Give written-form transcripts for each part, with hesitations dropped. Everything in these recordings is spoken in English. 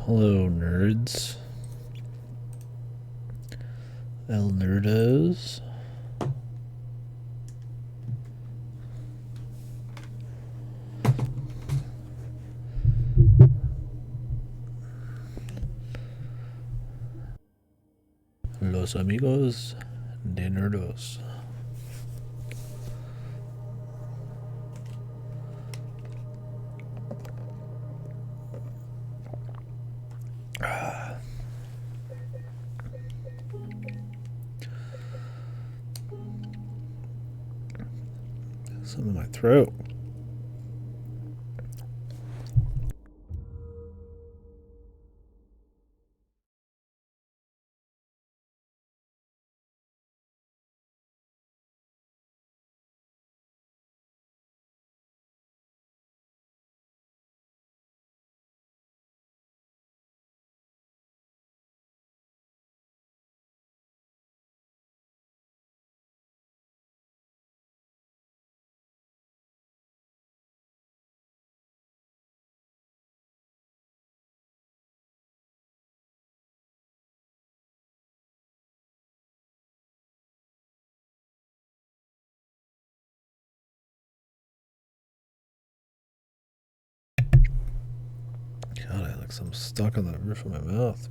Hello, nerds. El Nerdos. Los amigos de Nerdos. Something in my throat. God, I like some stuck on the roof of my mouth.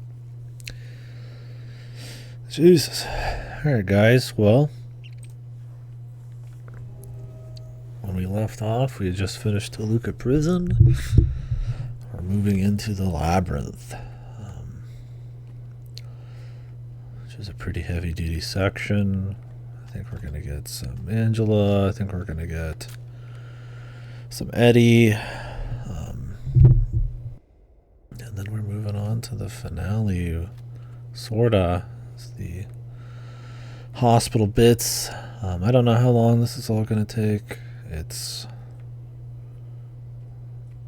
Jesus. Alright, guys. Well, when we left off, we had just finished Toluca Prison. We're moving into the Labyrinth, which is a pretty heavy-duty section. I think we're going to get some Angela. I think we're going to get some Eddie. And then we're moving on to the finale. Sorta. It's the hospital bits. I don't know how long this is all going to take. It's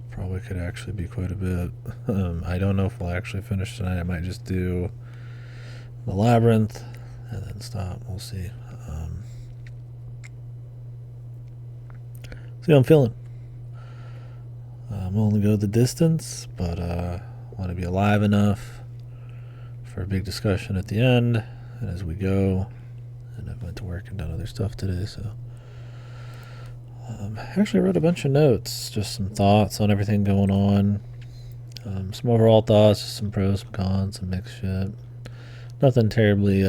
probably could actually be quite a bit. I don't know if we'll actually finish tonight. I might just do the Labyrinth and then stop. We'll see. See how I'm feeling. I'm willing to go the distance, but want to be alive enough for a big discussion at the end and as we go. And I've went to work and done other stuff today, so actually I wrote a bunch of notes, just some thoughts on everything going on, some overall thoughts, just some pros, some cons, some mixed shit. Nothing terribly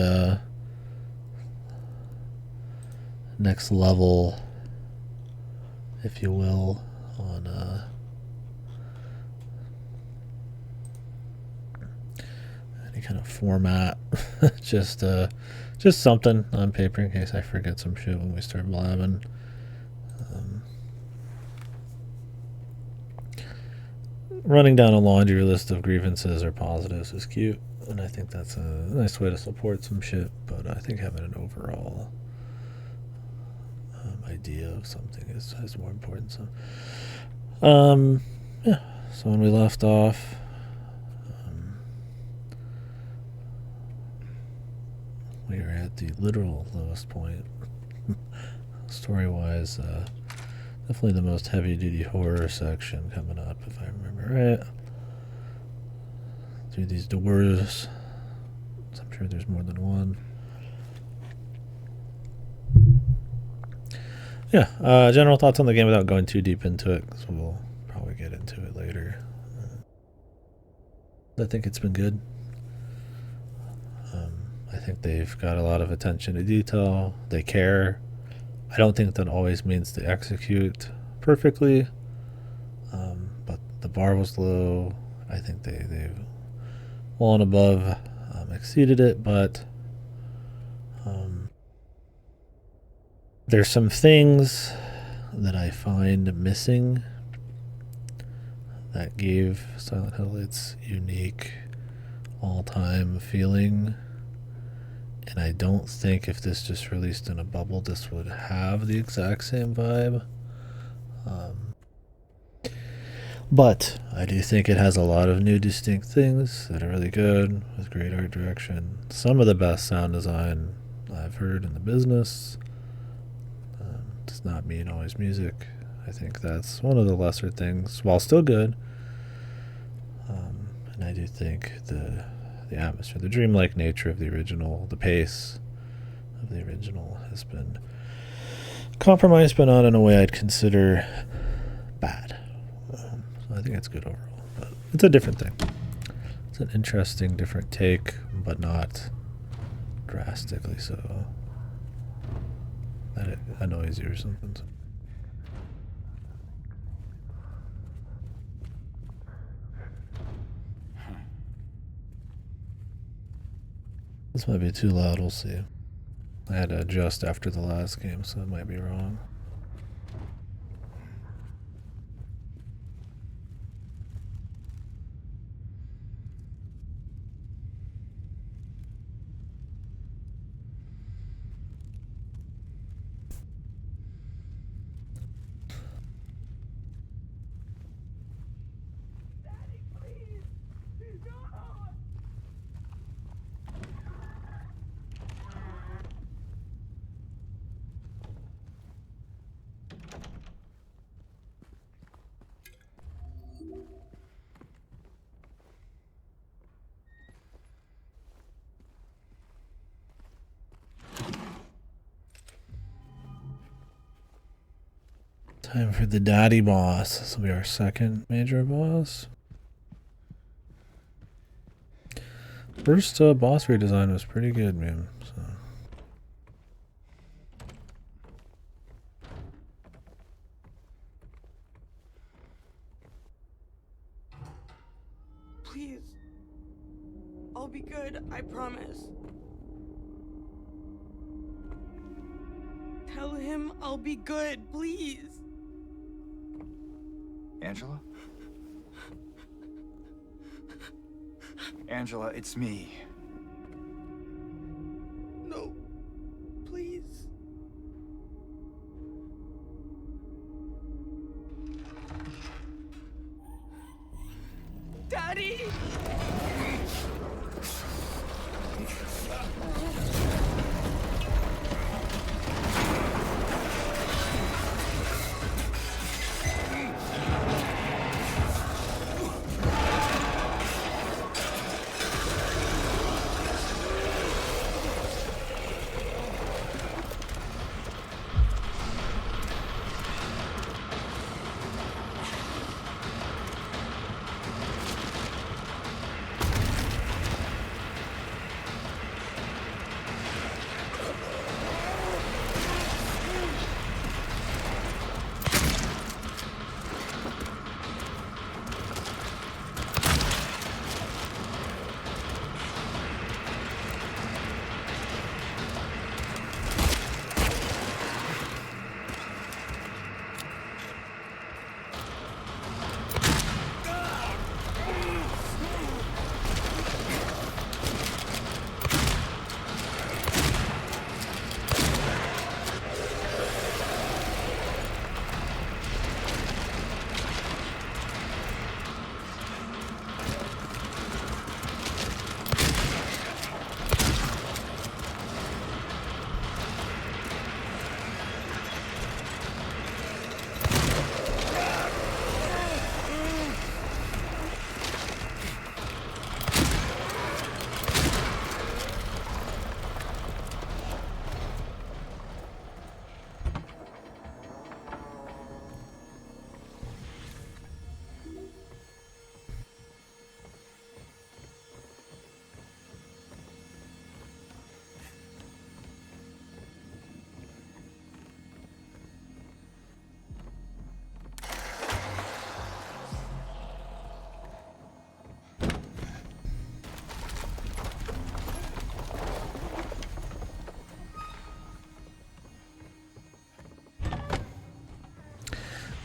next level, if you will, on any kind of format. just something on paper in case I forget some shit when we start blabbing. Running down a laundry list of grievances or positives is cute, and I think that's a nice way to support some shit, but I think having an overall idea of something is more important. So yeah, so when we left off, we are at the literal lowest point story wise. Definitely the most heavy-duty horror section coming up, if I remember right. Through these doors. I'm sure there's more than one. Yeah, general thoughts on the game without going too deep into it, because we'll probably get into it later. I think it's been good. I think they've got a lot of attention to detail. They care. I don't think that always means they execute perfectly, but the bar was low. I think they've well and above exceeded it, but there's some things that I find missing that gave Silent Hill its unique all-time feeling. And I don't think if this just released in a bubble, this would have the exact same vibe. But I do think it has a lot of new distinct things that are really good, with great art direction. Some of the best sound design I've heard in the business. Does not mean always music. I think that's one of the lesser things, while still good. And I do think the atmosphere, the dreamlike nature of the original, the pace of the original has been compromised, but not in a way I'd consider bad. So I think it's good overall. But it's a different thing. It's an interesting, different take, but not drastically so that it annoys you or something. This might be too loud, we'll see. I had to adjust after the last game, so it might be wrong. Time for the daddy boss. This will be our second major boss. First boss redesign was pretty good, man. So. Please. I'll be good, I promise. Tell him I'll be good, please. Angela? Angela, it's me. No, please. Daddy!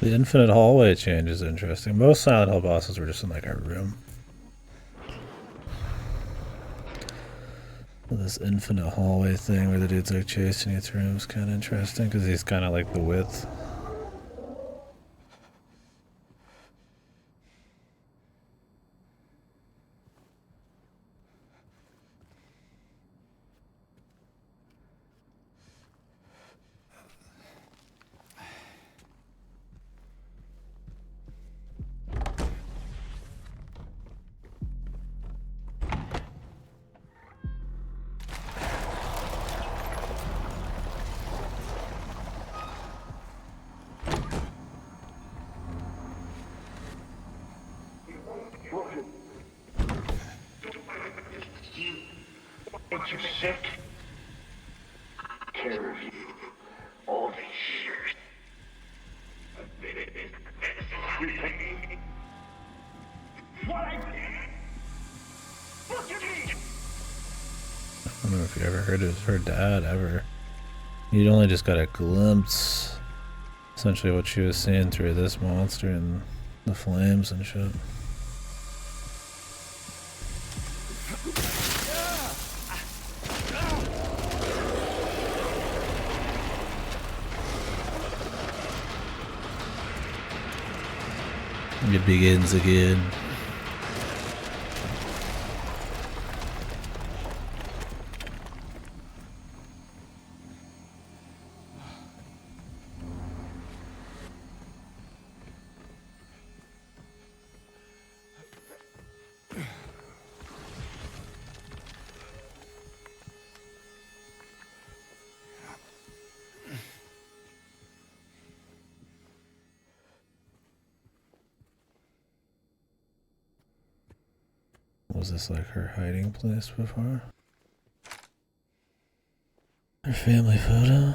The infinite hallway change is interesting. Most Silent Hill bosses were just in like a room. This infinite hallway thing where the dude's like chasing you through is kind of interesting because he's kind of like the width. Ain't you sick? Care of you all these years. Repay what I did. Look at me. I don't know if you ever heard of her dad ever. You'd only just got a glimpse, essentially, what she was seeing through this monster and the flames and shit. It begins again. Was this like her hiding place before? Her family photo?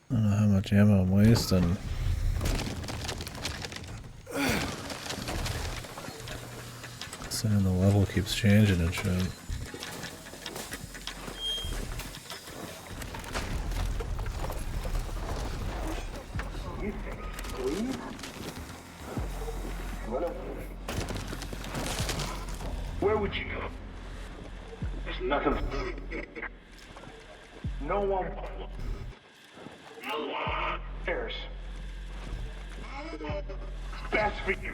I don't know how much ammo I'm wasting. Saying the level keeps changing and shit. You think, please? Where would you go? There's nothing. No one. There's. That's for you.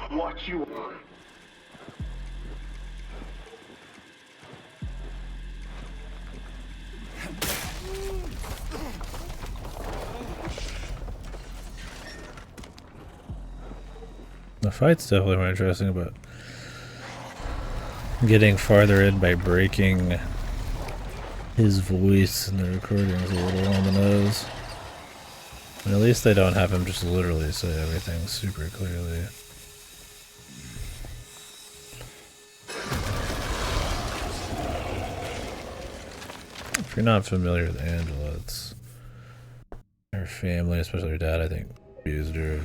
What you want. The fight's definitely more interesting, but getting farther in by breaking his voice in the recording is a little on the nose. But at least they don't have him just literally say everything super clearly. If you're not familiar with Angela, it's her family, especially her dad, I think, abused her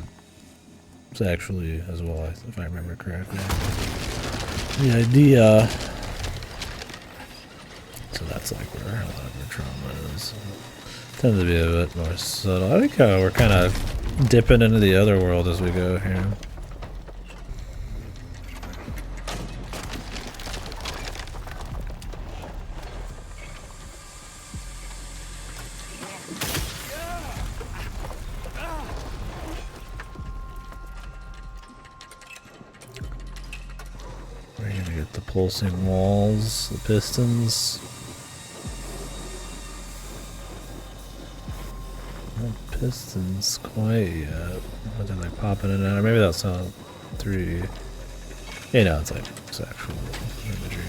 sexually as well, if I remember correctly. The idea. So that's like where a lot of her trauma is. Tends to be a bit more subtle. I think we're kind of dipping into the other world as we go here. We're gonna get the pulsing walls, the pistons. Pistons quite yet. But they're like popping in and out. Or maybe that's not 3. Yeah, no, it's like sexual imagery.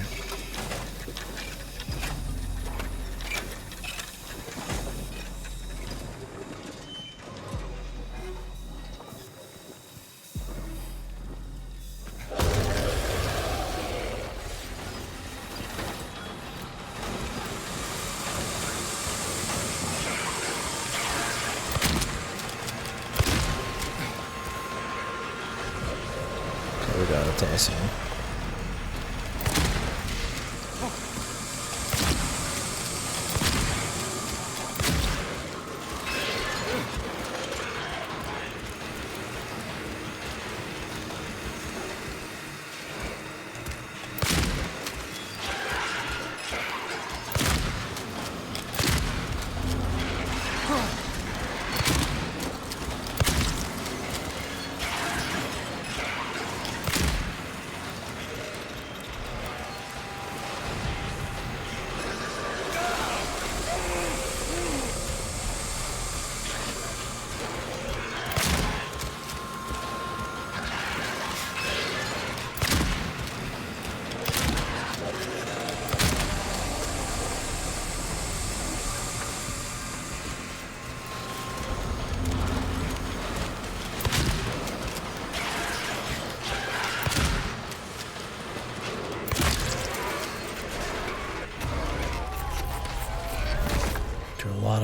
We got it, awesome.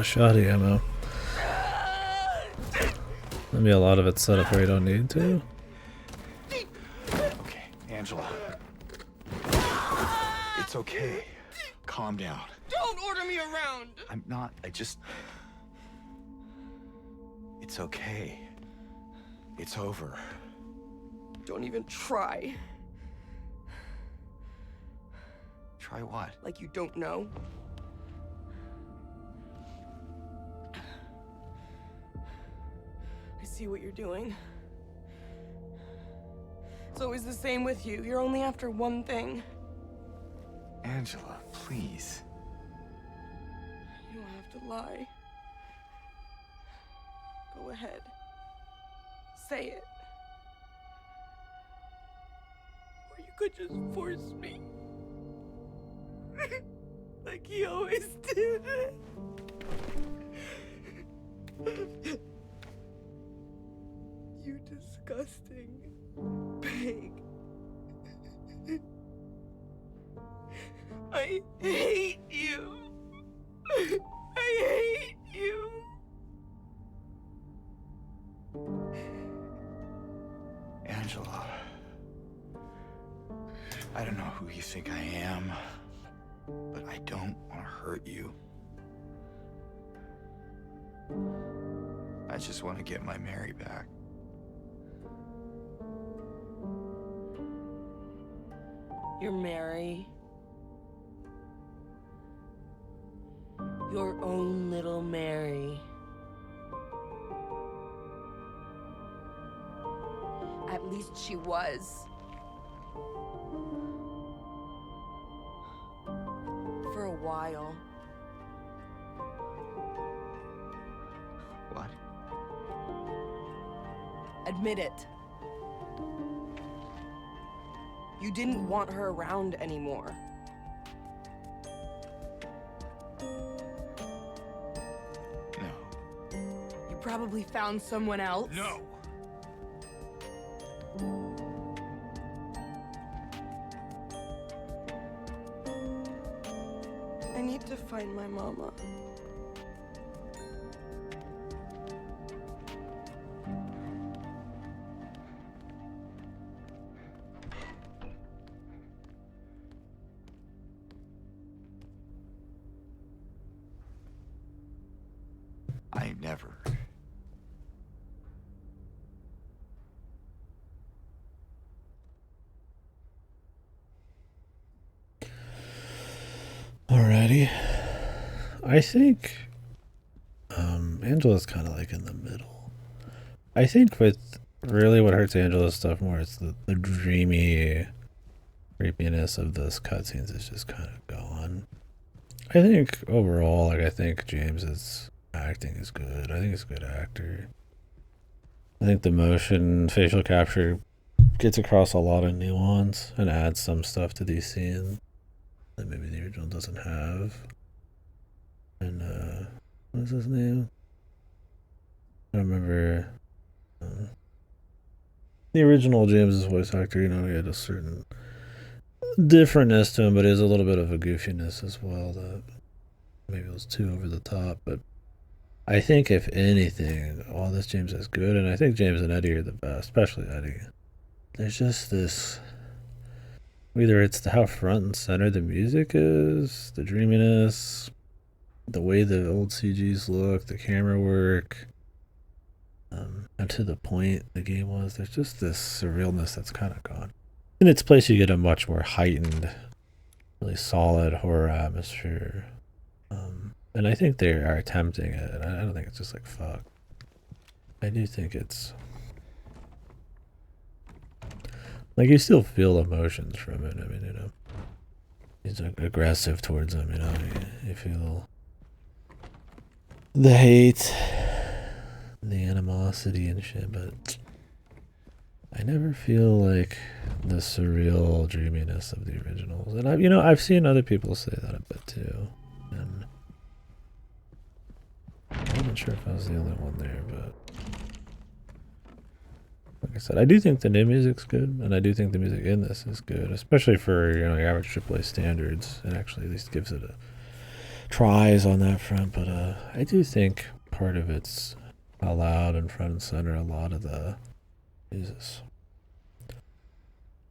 of shoddy ammo. Maybe a lot of it's set up where you don't need to. Okay, Angela. It's okay. Calm down. Don't order me around! I'm not. It's okay. It's over. Don't even try. Try what? Like you don't know. I see what you're doing. It's always the same with you. You're only after one thing. Angela, please. You don't have to lie. Go ahead. Say it. Or you could just force me. Like he always did. You disgusting pig. I hate you. I hate you. Angela. I don't know who you think I am, but I don't want to hurt you. I just want to get my Mary back. You're Mary. Your own little Mary. At least she was. For a while. What? Admit it. You didn't want her around anymore. No. You probably found someone else. No! I need to find my mama. I never. Alrighty. I think Angela's kind of like in the middle. I think with really what hurts Angela's stuff more is the dreamy creepiness of those cutscenes is just kind of gone. I think overall, like I think James's acting is good. I think he's a good actor. I think the motion facial capture gets across a lot of nuance and adds some stuff to these scenes that maybe the original doesn't have. And what's his name? I don't remember. The original James's voice actor, you know, he had a certain differentness to him, but he has a little bit of a goofiness as well that maybe it was too over the top. But I think if anything, all this James is good, and I think James and Eddie are the best, especially Eddie. There's just this, either it's how front and center the music is, the dreaminess, the way the old CGs look, the camera work, and to the point the game was, there's just this surrealness that's kind of gone. In its place, you get a much more heightened, really solid horror atmosphere. And I think they are attempting it. I don't think it's just like, fuck. I do think it's like you still feel emotions from it. I mean, you know, he's aggressive towards them, you know, you feel the hate, the animosity and shit, but I never feel like the surreal dreaminess of the originals. And I've seen other people say that a bit too. And I wasn't sure if I was the only one there, but like I said, I do think the new music's good, and I do think the music in this is good, especially for, you know, your average AAA standards. It actually at least gives it a tries on that front, but I do think part of it's how loud and front and center a lot of the Jesus.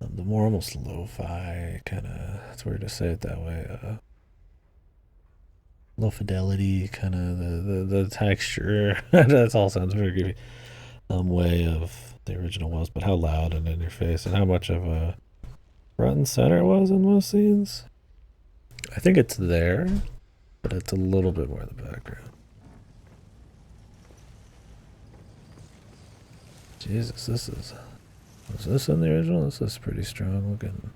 The more almost lo-fi kind of, it's weird to say it that way, low fidelity kind of the texture. That all sounds very creepy. Way of the original was, but how loud and in your face, and how much of a front and center it was in most scenes. I think it's there, but it's a little bit more in the background. Jesus, was this in the original? This is pretty strong looking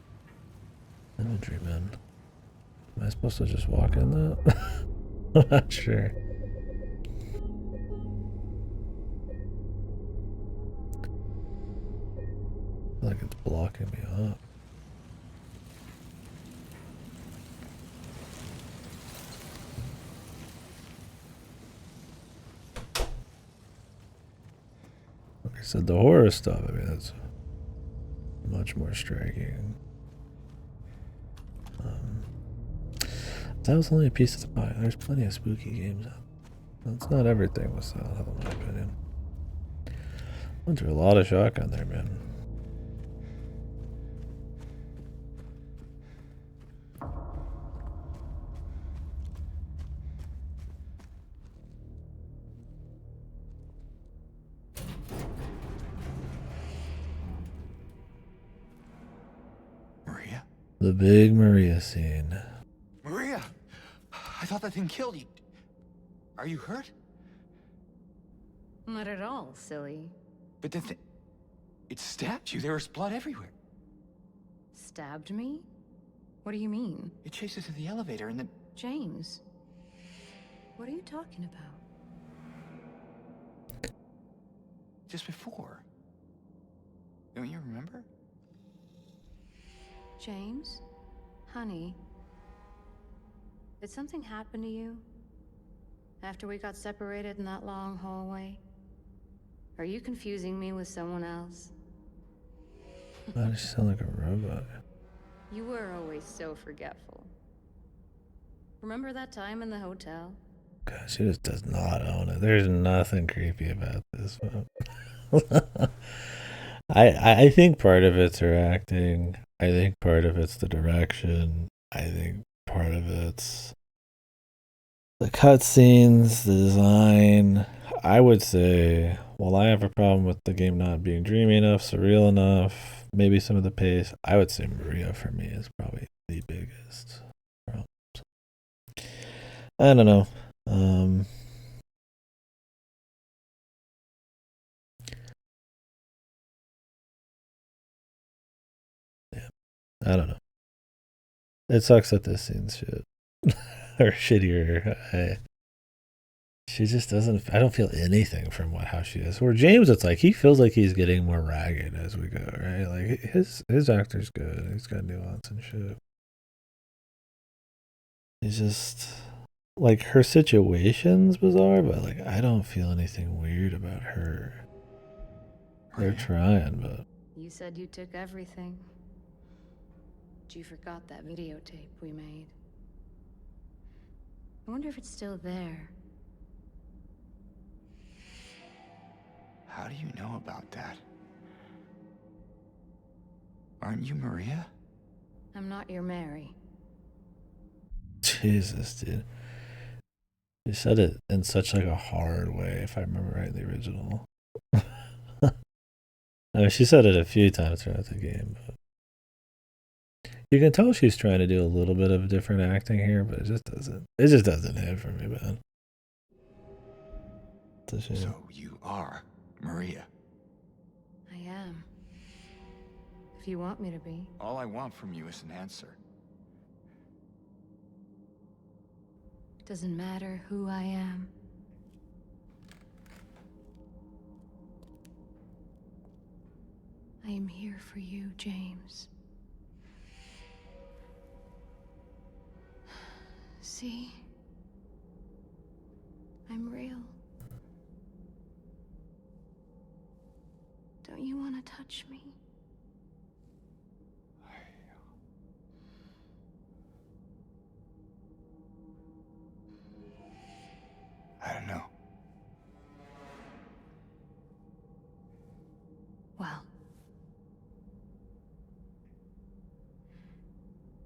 imagery, man. Am I supposed to just walk in that? I'm not sure. I feel like it's blocking me up. Like I said, the horror stuff, I mean, that's much more striking. That was only a piece of the pie. There's plenty of spooky games out. That's not everything with Silent Hill, in my opinion. Went through a lot of shotgun there, man. Maria? The big Maria scene. Maria! I thought that thing killed you. Are you hurt? Not at all, silly. But the thing... It stabbed you. There was blood everywhere. Stabbed me? What do you mean? It chased us to the elevator and then... James, what are you talking about? Just before. Don't you remember? James? Honey? Did something happen to you? After we got separated in that long hallway? Are you confusing me with someone else? Why does she sound like a robot? You were always so forgetful. Remember that time in the hotel? God, she just does not own it. There's nothing creepy about this. I think part of it's her acting. I think part of it's the direction. I think part of it's the cutscenes, the design. I would say, while I have a problem with the game not being dreamy enough, surreal enough, maybe some of the pace, I would say Maria for me is probably the biggest problem. I don't know. Yeah, I don't know. It sucks that this scene's shit. Or shittier. She just doesn't. I don't feel anything from how she is. Where James, it's like he feels like he's getting more ragged as we go, right? Like his actor's good. He's got nuance and shit. He's just like her situation's bizarre, but like I don't feel anything weird about her. They're trying, but You said you took everything. But you forgot that videotape we made. I wonder if it's still there. How do you know about that? Aren't you Maria? I'm not your Mary. Jesus, dude. She said it in such like a hard way, if I remember right, in the original. I mean, she said it a few times throughout the game, but you can tell she's trying to do a little bit of different acting here, but it just doesn't. It just doesn't hit for me, man. It's a shame. So you are Maria. I am. If you want me to be. All I want from you is an answer. Doesn't matter who I am. I am here for you, James. See? I'm real. Don't you want to touch me? Well,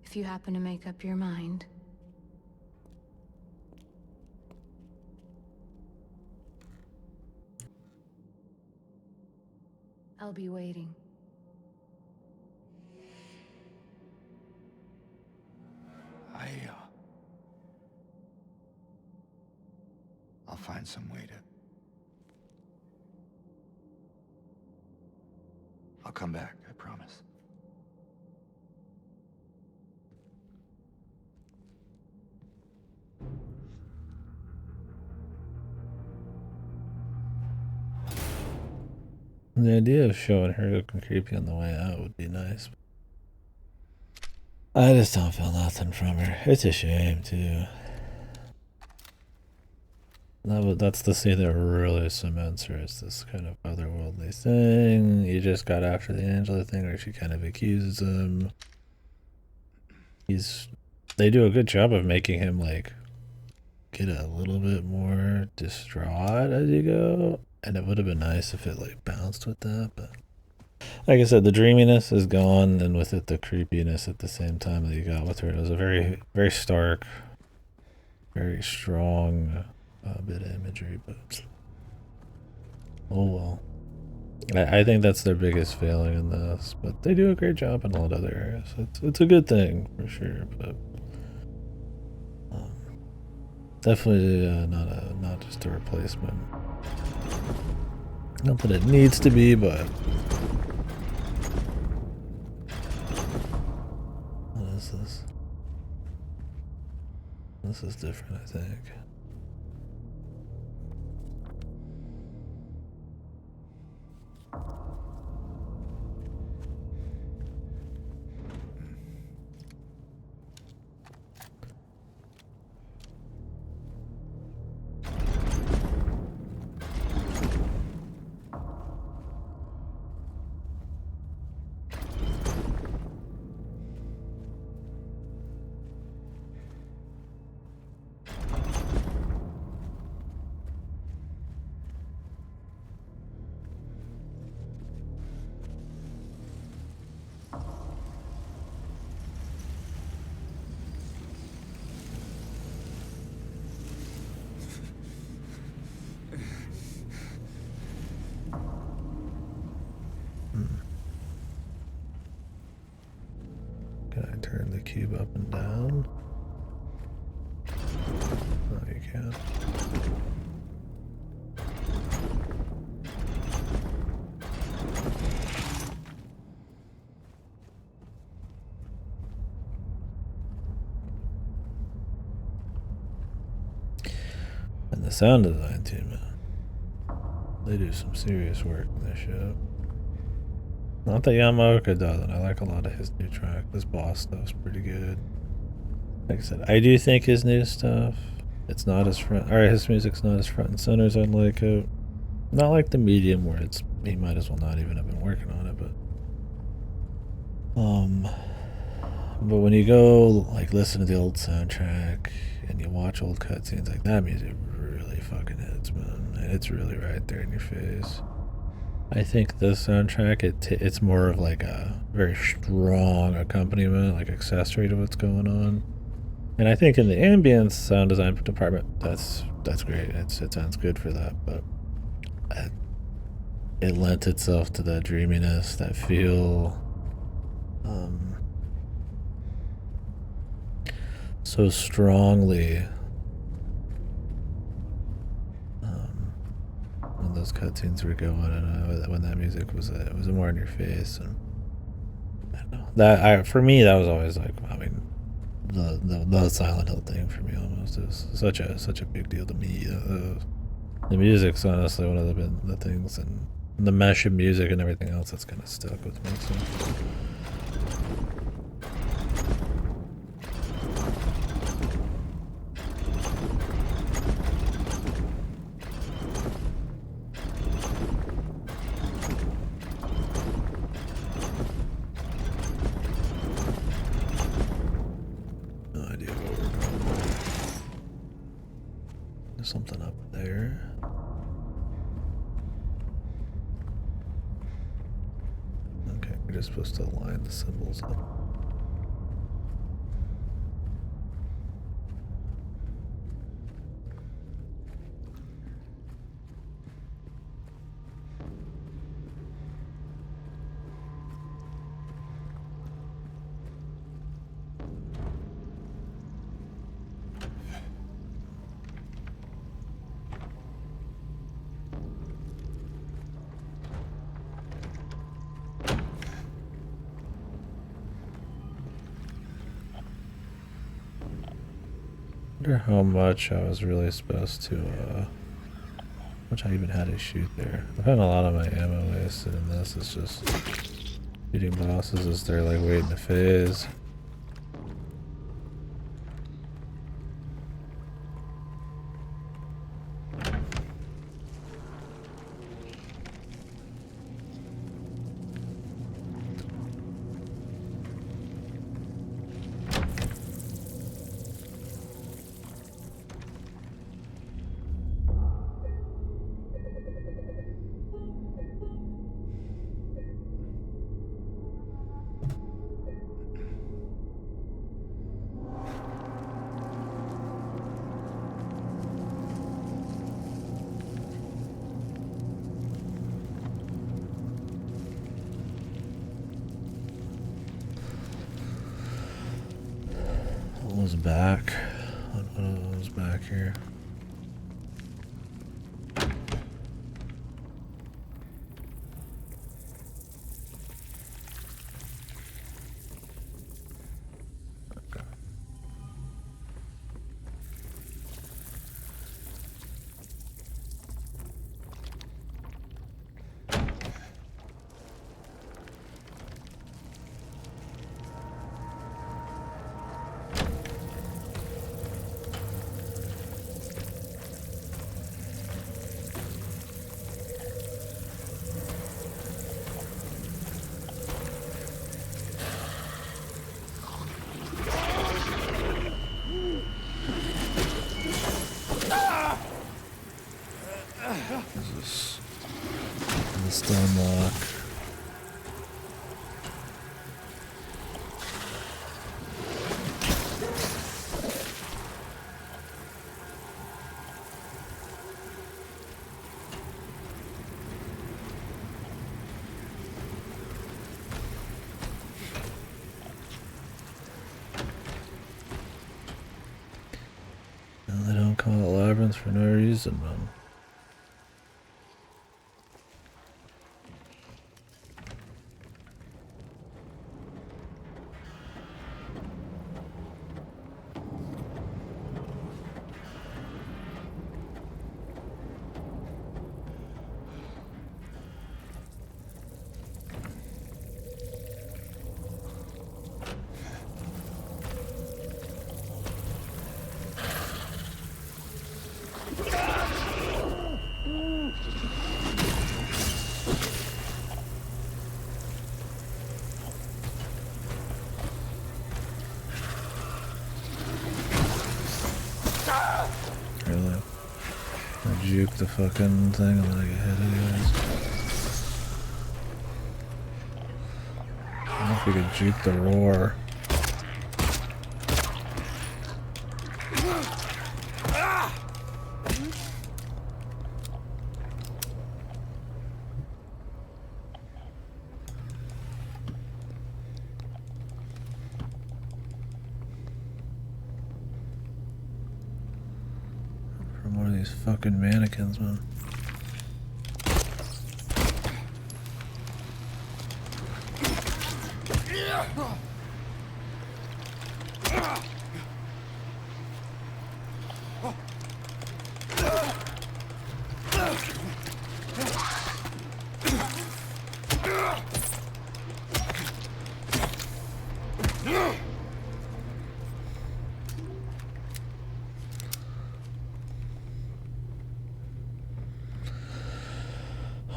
if you happen to make up your mind, I'll be waiting. I'll find some way to... I'll come back, I promise. The idea of showing her looking creepy on the way out would be nice. I just don't feel nothing from her. It's a shame, too. That's the scene that really cements her as this kind of otherworldly thing. You just got after the Angela thing where she kind of accuses him. They do a good job of making him, like, get a little bit more distraught as you go. And it would have been nice if it, like, bounced with that, but... Like I said, the dreaminess is gone, and with it, the creepiness at the same time that you got with her. It was a very, very stark, very strong bit of imagery, but oh well. I think that's their biggest failing in this, but they do a great job in a lot of other areas. It's a good thing for sure, but definitely not just a replacement. Not that it needs to be, but what is this? This is different, I think. Can I turn the cube up and down? No, you can't. And the sound design team, man. They do some serious work in this show. Not that Yamaoka doesn't. I like a lot of his new track. This boss stuff's pretty good. Like I said, I do think his new stuff, it's not as front, or his music's not as front and center as I'd like it. Not like the medium where he might as well not even have been working on it, but when you go like listen to the old soundtrack and you watch old cutscenes, like that music really fucking hits, man. And it's really right there in your face. I think this soundtrack, it's more of like a very strong accompaniment, like accessory to what's going on. And I think in the ambience sound design department, that's great. It sounds good for that, but it lent itself to that dreaminess, that feel, so strongly. When those cutscenes were going, and when that music was, it was more in your face, and I don't know. For me, that was always like, I mean, the Silent Hill thing for me almost is such a big deal to me. The music's honestly one of the things, and the mesh of music and everything else that's kind of stuck with me. So. Something up there. You're just supposed to line the symbols up. I wonder how much I was really supposed to, how much I even had to shoot there. I found a lot of my ammo wasted in this. It's just shooting bosses as they're like waiting to phase. Was back. One was back here. This to unlock. And they don't call it labyrinth for no reason, man. Really? I juke the fucking thing and then I get hit anyways. I don't know if we could juke the roar. From one of these fucking mannequins, man.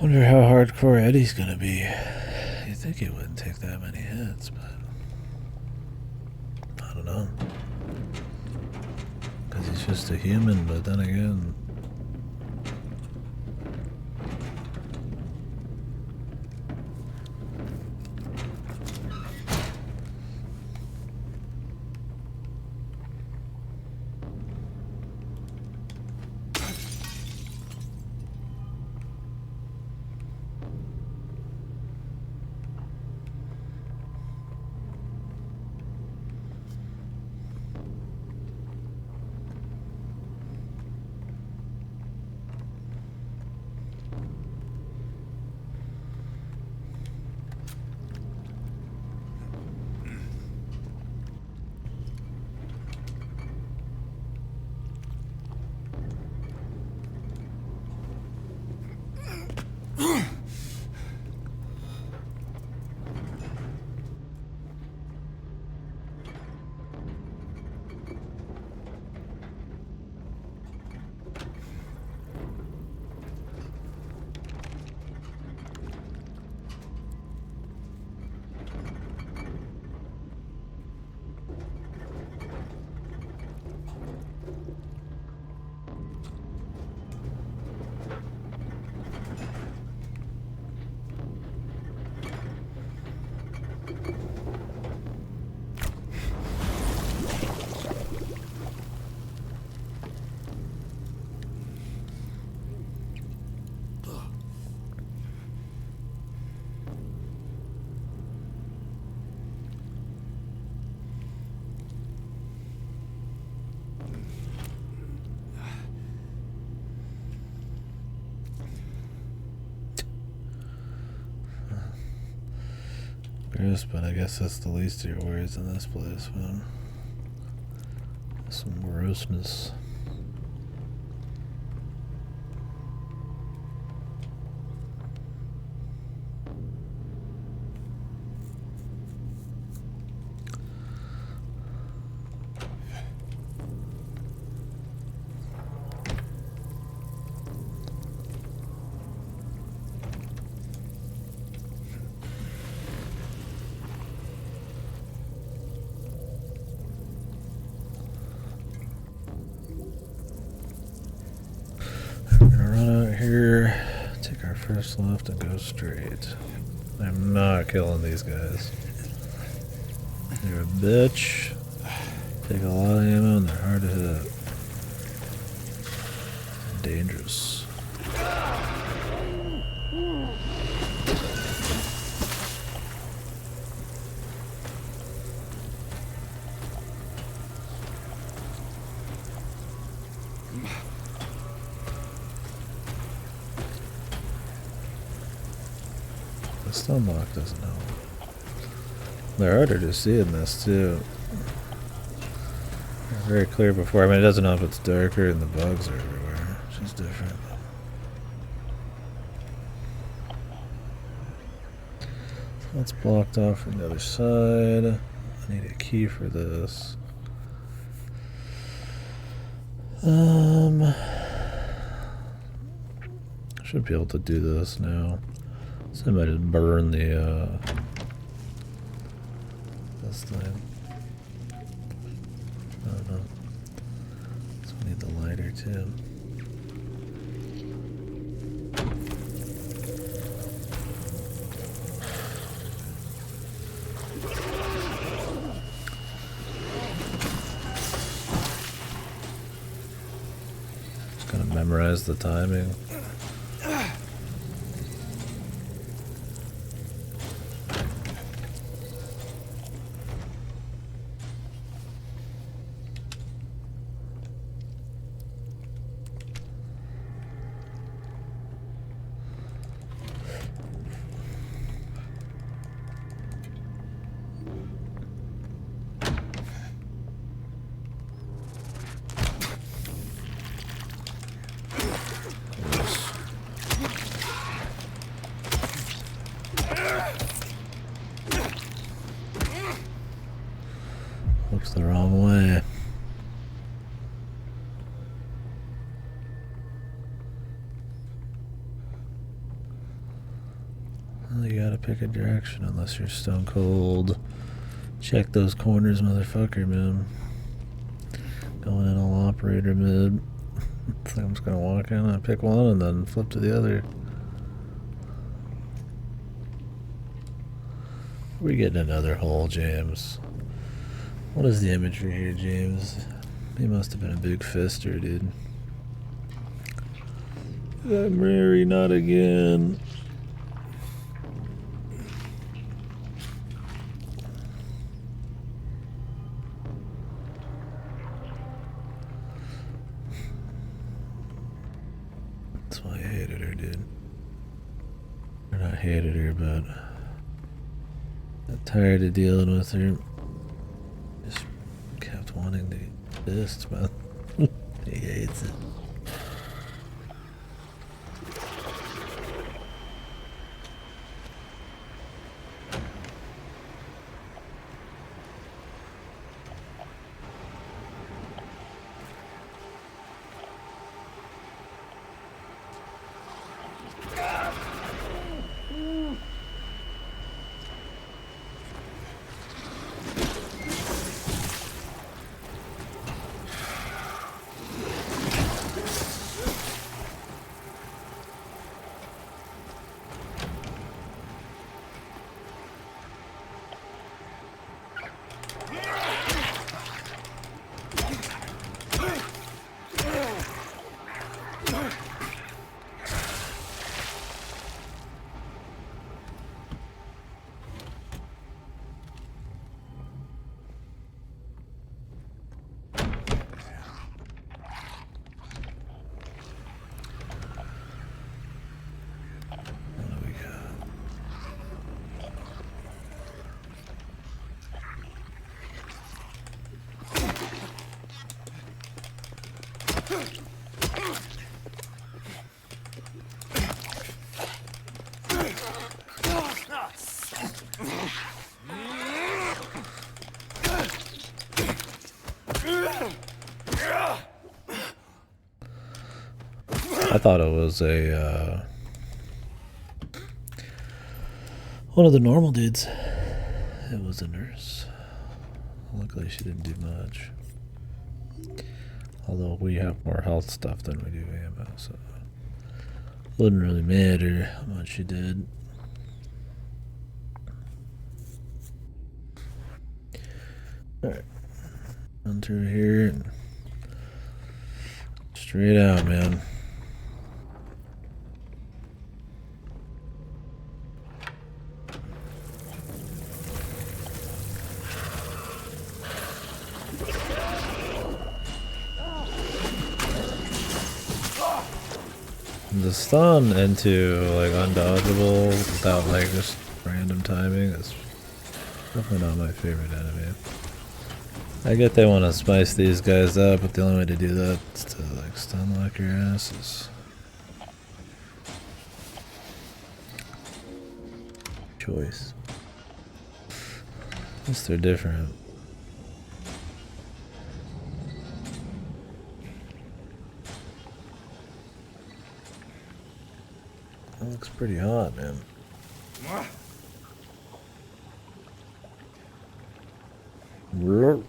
Wonder how hardcore Eddie's gonna be. You'd think he wouldn't take that many hits, but I don't know. Because he's just a human, but then again, dangerous, but I guess that's the least of your worries in this place, man. Some grossness. We're gonna run out here, take our first left, and go straight. I'm not killing these guys. They're a bitch. Take a lot of ammo and they're hard to hit. And dangerous. The stun block doesn't help. They're harder to see in this too. They're very clear before. I mean, it doesn't help if it's darker and the bugs are everywhere. It's just different. So that's blocked off from the other side. I need a key for this. Should be able to do this now. So I might just burn the this thing. I don't know. So we need the lighter too. Just gonna memorize the timing. Looks the wrong way. Well, you gotta pick a direction unless you're stone cold. Check those corners, motherfucker, man. Going in all operator mid. So I'm just gonna walk in and pick one and then flip to the other. We're getting another hole, James. What is the imagery here, James? He must have been a big fister, dude. I'm Mary, not again. That's why I hated her, dude. Or not hated her, but got tired of dealing with her. Just kept wanting to fist, man. He hates it. I thought it was a one of the normal dudes. It was a nurse. Luckily, she didn't do much. Although we have more health stuff than we do ammo, so it wouldn't really matter how much she did. Alright. On through here and straight out, man. The stun into like undodgeable without like just random timing is definitely not my favorite enemy. I get they want to spice these guys up, but the only way to do that is to like stun lock your asses. Choice. Unless they're different. That looks pretty hot, man. Yep.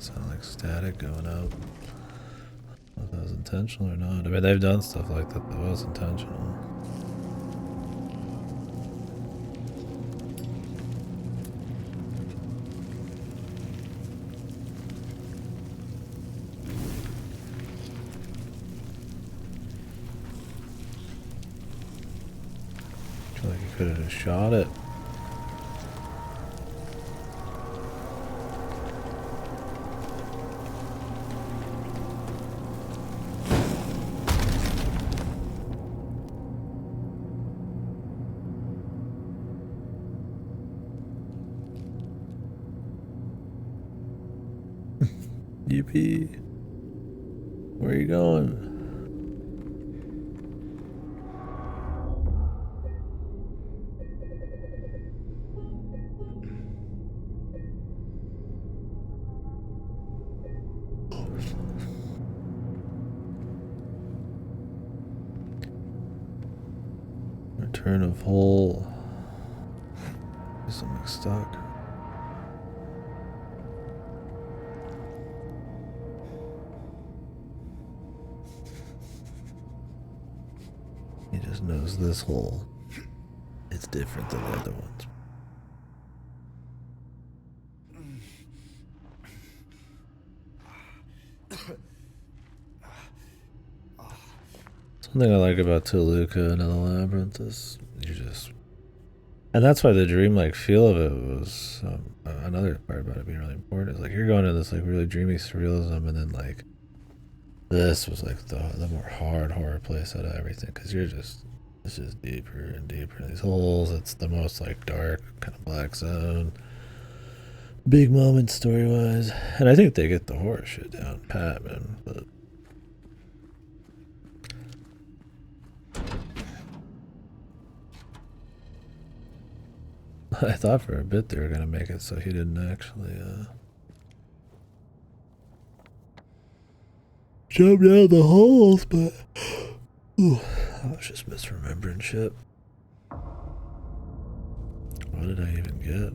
Sound like static going up. Whether that was intentional or not. I mean, they've done stuff like that was intentional. I feel like you could have just shot it. Yippee. Where are you going? Return of Hull. Something stuck. He just knows this hole. It's different than the other ones. Something I like about Toluca and the Labyrinth is you just, and that's why the dreamlike feel of it was another part about it being really important. Is like you're going to this like really dreamy surrealism, and then like this was like the more hard horror place out of everything because it's just deeper and deeper in these holes. It's the most like dark kind of black zone. Big moment story wise, and I think they get the horror shit down pat, man. But I thought for a bit they were gonna make it so he didn't actually jump down the holes, but I was just misremembering shit. What did I even get?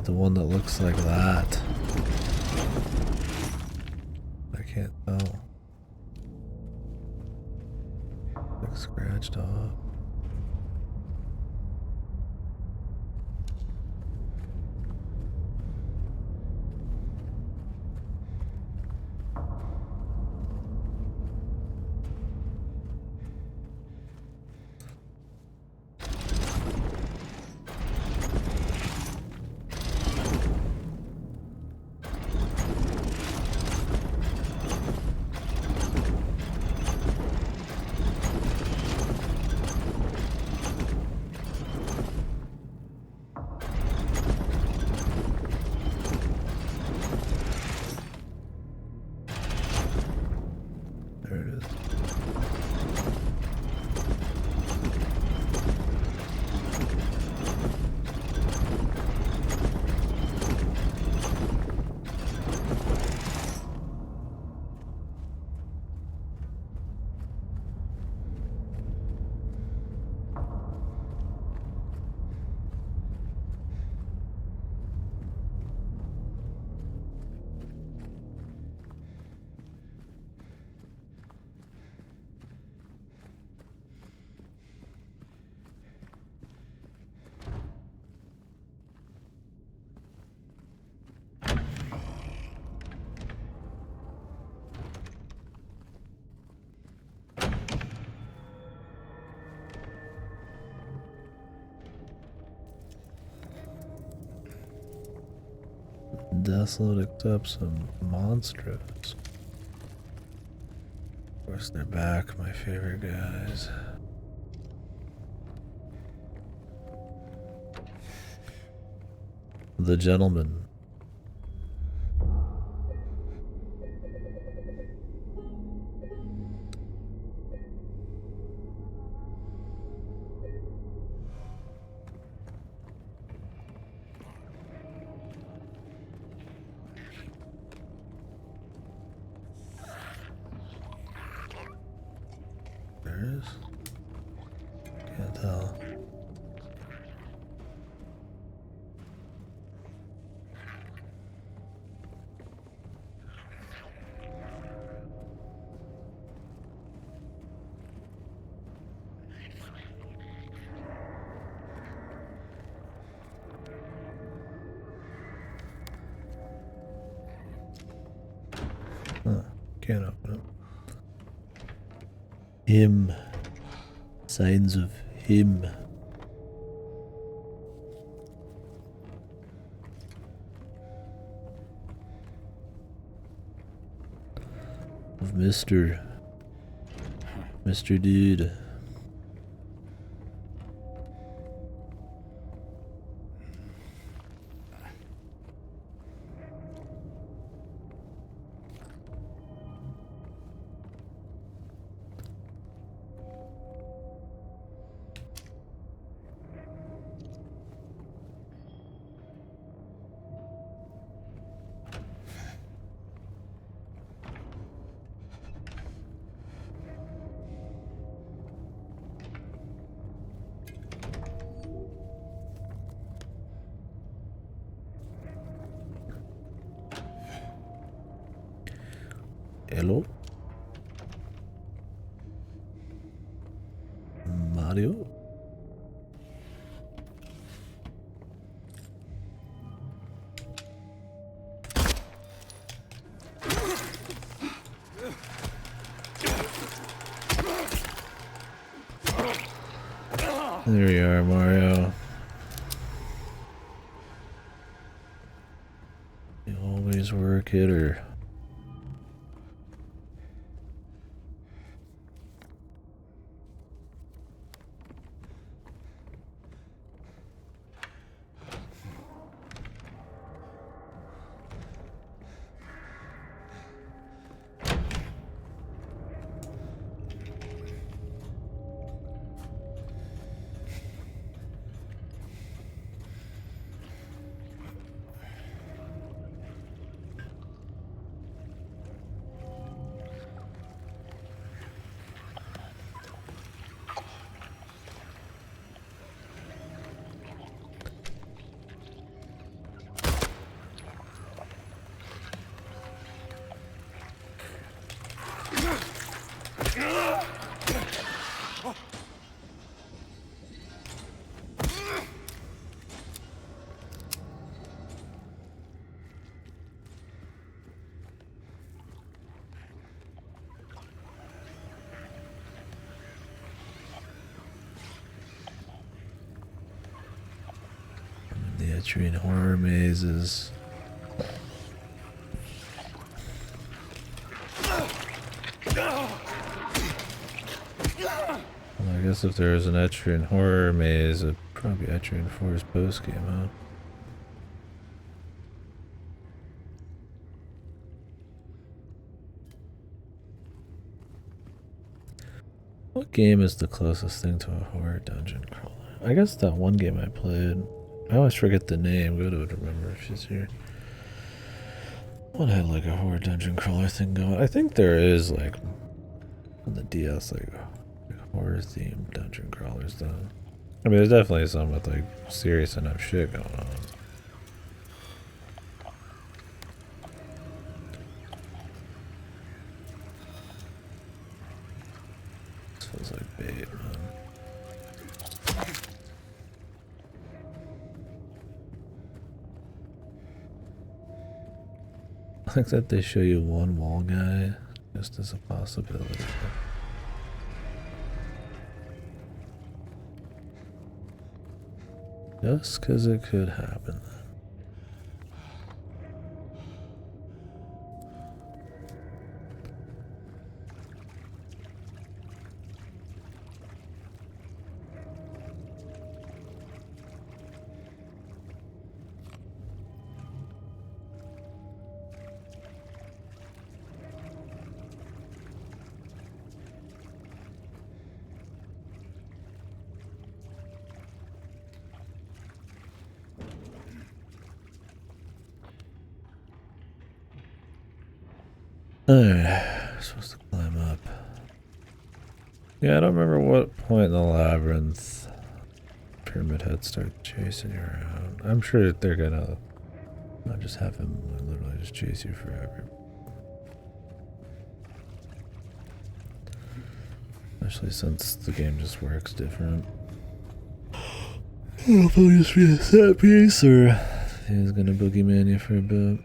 the one that looks like that. I can't tell. Like scratched off. There it is. Desolate except some monsters. Of course, they're back, my favorite guys. The gentleman. There it is. Can't tell. Huh. Can't open it. Him. Signs of him. Of Mr. Dude. Hello? Mario? There you are, Mario. You always were a kidder. The Etrian horror mazes. Well, I guess if there was an Etrian horror maze, it'd probably be Etrian Forest post game, huh? What game is the closest thing to a horror dungeon crawler? I guess that one game I played. I always forget the name. Go to it, remember if she's here. One had like a horror dungeon crawler thing going. I think there is like on the DS like horror themed dungeon crawlers though. I mean, there's definitely some with like serious enough shit going on. This feels like bait, man. I like that they show you one wall guy just as a possibility. Just because it could happen. Alright, supposed to climb up. Yeah, I don't remember what point in the labyrinth Pyramid Head start chasing you around. I'm sure that they're gonna not just have him literally just chase you forever. Especially since the game just works different. I don't know if it'll just be a set piece or he's gonna boogeyman you for a bit.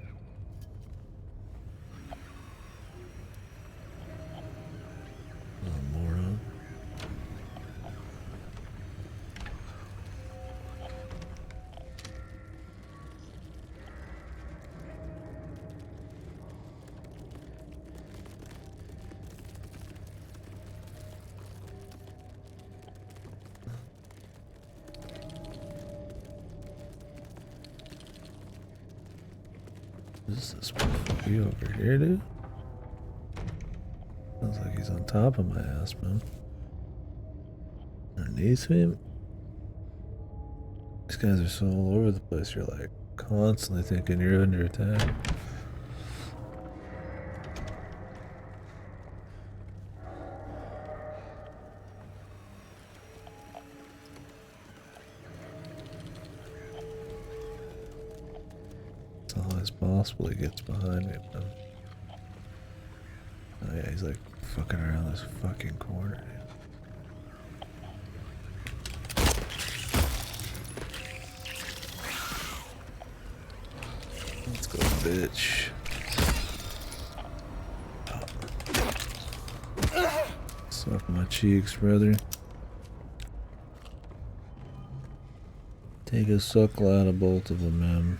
Is this motherfucker over here, dude? Sounds like he's on top of my ass, man. Underneath him? These guys are so all over the place, you're like constantly thinking you're under attack. As possible, he gets behind me. Man. Oh yeah, he's like fucking around this fucking corner. Let's go, bitch. Suck my cheeks, brother. Take a suckle out of both of them, man.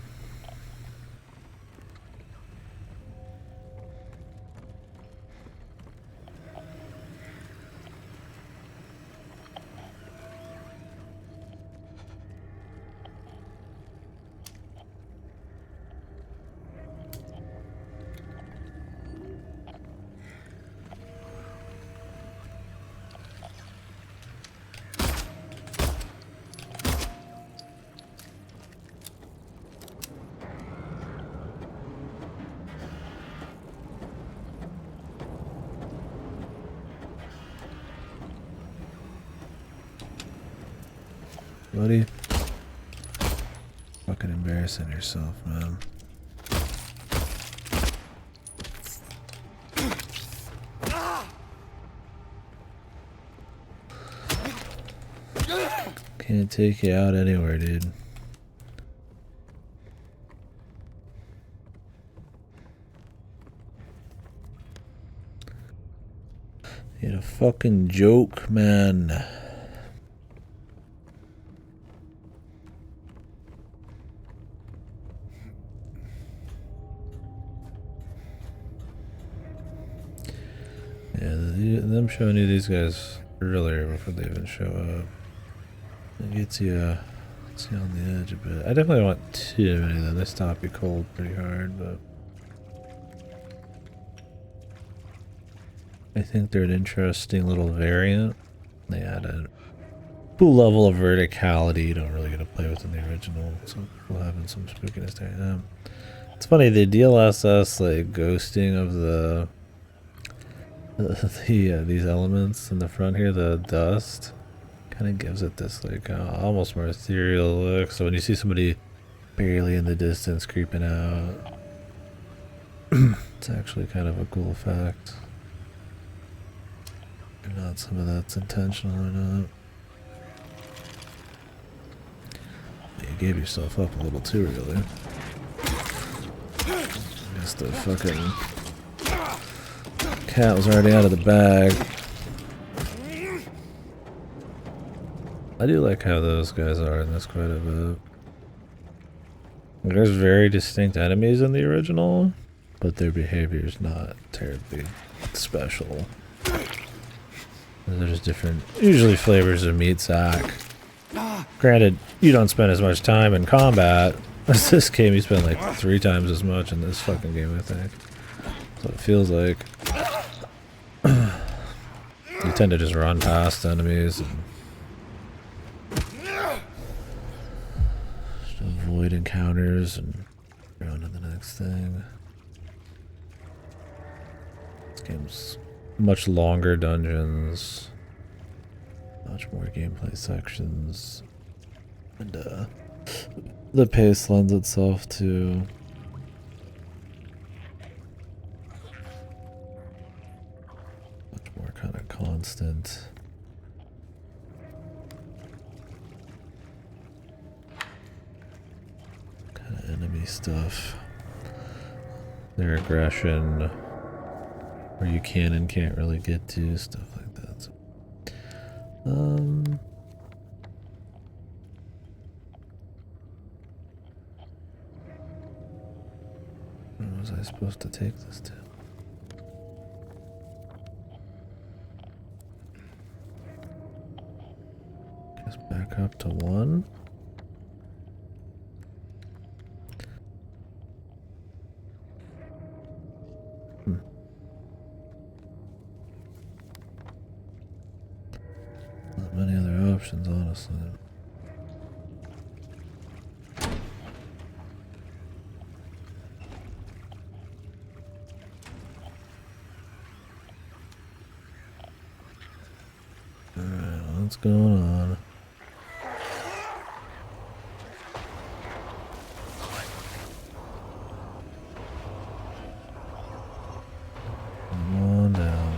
Buddy, fucking embarrassing yourself, man. Can't take you out anywhere, dude. You're a fucking joke, man. Yeah, them showing you these guys earlier before they even show up. It gets you on the edge a bit. I definitely don't want too many of them. They stop you cold pretty hard, but I think they're an interesting little variant. They add a cool level of verticality you don't really get to play with in the original, so we'll have some spookiness there. It's funny, the DLSS like ghosting of these elements in the front here, the dust, kind of gives it this like almost more ethereal look. So when you see somebody barely in the distance creeping out, it's actually kind of a cool effect. Or not some of that's intentional or not. You gave yourself up a little too early. I guess the fucking cat was already out of the bag. I do like how those guys are in this quite a bit. There's very distinct enemies in the original, but their behavior is not terribly special. There's different, usually flavors of meat sack. Granted, you don't spend as much time in combat as this game. You spend like 3 times as much in this fucking game, I think. That's what it feels like. You tend to just run past enemies and just avoid encounters and go on to the next thing. This game's much longer dungeons, much more gameplay sections, and the pace lends itself to much more kind of constant kind of enemy stuff. Their aggression, where you can and can't really get to, stuff like that. So, where was I supposed to take this to? Guess back up to 1. Not many other options, honestly. Alright, what's going on? Come on down.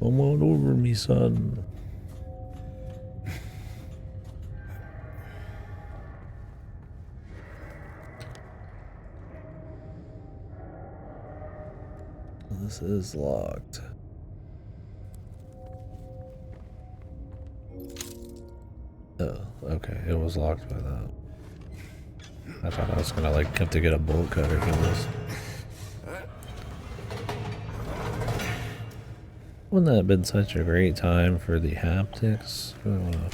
Come on over, me son. This is locked. Oh, okay. It was locked by that. I thought I was gonna like have to get a bolt cutter for this. Wouldn't that have been such a great time for the haptics? Really wanna...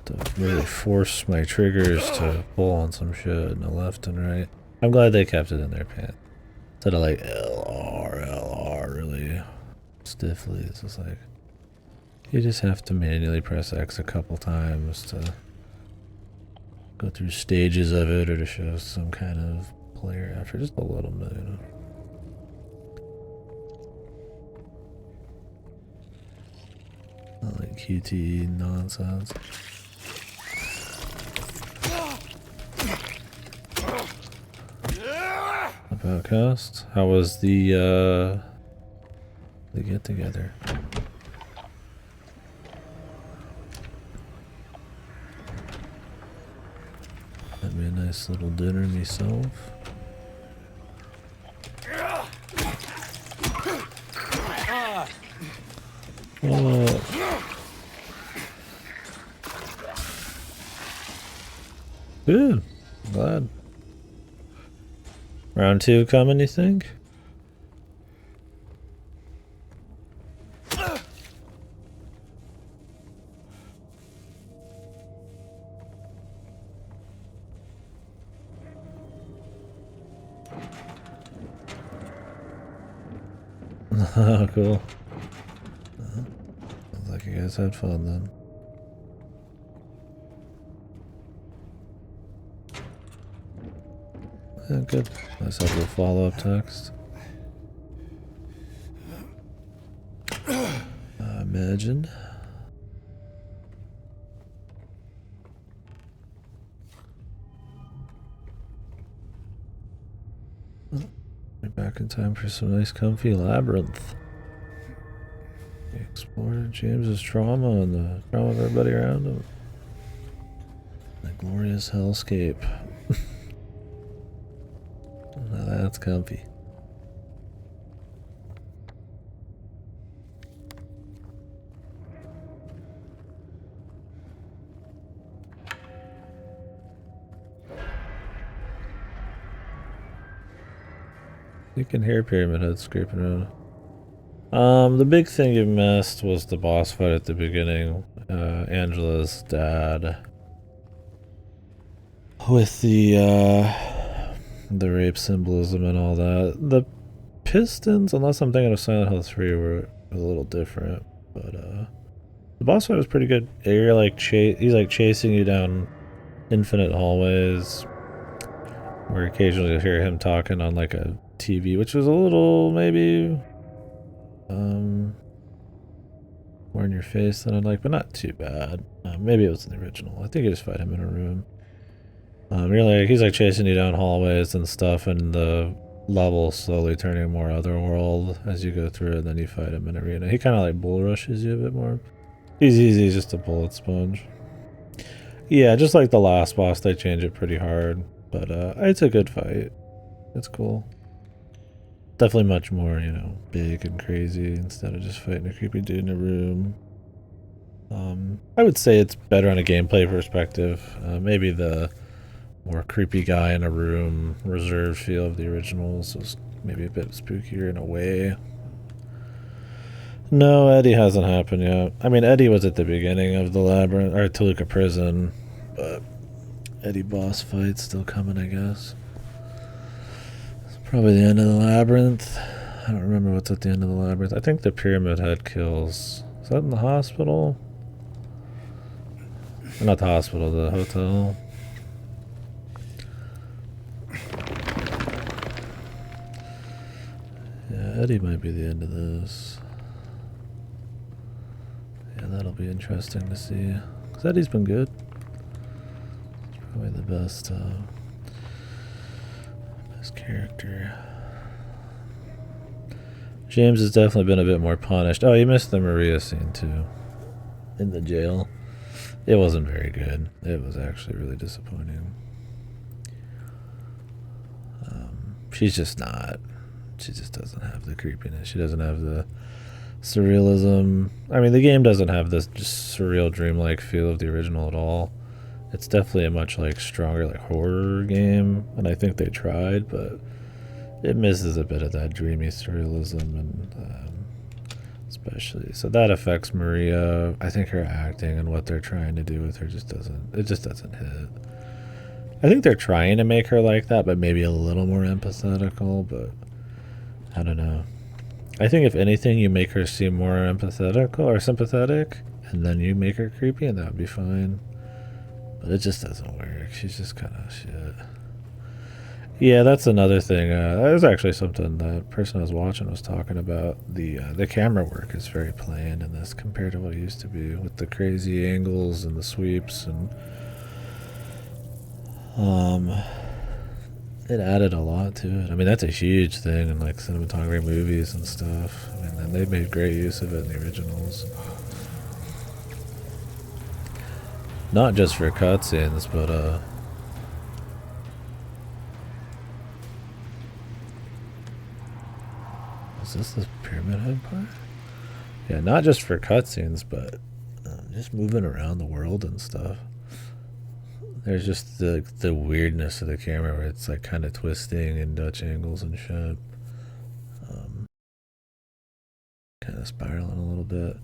The really force my triggers to pull on some shit in the left and right. I'm glad they kept it in their pants. Instead of like LR really stiffly. It's just like you just have to manually press X a couple times to go through stages of it or to show some kind of player after just a little bit, you know. Not like QTE nonsense. About cast. How was the get together? That'd be a nice little dinner myself. Good. Glad. Round 2 coming, you think? Oh, cool. Sounds like you guys had fun then. Yeah, good. Nice little follow-up text. Imagine. We're back in time for some nice comfy labyrinth. We explored James's trauma and the trauma of everybody around him. The glorious hellscape. Now that's comfy. You can hear Pyramid Head scraping around. The big thing you missed was the boss fight at the beginning. Angela's dad. With the rape symbolism and all that. The pistons, unless I'm thinking of Silent Hill 3, were a little different. But the boss fight was pretty good. You're like he's like chasing you down infinite hallways. Where occasionally you'll hear him talking on like a TV, which was a little maybe more in your face than I'd like, but not too bad. Maybe it was in the original. I think you just fight him in a room. Really, he's like chasing you down hallways and stuff, and the level slowly turning more otherworld as you go through, and then you fight him in arena. He kind of like bull rushes you a bit more. He's easy, he's just a bullet sponge. Yeah, just like the last boss, they change it pretty hard, but it's a good fight. It's cool. Definitely much more, you know, big and crazy instead of just fighting a creepy dude in a room. I would say it's better on a gameplay perspective. Maybe the more creepy guy in a room, reserved feel of the originals was maybe a bit spookier in a way. No, Eddie hasn't happened yet. I mean, Eddie was at the beginning of the labyrinth, or Toluca prison, but Eddie boss fight's still coming, I guess. It's probably the end of the labyrinth. I don't remember what's at the end of the labyrinth. I think the Pyramid Head kills. Is that in the hospital? Not the hospital, the hotel. Yeah, Eddie might be the end of this. Yeah, that'll be interesting to see. Because Eddie's been good. He's probably the best character. James has definitely been a bit more punished. Oh, you missed the Maria scene too. In the jail. It wasn't very good. It was actually really disappointing. She's just not. She just doesn't have the creepiness. She doesn't have the surrealism. I mean, the game doesn't have this just surreal, dreamlike feel of the original at all. It's definitely a much like stronger like horror game, and I think they tried, but it misses a bit of that dreamy surrealism and especially. So that affects Maria. I think her acting and what they're trying to do with her just doesn't hit. I think they're trying to make her like that, but maybe a little more empathetical, but I don't know. I think if anything, you make her seem more empathetical or sympathetic, and then you make her creepy, and that would be fine. But it just doesn't work. She's just kind of shit. Yeah, that's another thing. That was actually something the person I was watching was talking about. The camera work is very plain in this compared to what it used to be, with the crazy angles and the sweeps, and it added a lot to it. I mean, that's a huge thing in like cinematography movies and stuff. I mean, and they made great use of it in the originals. Not just for cutscenes, but is this the Pyramid Head part? Yeah, not just for cutscenes, but just moving around the world and stuff. There's just the weirdness of the camera where it's like kind of twisting and Dutch angles and shit. Kind of spiraling a little bit.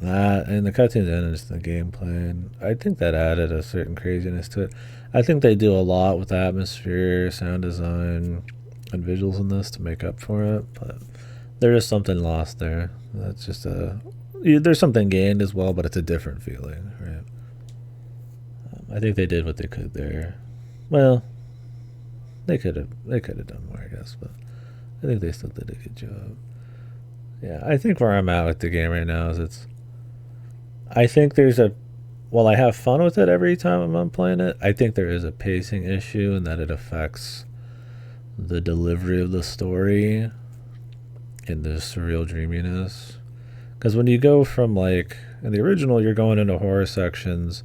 That and the cutscenes and just the gameplay, and I think that added a certain craziness to it. I think they do a lot with atmosphere, sound design, and visuals in this to make up for it, but there is something lost there. That's just there's something gained as well, but it's a different feeling, right? I think they did what they could there. Well, they could have done more, I guess, but I think they still did a good job. Yeah, I think where I'm at with the game right now is I think there's while I have fun with it every time I'm playing it, I think there is a pacing issue and that it affects the delivery of the story and the surreal dreaminess. Because when you go from like in the original, you're going into horror sections,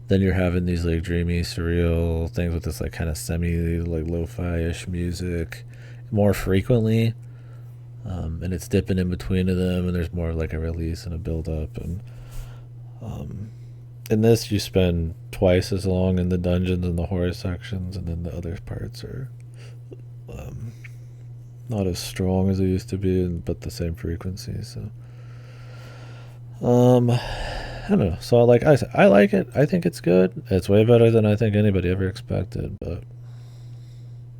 then you're having these like dreamy, surreal things with this like kind of semi like lo-fi-ish music more frequently, and it's dipping in between of them, and there's more like a release and a build-up, and in this you spend twice as long in the dungeons and the horror sections, and then the other parts are not as strong as they used to be, but the same frequency. So I don't know. So like I like it. I think it's good. It's way better than I think anybody ever expected. But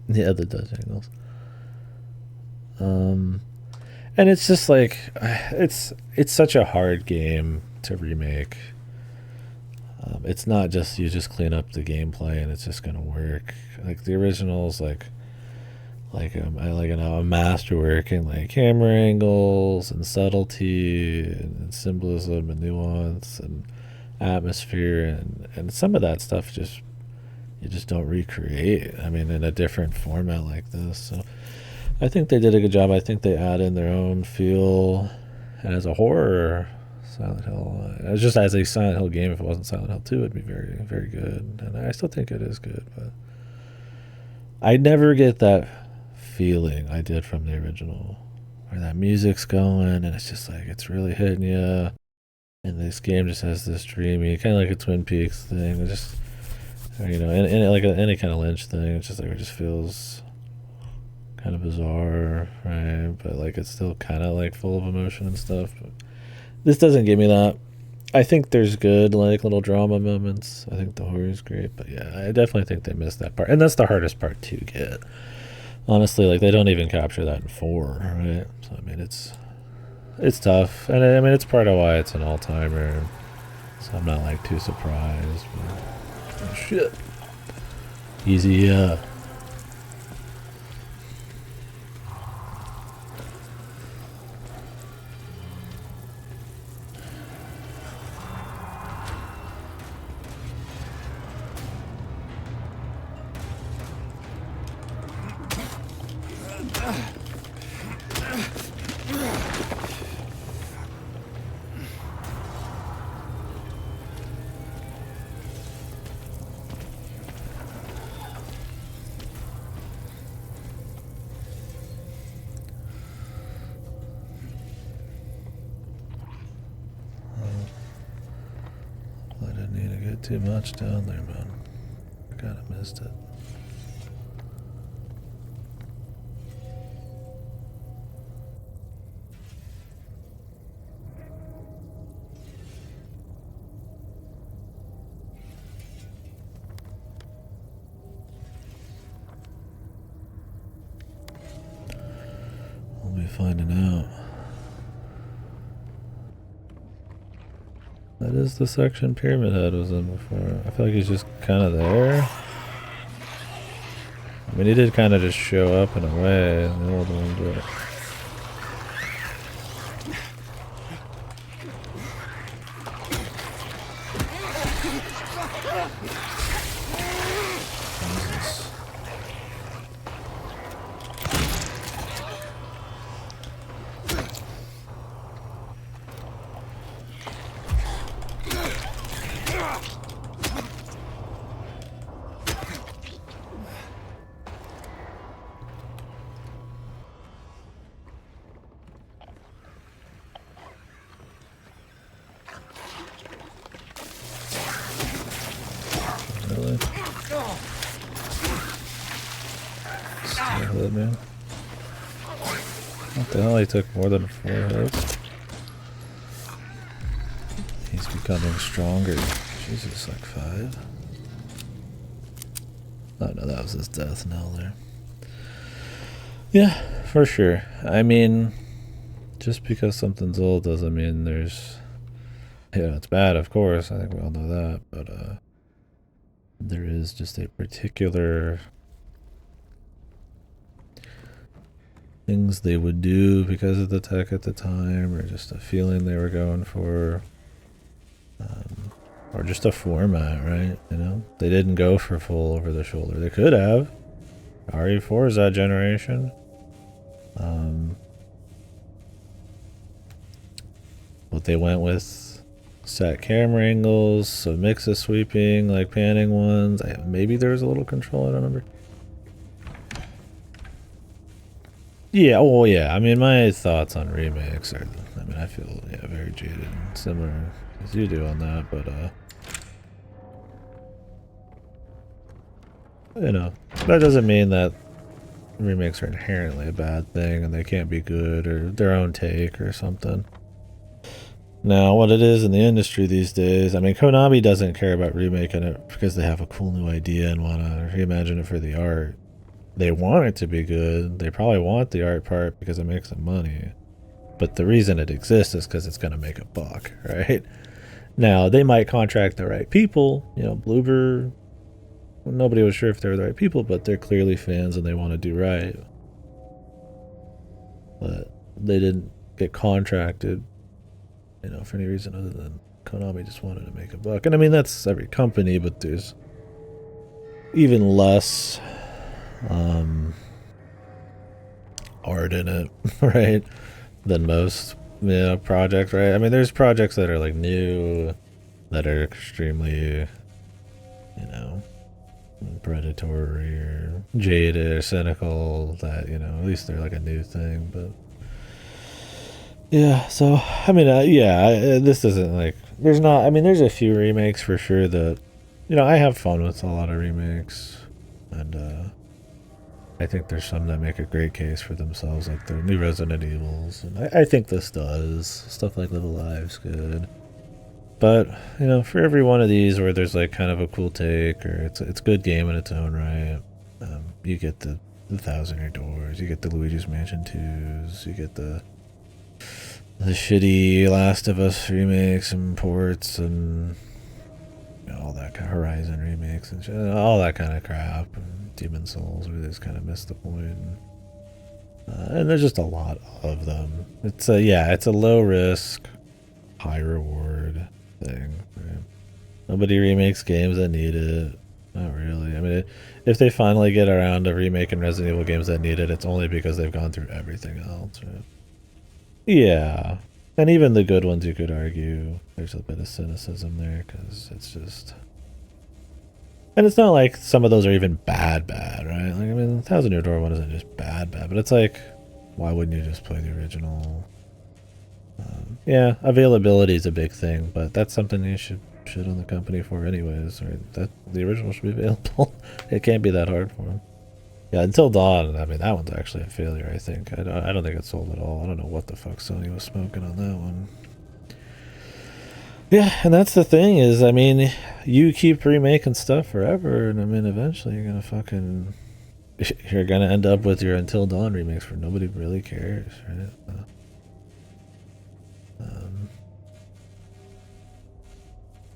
yeah, the Dutch angles. And it's just like it's such a hard game to remake. It's not just you just clean up the gameplay and it's just gonna work. Like the originals, I like a masterwork in like camera angles and subtlety and symbolism and nuance and atmosphere, and some of that stuff just you just don't recreate. I mean, in a different format like this. So I think they did a good job. I think they add in their own feel, and as a horror Silent Hill, just as a Silent Hill game, if it wasn't Silent Hill 2, it'd be very, very good. And I still think it is good, but I never get that feeling I did from the original, where that music's going and it's just like it's really hitting you. And this game just has this dreamy, kind of like a Twin Peaks thing. It just, or, you know, like any kind of Lynch thing. It's just like it just feels kind of bizarre, right? But like it's still kind of like full of emotion and stuff. But this doesn't give me that. I think there's good like little drama moments. I think the horror is great, but yeah, I definitely think they missed that part, and that's the hardest part to get. Honestly, like they don't even capture that in 4, right? So I mean, it's tough, and I mean it's part of why it's an all-timer. So I'm not like too surprised. But, oh shit, easy. I didn't need to get too much down there, man. I kind of missed it. finding out. That is the section Pyramid Head was in before. I feel like he's just kind of there. I mean, he did kind of just show up in a way, the old one, but... Jesus. Really? Still man. What the hell? He took more than 4 hits. He's becoming stronger. Jesus, like 5? Oh no, that was his death knell there. Yeah, for sure. I mean, just because something's old doesn't mean there's... Yeah, it's bad, of course. I think we all know that. But there is just a particular... things they would do because of the tech at the time, or just a feeling they were going for. Or just a format, right? You know, they didn't go for full over the shoulder. They could have. RE4 is that generation. But they went with set camera angles, so mix of sweeping, like panning ones. Maybe there was a little control, I don't remember. Yeah, well, yeah. I mean, my thoughts on remakes are, I mean, I feel, yeah, very jaded and similar as you do on that, but, you know, that doesn't mean that remakes are inherently a bad thing and they can't be good or their own take or something. Now, what it is in the industry these days, I mean, Konami doesn't care about remaking it because they have a cool new idea and want to reimagine it for the art. They want it to be good. They probably want the art part because it makes them money. But the reason it exists is because it's going to make a buck, right? Now, they might contract the right people. You know, Bloober, nobody was sure if they were the right people, but they're clearly fans and they want to do right. But they didn't get contracted, you know, for any reason other than Konami just wanted to make a buck. And I mean, that's every company, but there's even less art in it, right, than most, you know, projects, right? I mean, there's projects that are like new, that are extremely, you know, predatory or jaded or cynical, that, you know, at least they're like a new thing. But yeah, so I mean, yeah, this isn't like, there's not, I mean, there's a few remakes for sure that, you know, I have fun with a lot of remakes, and I think there's some that make a great case for themselves, like the new Resident Evils, and I think this does. Stuff like Live Alive's good. But, you know, for every one of these where there's like kind of a cool take, or it's a good game in its own right, you get the Thousand Year Doors, you get the Luigi's Mansion 2s, you get the shitty Last of Us remakes and ports, and you know, all that kind of Horizon remakes and shit, all that kind of crap. And Demon Souls, where they just kind of missed the point. And there's just a lot of them. It's a, yeah, it's a low risk, high reward thing. Right? Nobody remakes games that need it. Not really. I mean, if they finally get around to remaking Resident Evil games that need it, it's only because they've gone through everything else. Right? Yeah. And even the good ones, you could argue, there's a bit of cynicism there, because it's just... And it's not like some of those are even bad, right? Like, I mean, the Thousand Year Door one isn't just bad, but it's like, why wouldn't you just play the original? Yeah, availability is a big thing, but that's something you should shit on the company for anyways, right? That the original should be available. It can't be that hard for them. Yeah, Until Dawn, I mean, that one's actually a failure, I think. I don't think it sold at all. I don't know what the fuck Sony was smoking on that one. Yeah, and that's the thing is, I mean, you keep remaking stuff forever, and I mean, eventually you're gonna fucking you're gonna end up with your Until Dawn remakes where nobody really cares, right?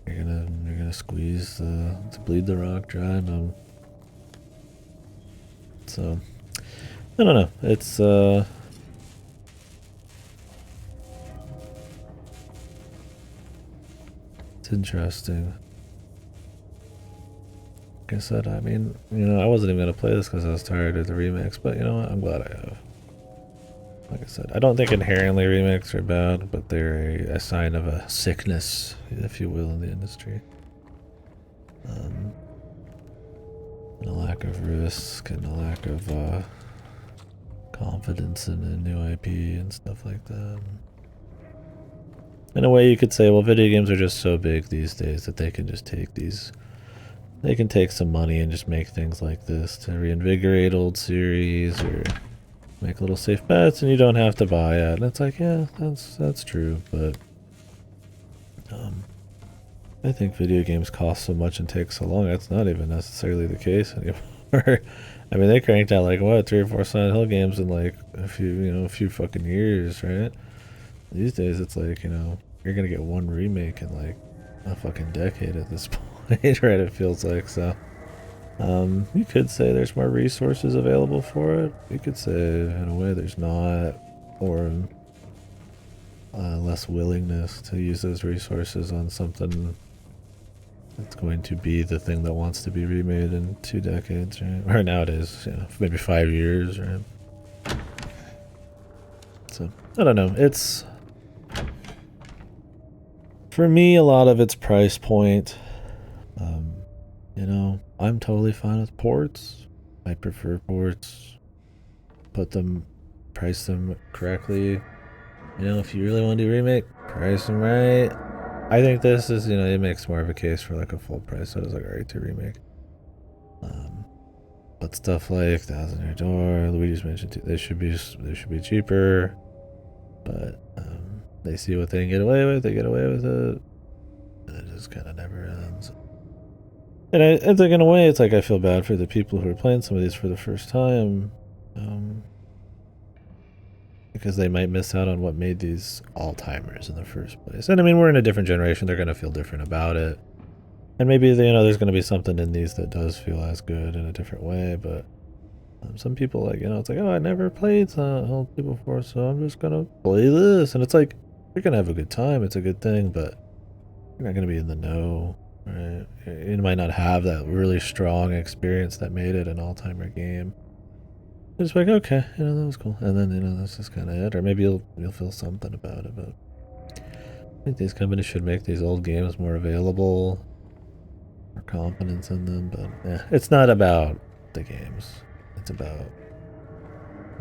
You're gonna squeeze to bleed the rock dry, and so I don't know. It's interesting. Like I said, I mean, I wasn't even gonna play this because I was tired of the remakes, but you know what? I'm glad I have. Like I said, I don't think inherently remakes are bad, but they're a sign of a sickness, if you will, in the industry. And a lack of risk and a lack of confidence in a new IP and stuff like that. In a way, you could say, well, video games are just so big these days that they can just take these. They can take some money and just make things like this to reinvigorate old series or make little safe bets, and you don't have to buy it. And it's like, yeah, that's true, but I think video games cost so much and take so long. That's not even necessarily the case anymore. I mean, they cranked out like what 3 or 4 Silent Hill games in like a few fucking years, right? These days, it's like you're gonna get one remake in like a fucking decade at this point, right? It feels like so. You could say there's more resources available for it. You could say, in a way, there's not, or less willingness to use those resources on something that's going to be the thing that wants to be remade in 2 decades, right? Or nowadays, maybe 5 years, right? So, I don't know. It's, for me, a lot of it's price point. I'm totally fine with ports. I prefer ports. Price them correctly. If you really want to do remake, price them right. I think this is, it makes more of a case for like a full price. So it's like R2 remake. But stuff like Thousand Year Door, Luigi's Mansion 2, they should be cheaper. But they see what they can get away with. They get away with it, and it just kind of never ends. And I think in a way, it's like I feel bad for the people who are playing some of these for the first time, because they might miss out on what made these all-timers in the first place. And I mean, we're in a different generation; they're going to feel different about it, and maybe there's going to be something in these that does feel as good in a different way. But some people it's like, oh, I never played Silent Hill 2 before, so I'm just gonna play this, and it's like you're gonna have a good time. It's a good thing, but you're not gonna be in the know. Right, you might not have that really strong experience that made it an all-timer game. It's like, okay, that was cool, and then that's just kind of it. Or maybe you'll feel something about it. But I think these companies should make these old games more available, more confidence in them. But yeah, it's not about the games; it's about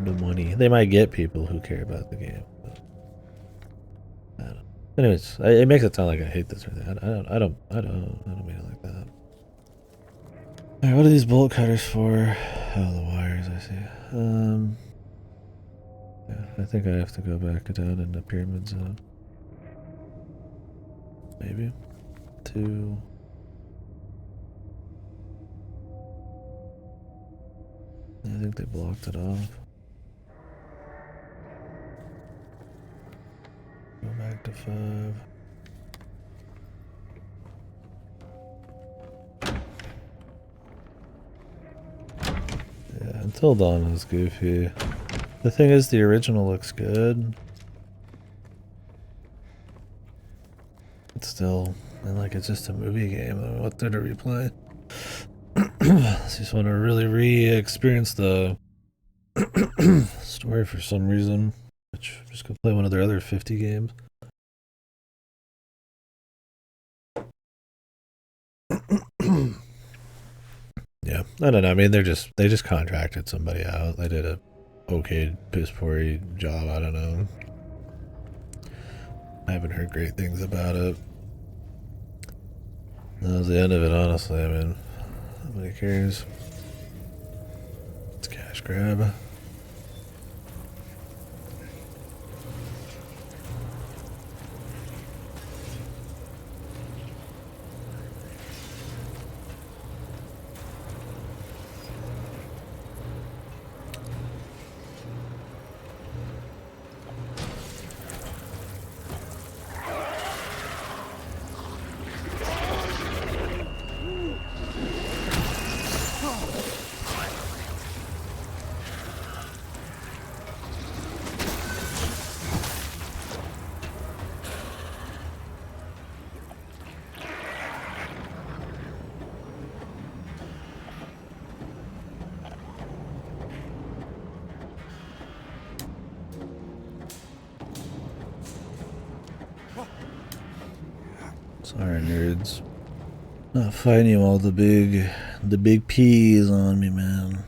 the money. They might get people who care about the game. But I don't know. Anyways, it makes it sound like I hate this or anything. I don't mean it like that. Alright, what are these bolt cutters for? Oh, the wires, I see. Yeah, I think I have to go back down in the pyramid zone. Maybe. 2. I think they blocked it off. Go back to 5. Yeah, Until Dawn is goofy. The thing is, the original looks good. It's still, it's just a movie game. What there to replay? I just want to really re-experience the story for some reason. Which, just go play one of their other 50 games. Yeah, I don't know. I mean, they just contracted somebody out. They did a okay piss poor job. I don't know. I haven't heard great things about it. That was the end of it, honestly. I mean, nobody cares. It's cash grab. Sorry, nerds. Not fighting you all the big P's on me, man.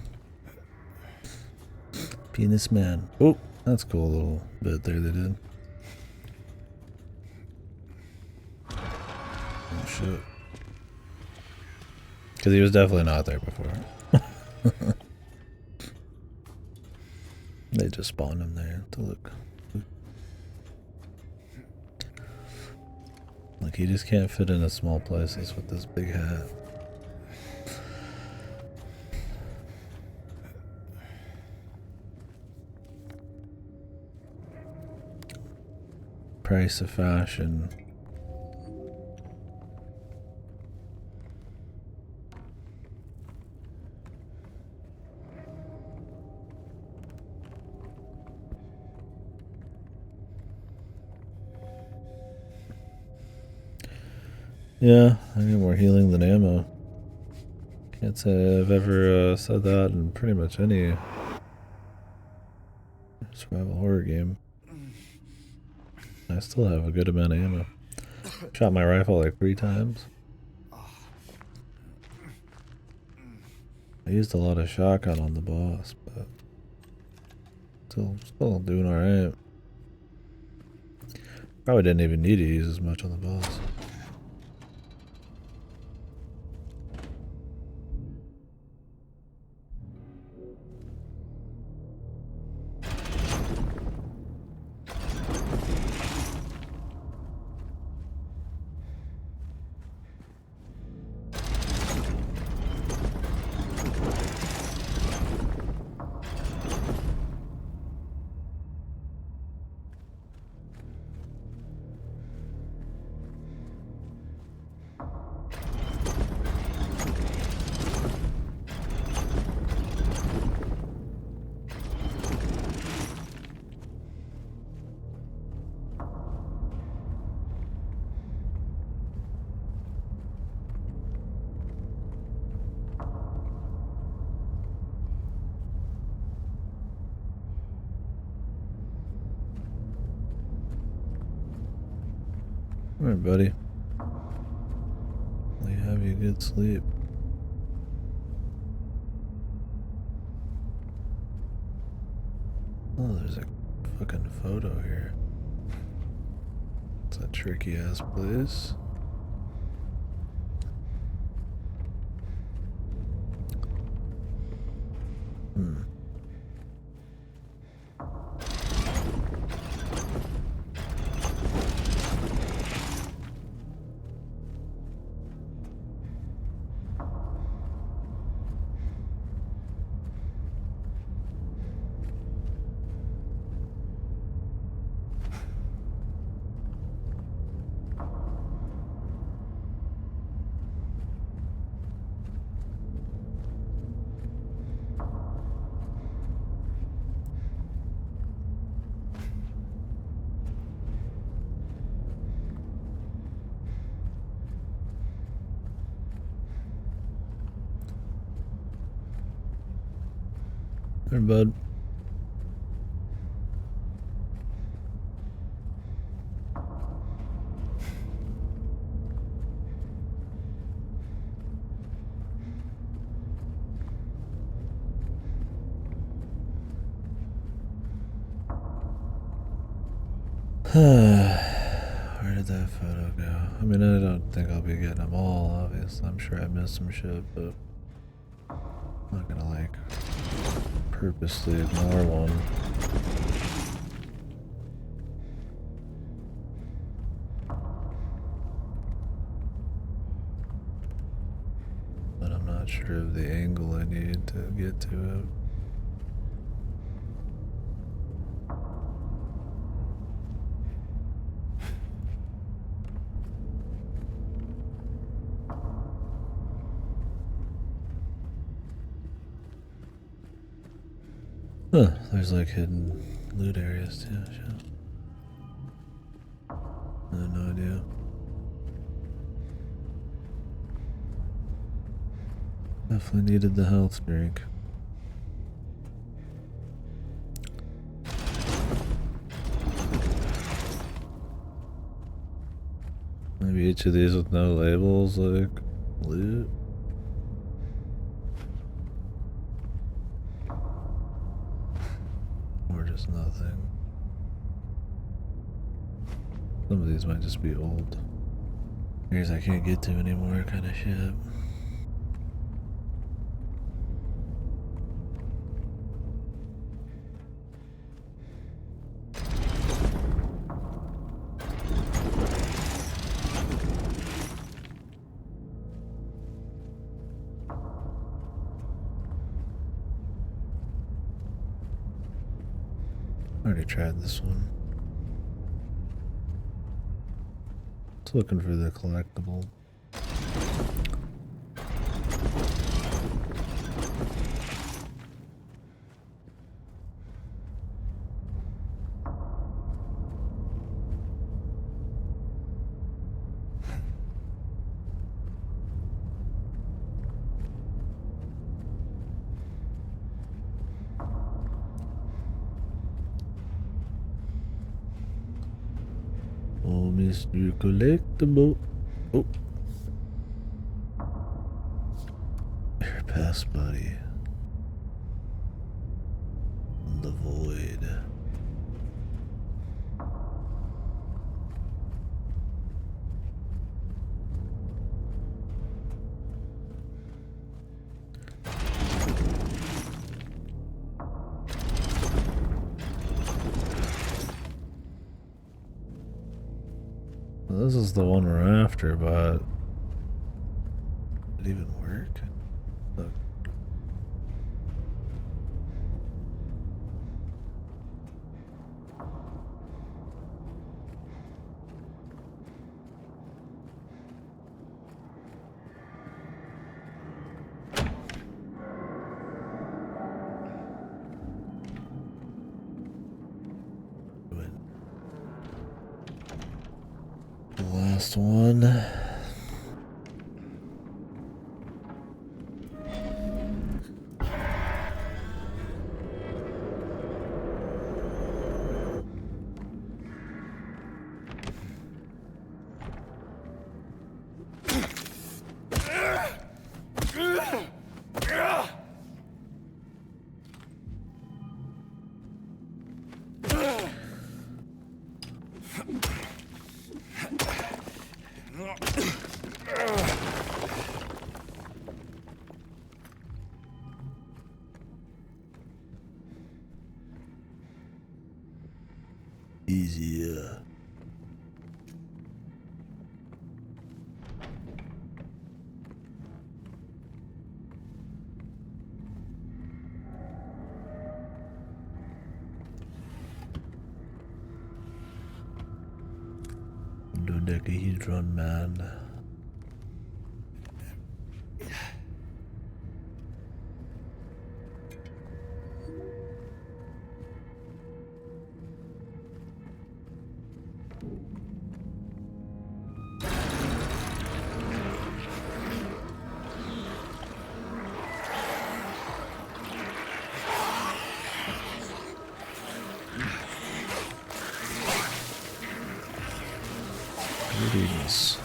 Penis man. Oh, that's cool little bit there they did. Oh shit. Because he was definitely not there before. They just spawned him there to look. Like, he just can't fit into small places with this big hat. Price of fashion. Yeah, I need more healing than ammo. Can't say I've ever said that in pretty much any survival horror game. I still have a good amount of ammo. Shot my rifle like 3 times. I used a lot of shotgun on the boss, but still doing alright. Probably didn't even need to use as much on the boss. Alright, buddy. Let you have you good sleep. Oh, there's a fucking photo here. It's a tricky ass place. There, bud. Where did that photo go? I mean, I don't think I'll be getting them all, obviously. I'm sure I missed some shit, but I'm not gonna, like, purposely ignore one. But I'm not sure of the angle I need to get to it. Huh, there's like hidden loot areas too, shit. I had no idea. Definitely needed the health drink. Maybe each of these with no labels, like, loot. Or just nothing. Some of these might just be old. Areas I can't get to anymore, kind of shit. Already tried this one. Just looking for the collectible. Oh, Mr. Collectible. Oh. Your past buddy. The void. Well, this is the one we're after, but did it even work? Look. The last one. Easier. Dodecahedron man. Greetings.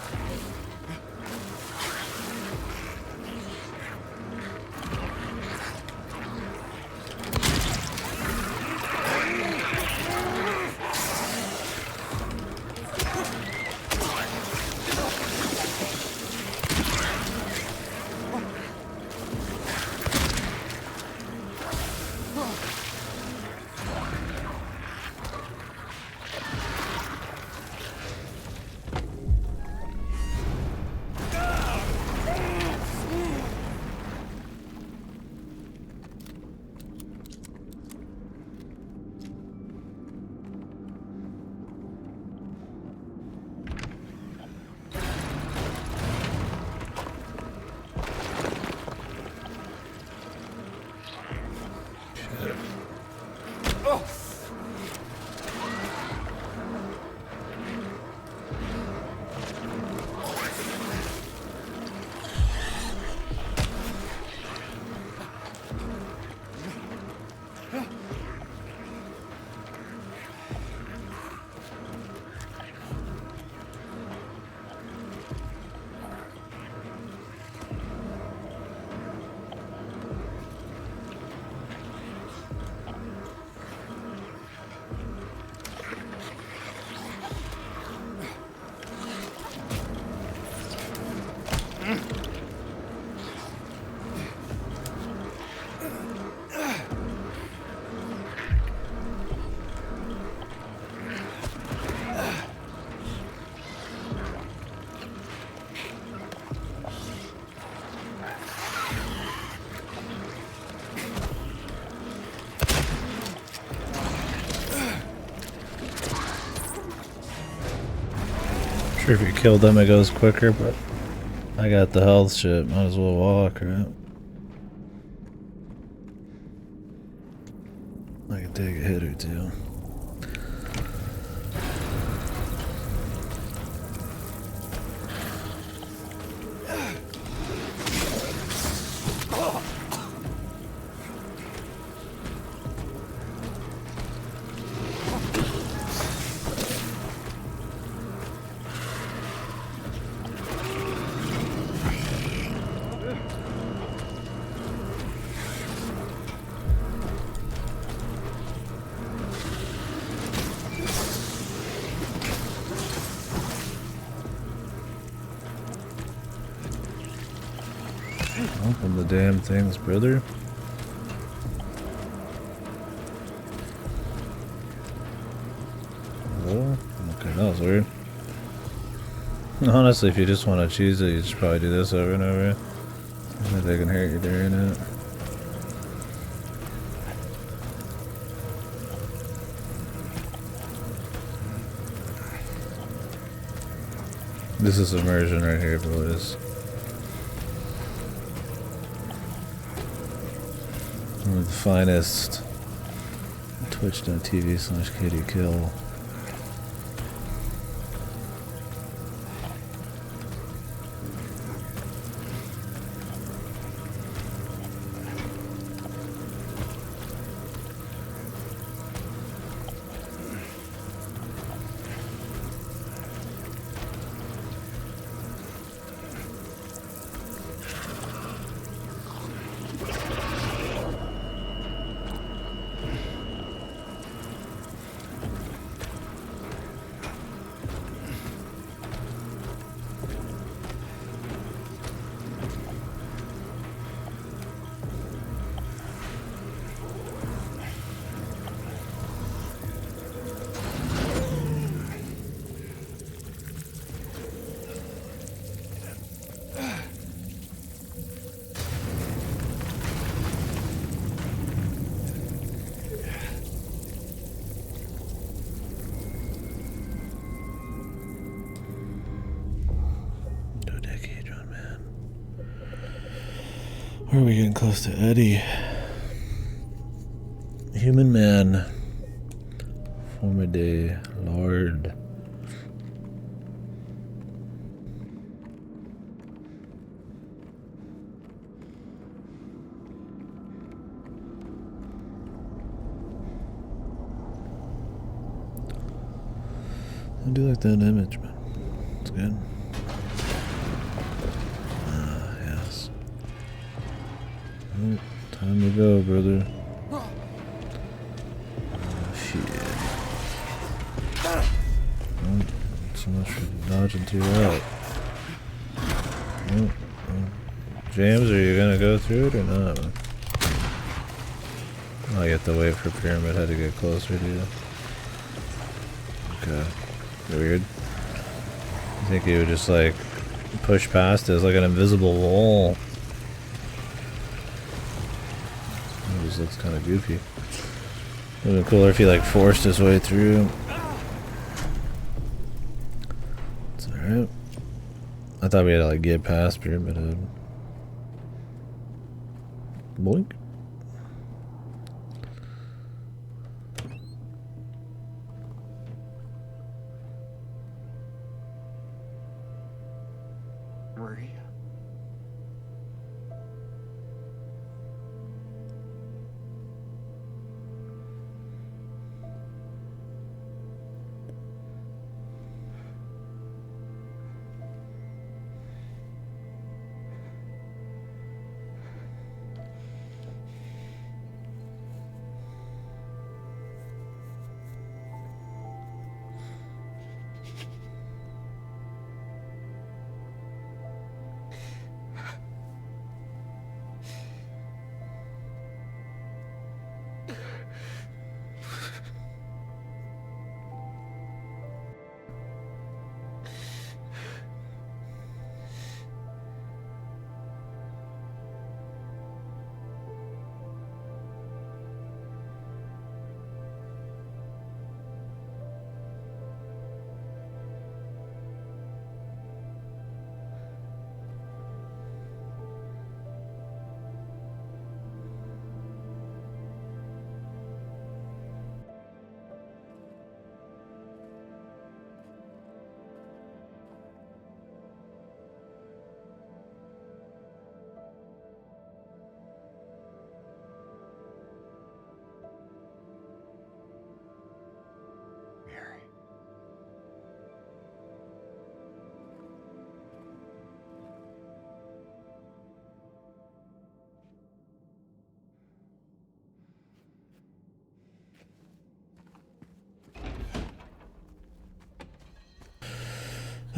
Sure, if you kill them, it goes quicker, but I got the health shit. Might as well walk, right? I can take a hit or two. Open the damn things, brother. Hello? Okay, that was weird. Honestly, if you just want to choose it, you should probably do this over and over. I think they can hurt you during it. This is immersion right here, boys. One of the finest. Twitch.tv/KDKill. Where are we getting close to Eddie? Human man. Formaday Lord. I do like that image, man. It's good. Yes. Oh, time to go, brother. Oh, shit. Oh, so much for dodging to your right. Oh, oh. James, are you gonna go through it or not? Oh, you have to wait for Pyramid Head to get closer to you. Okay. Weird. I think he would just like push past it. It's like an invisible wall. It just looks kind of goofy. It would have been cooler if he like forced his way through. It's alright. I thought we had to like get past Pyramid Head. Boink. Maria.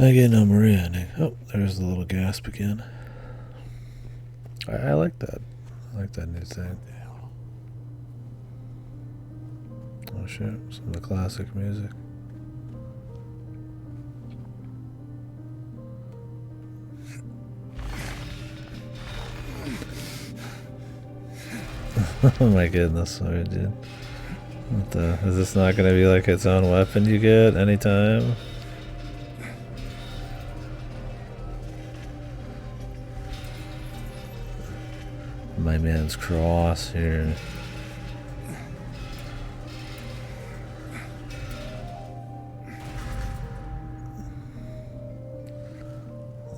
Again, no Maria ending. Oh, there's the little gasp again. I like that. I like that new thing. Oh shit, some of the classic music. Oh my goodness, sorry dude. What the? Is this not gonna be like its own weapon you get anytime? My man's cross here.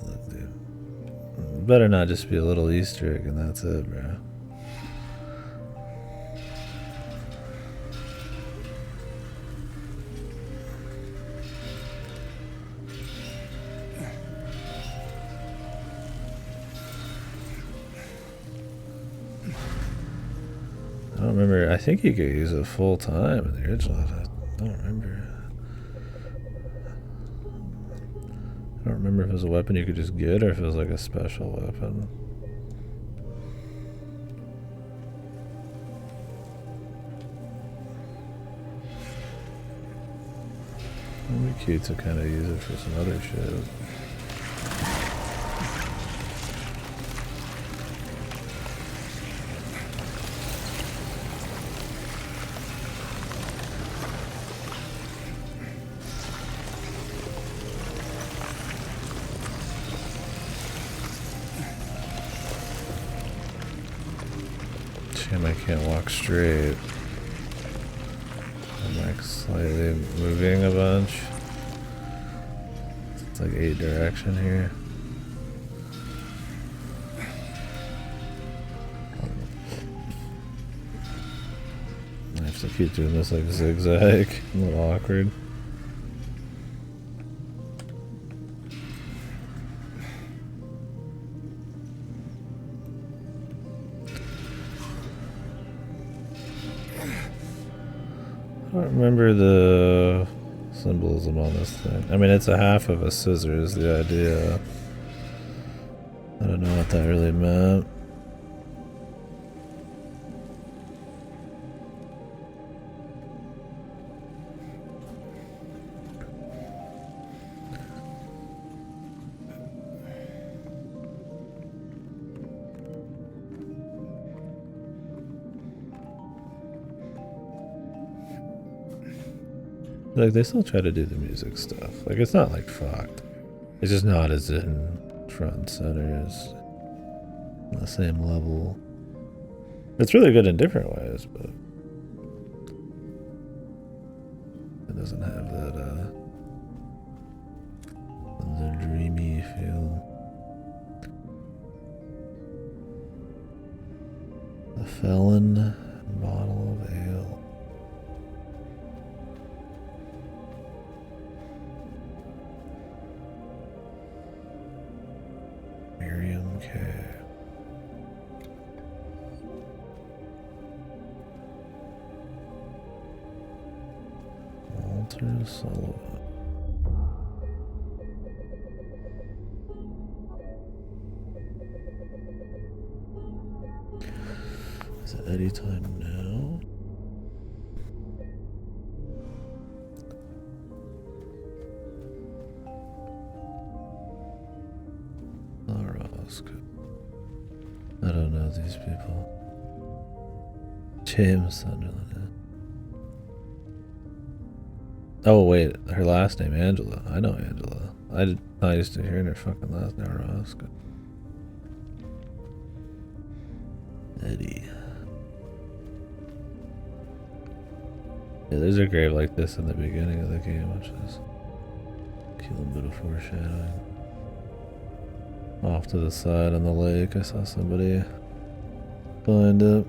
Look, dude. Better not just be a little Easter egg and that's it, bro. I don't remember. I think you could use it full time in the original. I don't remember. I don't remember if it was a weapon you could just get or if it was like a special weapon. It would be cute to kind of use it for some other shit. Damn, I can't walk straight. I'm like slightly moving a bunch. It's like 8 direction here. I have to keep doing this like zigzag. A little awkward. I don't remember the symbolism on this thing. I mean, it's a half of a scissor is the idea. I don't know what that really meant. Like, they still try to do the music stuff. Like, it's not like fucked. It's just not as in front and center as on the same level. It's really good in different ways, but it doesn't have that the dreamy feel. The felon bottle of ale. Miriam K. Walter Sullivan. Is it any time now? I don't know these people. James Sunderland. Oh wait, her last name Angela. I know Angela. I used to hear her fucking last name Roscoe. Eddie. Yeah, there's a grave like this in the beginning of the game, which is a cute little bit of foreshadowing. Off to the side on the lake, I saw somebody find it.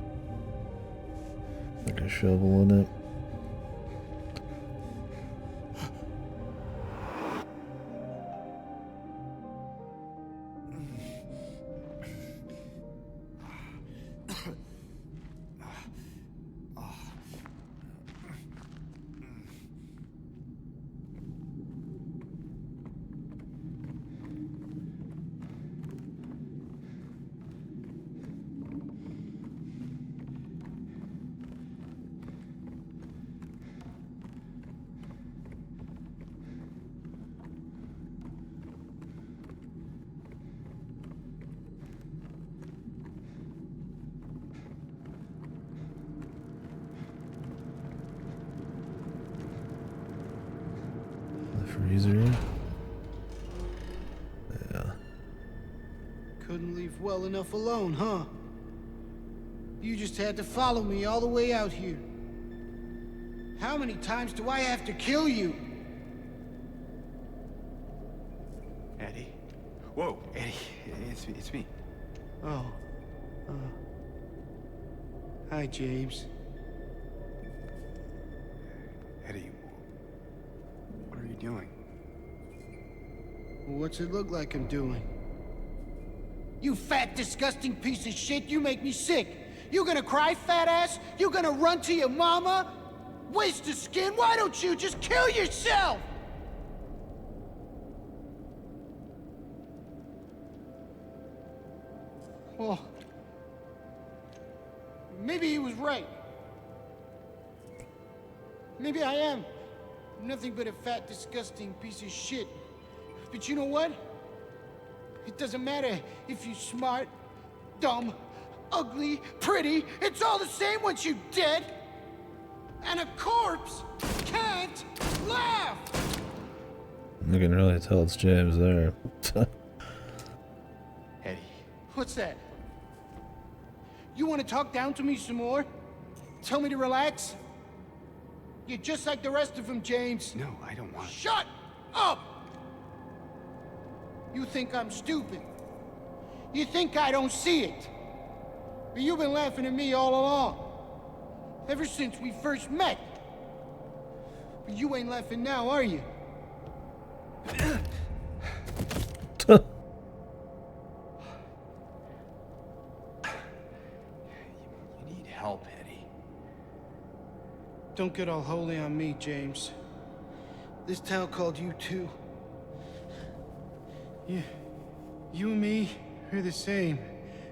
Like a shovel in it. freezer. Yeah. Couldn't leave well enough alone, huh? You just had to follow me all the way out here. How many times do I have to kill you? Eddie. Whoa, Eddie. It's me. Oh. Hi, James. Eddie, what are you doing? What's it look like I'm doing? You fat, disgusting piece of shit, you make me sick. You gonna cry, fat ass? You gonna run to your mama? Waste of skin, why don't you just kill yourself? Well, maybe he was right. Maybe I am nothing but a fat, disgusting piece of shit. But you know what? It doesn't matter if you're smart, dumb, ugly, pretty. It's all the same once you're dead. And a corpse can't laugh. You can really tell it's James there. Eddie. What's that? You want to talk down to me some more? Tell me to relax? You're just like the rest of them, James. No, I don't want. Shut up! You think I'm stupid. You think I don't see it. But you've been laughing at me all along. Ever since we first met. But you ain't laughing now, are you? You need help, Eddie. Don't get all holy on me, James. This town called you too. Yeah, you and me are the same.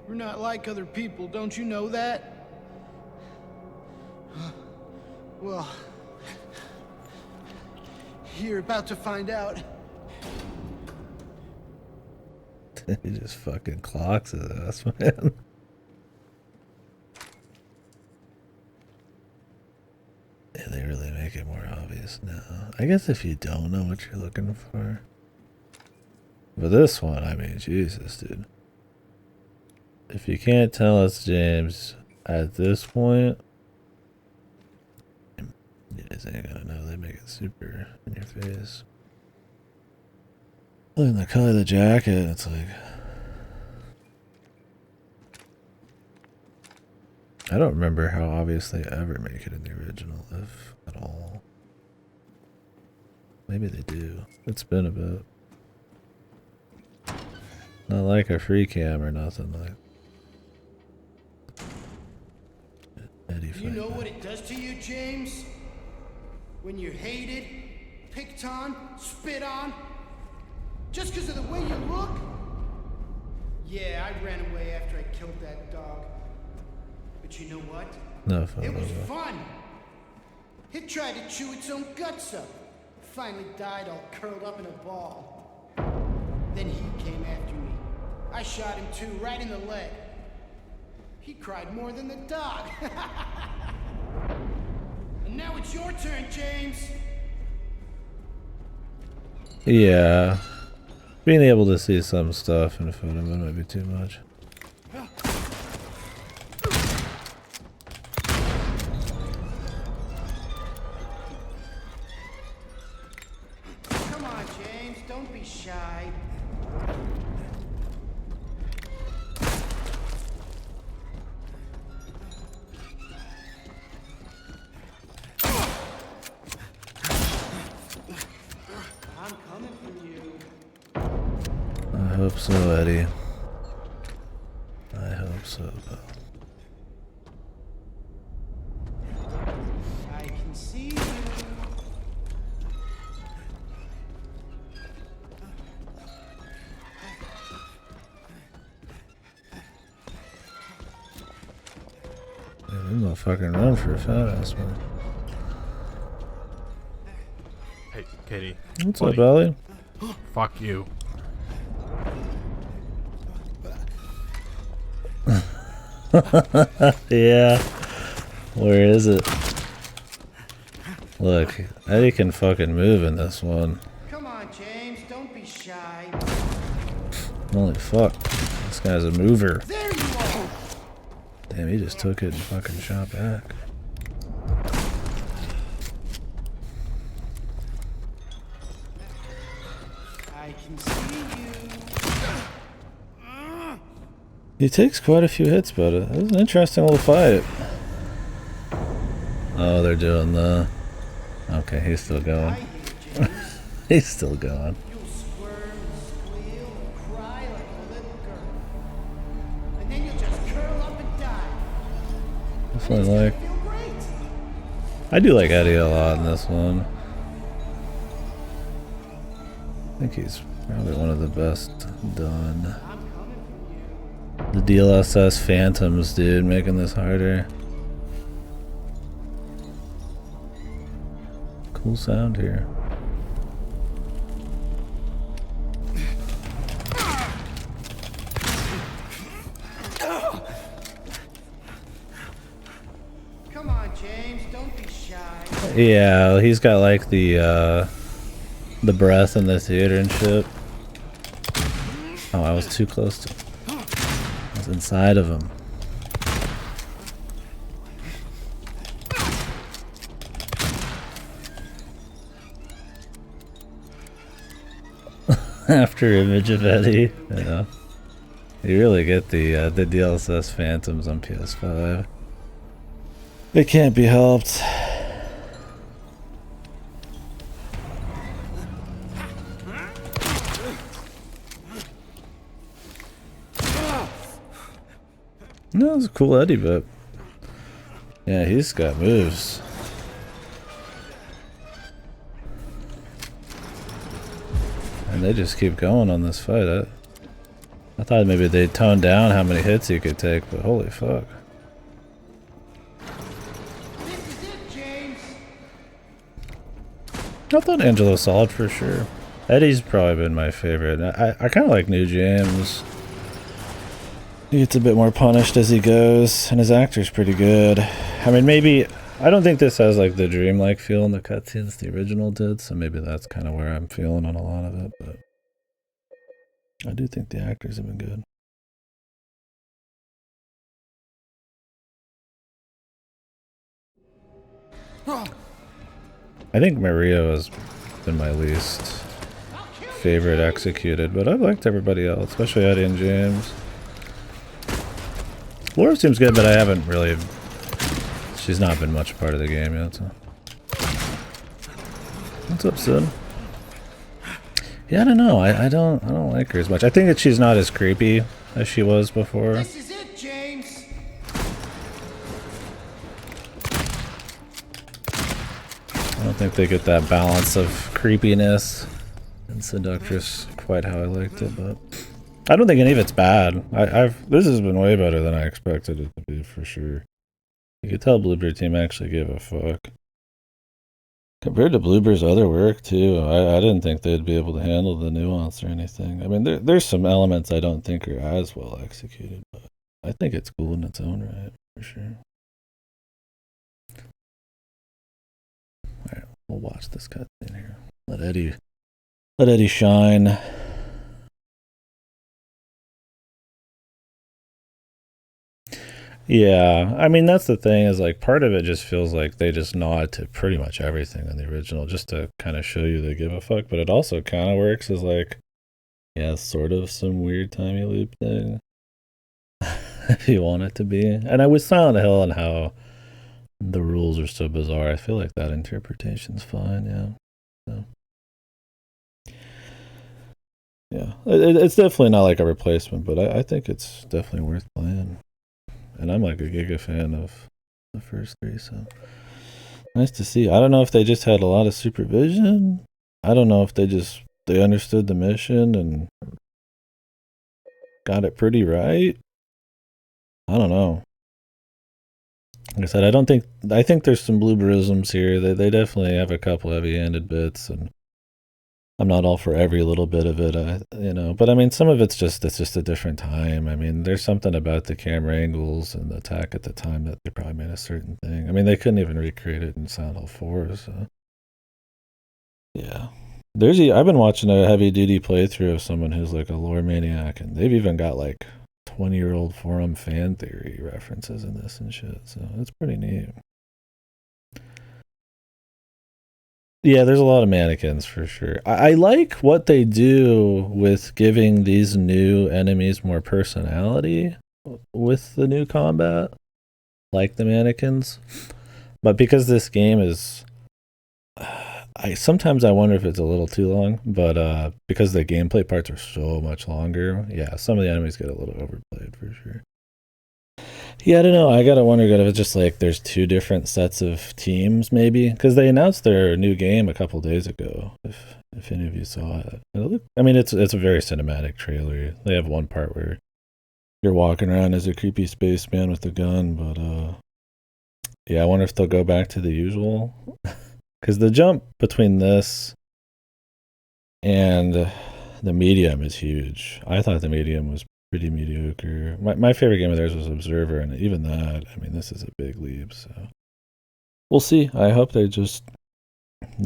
We're not like other people, don't you know that? Well, you're about to find out. He just fucking clocks his ass, man. Yeah, they really make it more obvious now. I guess if you don't know what you're looking for. But this one, I mean, Jesus, dude. If you can't tell it's James at this point, you just ain't gonna know. They make it super in your face. Look at the color of the jacket, it's like... I don't remember how obvious they ever make it in the original, if at all. Maybe they do. It's been a bit. Not like a free cam or nothing like. Eddie You know what it does to you, James? When you're hated, picked on, spit on, just because of the way you look? Yeah, I ran away after I killed that dog. But you know what? No fun. It was fun. It tried to chew its own guts up. Finally died all curled up in a ball. Then he came after me. I shot him too, right in the leg. He cried more than the dog. And now it's your turn, James. Yeah. Being able to see some stuff in front of it might be too much. Come on, James, don't be shy. I'm coming for you. I hope so, Eddie. I hope so. I can see you. I'm gonna fucking run for a fat ass, man. Hey, Katie. What's buddy. up, Ellie? Fuck you. Yeah. Where is it? Look, Eddie can fucking move in this one. Come on, Holy fuck. This guy's a mover. There you are! Damn, he just took it and fucking shot back. I can see you. He takes quite a few hits, but it was an interesting little fight. Oh, they're doing the... Okay, he's still going. I hear James. He's still going. You'll squirm, squeal, and cry like a little girl. And then you'll just curl up and die. Definitely It's like... gonna feel great. I do like Eddie a lot in this one. I think he's probably one of the best done. I'm coming for you. The DLSS Phantoms, dude, making this harder. Cool sound here. Come on, James. Don't be shy. Yeah, he's got like the breath in the theater and shit. Oh, I was too close to him. I was inside of him. After image of Eddie, yeah. You really get the DLSS Phantoms on PS5. It can't be helped. No, it's a cool Eddie, but yeah, he's got moves. And they just keep going on this fight. I thought maybe they'd tone down how many hits he could take, but holy fuck. This is it, James. I thought Angelo solid for sure. Eddie's probably been my favorite. I kind of like New James. He gets a bit more punished as he goes, and his actor's pretty good. I mean, maybe... I don't think this has like the dreamlike feel in the cutscenes the original did, so maybe that's kind of where I'm feeling on a lot of it, but... I do think the actors have been good. I think Maria has been my least favorite executed, but I've liked everybody else, especially Eddie and James. Laura seems good, but I haven't really... She's not been much a part of the game yet, so... What's up, Sid? Yeah, I don't know. I don't like her as much. I think that she's not as creepy as she was before. This is it, James. I don't think they get that balance of creepiness and seductress quite how I liked it, but I don't think any of it's bad. This has been way better than I expected it to be for sure. You could tell Bluebird team actually gave a fuck. Compared to Bluebird's other work too, I didn't think they'd be able to handle the nuance or anything. I mean, there's some elements I don't think are as well executed, but I think it's cool in its own right for sure. Alright, we'll watch this cutscene here. Let Eddie shine. Yeah, I mean that's the thing is like part of it just feels like they just nod to pretty much everything in the original just to kind of show you they give a fuck, but it also kind of works as like, yeah, sort of some weird timey loop thing if you want it to be. And I was Silent Hill and how the rules are so bizarre. I feel like that interpretation's fine, yeah. So. Yeah, it's definitely not like a replacement, but I think it's definitely worth playing. And I'm like a giga fan of the first three, so nice to see. I don't know if they just had a lot of supervision. I don't know if they understood the mission and got it pretty right. I don't know. Like I said, I think there's some blooberisms here. They definitely have a couple heavy-handed bits, and I'm not all for every little bit of it, but I mean, some of it's just a different time. I mean, there's something about the camera angles and the attack at the time that they probably made a certain thing. I mean, they couldn't even recreate it in Silent Hill 4, so yeah. I've been watching a heavy duty playthrough of someone who's like a lore maniac, and they've even got like 20-year-old forum fan theory references in this and shit. So it's pretty neat. Yeah, there's a lot of mannequins for sure. I like what they do with giving these new enemies more personality with the new combat, like the mannequins. But because this game is, I sometimes I wonder if it's a little too long. But because the gameplay parts are so much longer, yeah, some of the enemies get a little overplayed for sure. Yeah, I don't know. I gotta wonder if it's just like there's two different sets of teams, maybe, because they announced their new game a couple days ago. If any of you saw it, I mean, it's a very cinematic trailer. They have one part where you're walking around as a creepy spaceman with a gun, but yeah, I wonder if they'll go back to the usual, because the jump between this and the medium is huge. I thought the medium was pretty mediocre. My favorite game of theirs was Observer, and even that, I mean, this is a big leap. So we'll see. I hope they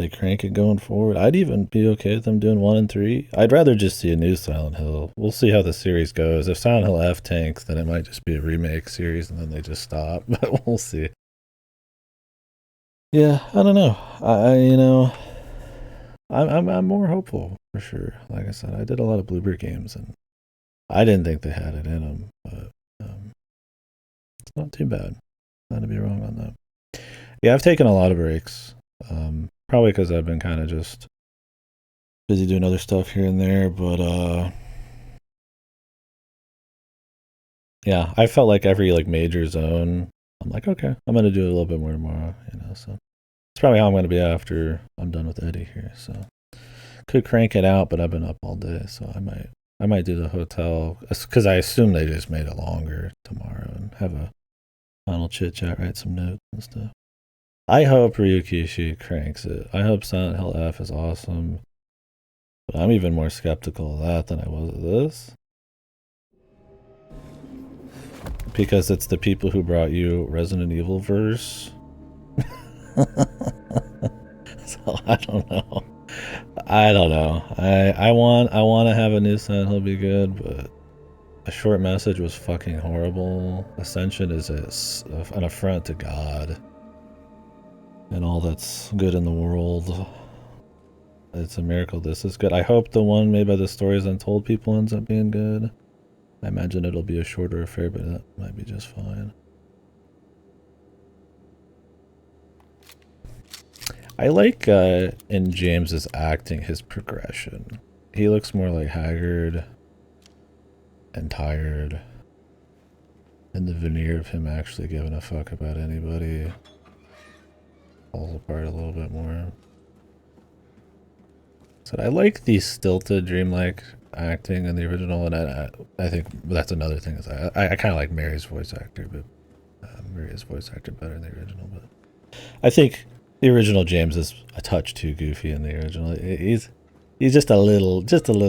crank it going forward. I'd even be okay with them doing 1 and 3. I'd rather just see a new Silent Hill. We'll see how the series goes. If Silent Hill F tanks, then it might just be a remake series, and then they just stop. But we'll see. Yeah, I don't know. I'm more hopeful for sure. Like I said, I did a lot of Bluebird games, and I didn't think they had it in them, but it's not too bad. Not to be wrong on that. Yeah, I've taken a lot of breaks. Probably because I've been kind of just busy doing other stuff here and there, but yeah, I felt like every like major zone, I'm like, okay, I'm gonna do a little bit more tomorrow, so it's probably how I'm gonna be after I'm done with Eddie here. So could crank it out, but I've been up all day, so I might do the hotel because I assume they just made it longer tomorrow and have a final chit chat, write some notes and stuff. I hope Ryukishi cranks it. I hope Silent Hill F is awesome. But I'm even more skeptical of that than I was of this. Because it's the people who brought you Resident Evil verse. So I don't know. I want to have a new Silent Hill be good, but A Short Message was fucking horrible. Ascension is an affront to God and all that's good in the world. It's a miracle this is good. I hope the one made by the Stories Untold people ends up being good. I imagine it'll be a shorter affair, but that might be just fine. I like in James's acting, his progression. He looks more like haggard and tired, and the veneer of him actually giving a fuck about anybody falls apart a little bit more. So I like the stilted, dreamlike acting in the original, and I think that's another thing. Is I kind of like Mary's voice actor, but Mary's voice actor better in the original. But I think the original James is a touch too goofy in the original. He's just a little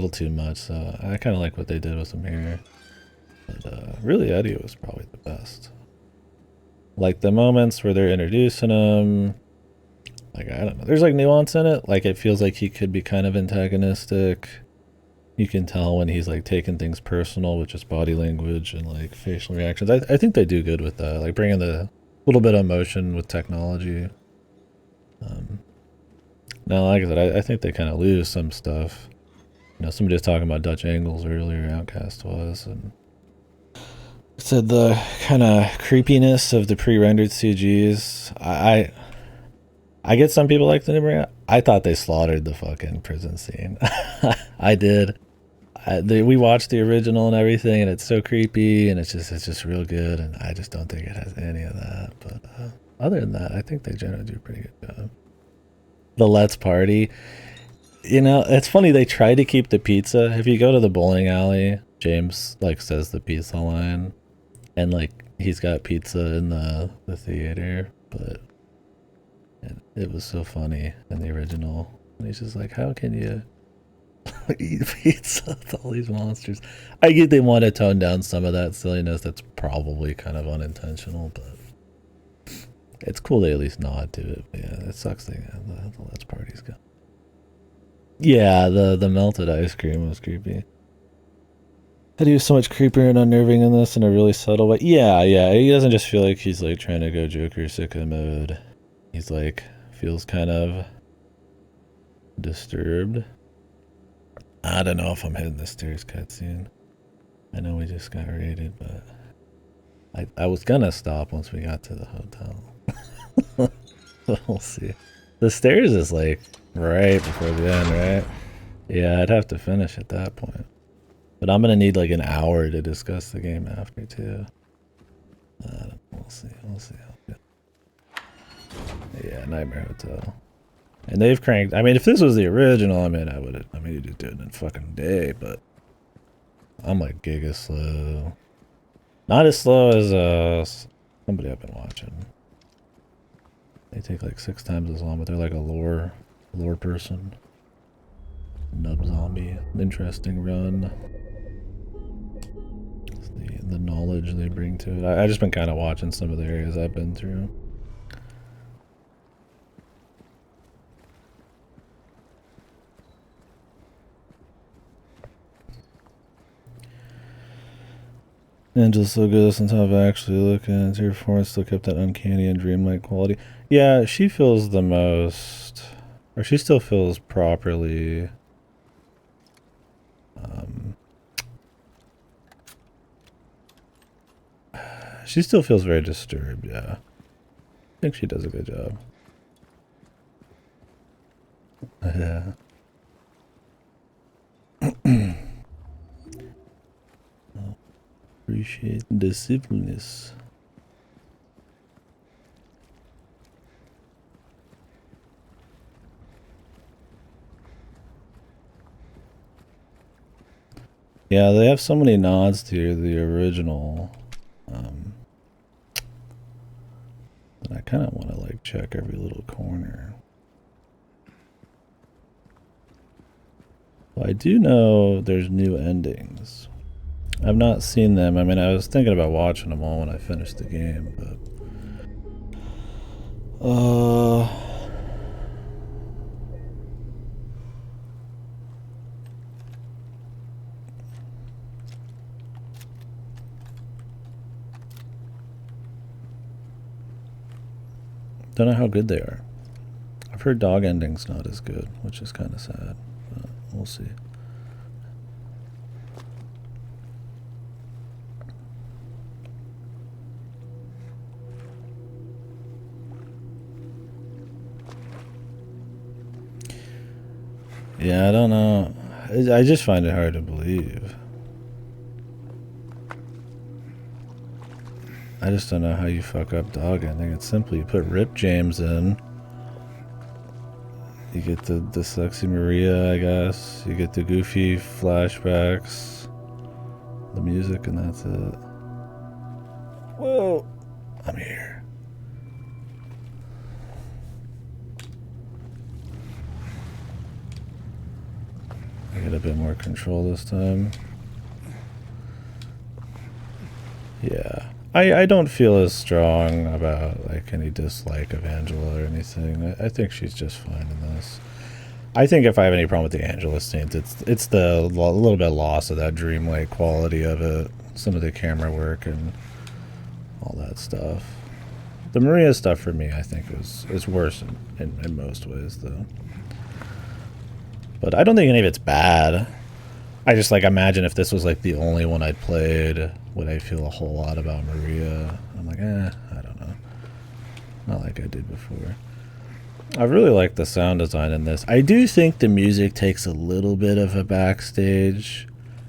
too much. So I kind of like what they did with him here. But really, Eddie was probably the best. Like the moments where they're introducing him. Like, I don't know. There's like nuance in it. Like it feels like he could be kind of antagonistic. You can tell when he's like taking things personal with just body language and like facial reactions. I think they do good with that. Like bringing the little bit of emotion with technology. Now, like I said, I think they kind of lose some stuff. Somebody was talking about Dutch angles earlier. Outcast was, and said the kind of creepiness of the pre-rendered CGs. I get some people like the new. I thought they slaughtered the fucking prison scene. I did. We watched the original and everything, and it's so creepy, and it's just real good, and I just don't think it has any of that. But other than that, I think they generally do a pretty good job. The Let's Party. It's funny, they try to keep the pizza. If you go to the bowling alley, James like says the pizza line, and like he's got pizza in the theater, but it was so funny in the original. And he's just like, how can you eat pizza with all these monsters? I get they want to tone down some of that silliness. That's probably kind of unintentional, but it's cool they at least nod to it. But yeah, it sucks the Let's Party's gone. Yeah, the melted ice cream was creepy. But he was so much creepier and unnerving in this in a really subtle way. Yeah, yeah. He doesn't just feel like he's like trying to go Joker sicko mode. He's like feels kind of disturbed. I don't know if I'm hitting the stairs cutscene. I know we just got raided, but I was gonna stop once we got to the hotel. We'll see. The stairs is like right before the end, right? Yeah, I'd have to finish at that point. But I'm gonna need like an hour to discuss the game after too. We'll see. We'll see. Yeah, Nightmare Hotel. And they've cranked. I mean, if this was the original, I mean, you just do it in a fucking day. But I'm like giga slow. Not as slow as somebody I've been watching. They take like 6 times as long, but they're like a lore person. Nub zombie, interesting run. The knowledge they bring to it. I just been kind of watching some of the areas I've been through. Angela's so good on top of actually looking at her performance, still kept that uncanny and dreamlike quality. Yeah, she feels the most, or she still feels properly. She still feels very disturbed, yeah. I think she does a good job. Yeah. Appreciate the simpleness. Yeah, they have so many nods to the original. That I kind of want to like check every little corner. Well, I do know there's new endings. I've not seen them. I mean, I was thinking about watching them all when I finished the game, but don't know how good they are. I've heard dog ending's not as good, which is kind of sad, but we'll see. Yeah, I don't know. I just find it hard to believe. I just don't know how you fuck up dog ending. It's simply you put Rip James in. You get the sexy Maria, I guess. You get the goofy flashbacks. The music, and that's it. Whoa! I'm here. I get a bit more control this time. Yeah. I don't feel as strong about like any dislike of Angela or anything. I think she's just fine in this. I think if I have any problem with the Angela scenes, it's the little bit loss of that dreamlike quality of it, some of the camera work and all that stuff. The Maria stuff for me, I think, is worse in most ways, though. But I don't think any of it's bad. I just like imagine if this was like the only one I'd played, would I feel a whole lot about Maria? I'm like, I don't know. Not like I did before. I really like the sound design in this. I do think the music takes a little bit of a backstage.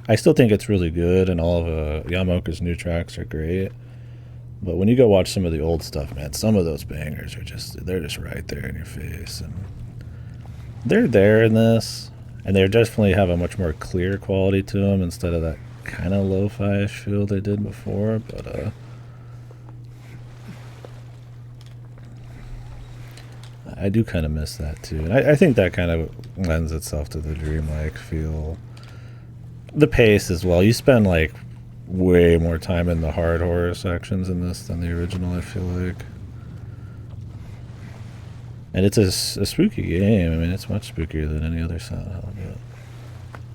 I still think it's really good, and all of Yamaoka's new tracks are great. But when you go watch some of the old stuff, man, some of those bangers are they're just right there in your face. And they're there in this, and they definitely have a much more clear quality to them instead of that kind of lo-fi-ish feel they did before. But I do kind of miss that too. And I think that kind of lends itself to the dreamlike feel. The pace as well. You spend like way more time in the hard horror sections in this than the original, I feel like. And it's a spooky game. I mean, it's much spookier than any other Silent Hill,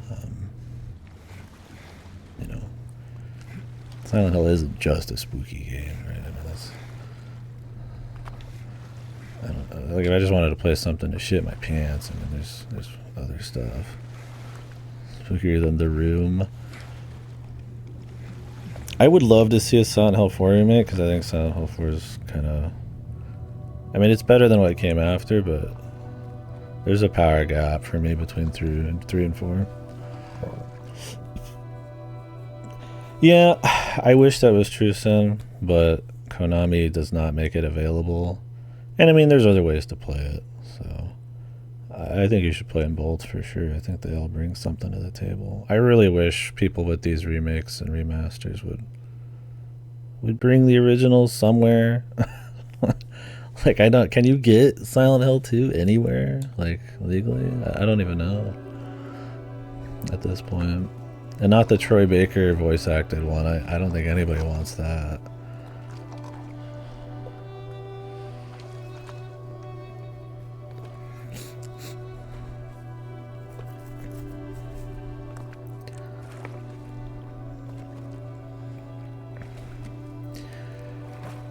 but you know, Silent Hill isn't just a spooky game, right? I mean, I don't know. Like, if I just wanted to play something to shit my pants, I mean, there's other stuff spookier than The Room. I would love to see a Silent Hill 4 remake, because I think Silent Hill 4 is kind of... I mean, it's better than what came after, but there's a power gap for me between 3 and 4. Yeah, I wish that was true, Sim, but Konami does not make it available. And I mean, there's other ways to play it, so I think you should play them both for sure. I think they all bring something to the table. I really wish people with these remakes and remasters would bring the originals somewhere. Like, I don't... Can you get Silent Hill 2 anywhere? Like, legally? I don't even know at this point. And not the Troy Baker voice acted one. I don't think anybody wants that.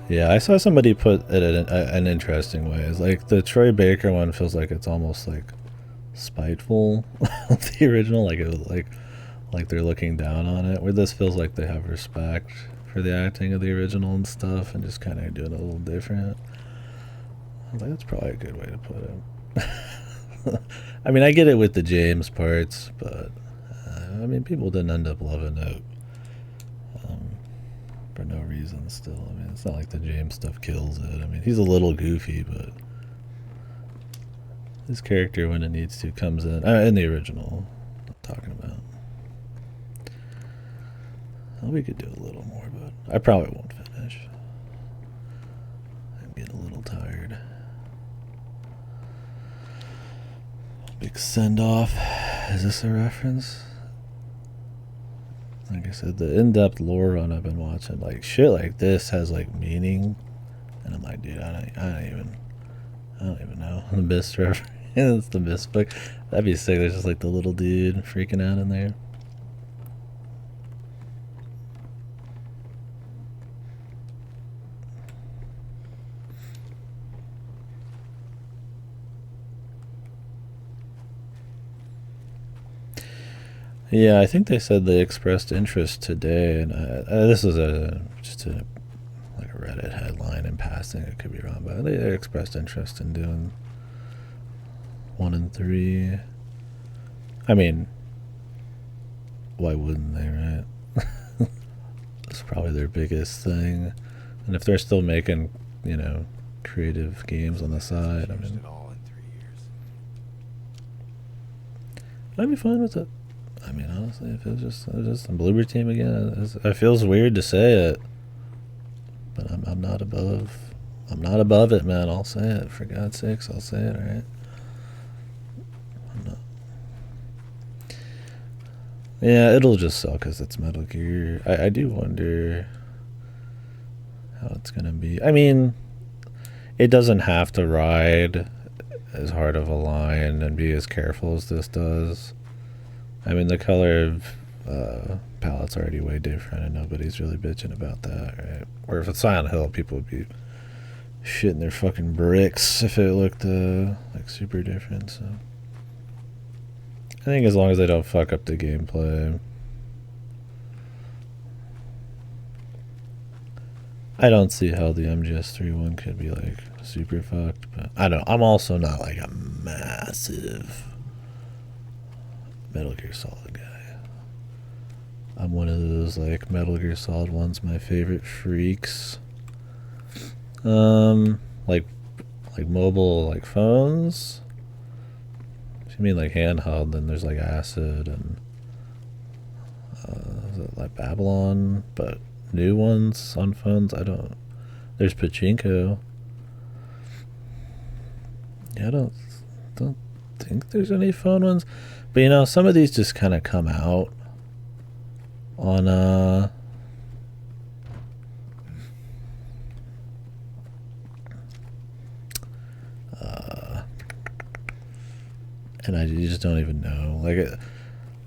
Yeah, I saw somebody put it in an interesting way. It's like the Troy Baker one feels like it's almost like spiteful. The original, like it was like they're looking down on it. Where this feels like they have respect for the acting of the original and stuff, and just kind of doing it a little different. I was like, that's probably a good way to put it. I mean, I get it with the James parts, but I mean, people didn't end up loving it. For no reason still. I mean, it's not like the James stuff kills it. I mean, he's a little goofy, but his character, when it needs to, comes in the original I'm talking about. Well, we could do a little more, but I probably won't finish. I'm getting a little tired. Big send-off. Is this a reference? Like I said, the in-depth lore run I've been watching, like, shit like this has, like, meaning. And I'm like, dude, I don't even know. The Mist reference. It's the Mist book. That'd be sick. There's just, like, the little dude freaking out in there. Yeah, I think they said they expressed interest today, and this is just a Reddit headline in passing. It could be wrong, but they expressed interest in doing 1 and 3. I mean, why wouldn't they, right? It's probably their biggest thing, and if they're still making, you know, creative games on the side, I mean, I'd be fine with it. I mean, honestly, if it was just a Bloober team again, it feels weird to say it, but I'm not above. I'm not above it, man. I'll say it. For God's sakes, I'll say it. All right. I'm not. Yeah, it'll just suck because it's Metal Gear. I do wonder how it's gonna be. I mean, it doesn't have to ride as hard of a line and be as careful as this does. I mean, the color of palette's already way different, and nobody's really bitching about that, right? Or if it's Silent Hill, people would be shitting their fucking bricks if it looked like super different. So I think as long as they don't fuck up the gameplay, I don't see how the MGS3 one could be like super fucked. But I don't. I'm also not like a massive Metal Gear Solid guy. I'm one of those like Metal Gear Solid 1's my favorite freaks. Like mobile, like phones. If you mean like handheld, then there's like Acid and is it like Babylon, but new ones on phones, I don't. There's Pachinko. Yeah, I don't think there's any phone ones. But you know, some of these just kind of come out on and you just don't even know. Like,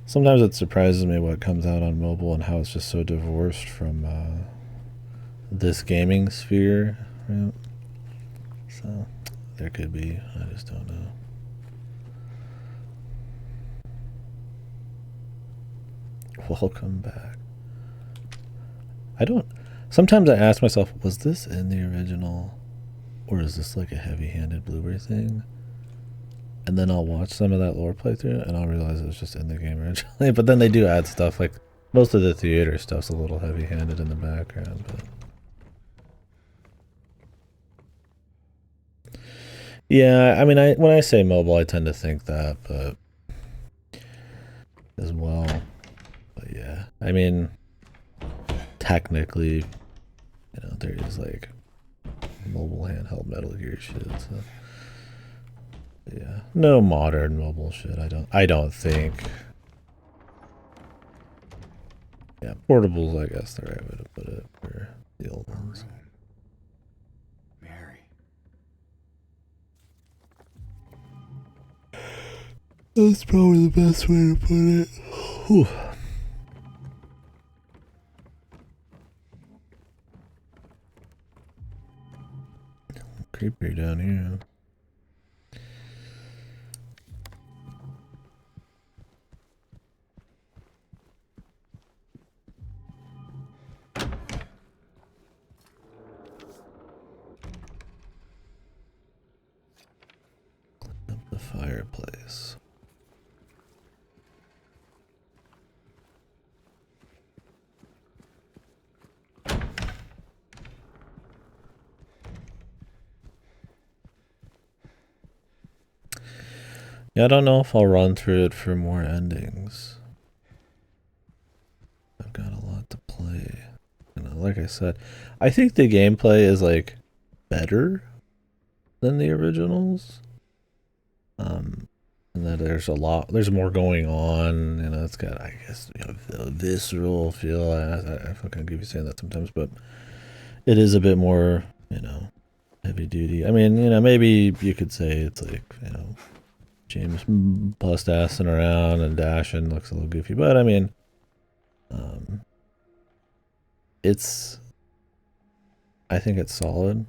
sometimes it surprises me what comes out on mobile and how it's just so divorced from this gaming sphere. Right? So there could be. I just don't know. Welcome back. I don't. Sometimes I ask myself, was this in the original, or is this like a heavy-handed Blu-ray thing? And then I'll watch some of that lore playthrough, and I'll realize it was just in the game originally. But then they do add stuff, like most of the theater stuff's a little heavy-handed in the background. But yeah, I mean, when I say mobile, I tend to think that, but as well. But yeah, I mean, technically, there is like mobile handheld Metal Gear shit. So yeah, no modern mobile shit. I don't think. Yeah, portables, I guess the right way to put it for the old ones. Mary. That's probably the best way to put it. Whew. Creepier down here. Up the fireplace. Yeah, I don't know if I'll run through it for more endings. I've got a lot to play. Like I said, I think the gameplay is like better than the originals. And that there's more going on. It's got, I guess, a visceral feel. I fucking keep saying that sometimes, but it is a bit more, heavy duty. I mean, maybe you could say it's like, James bust assing around and dashing looks a little goofy, but I mean, I think it's solid,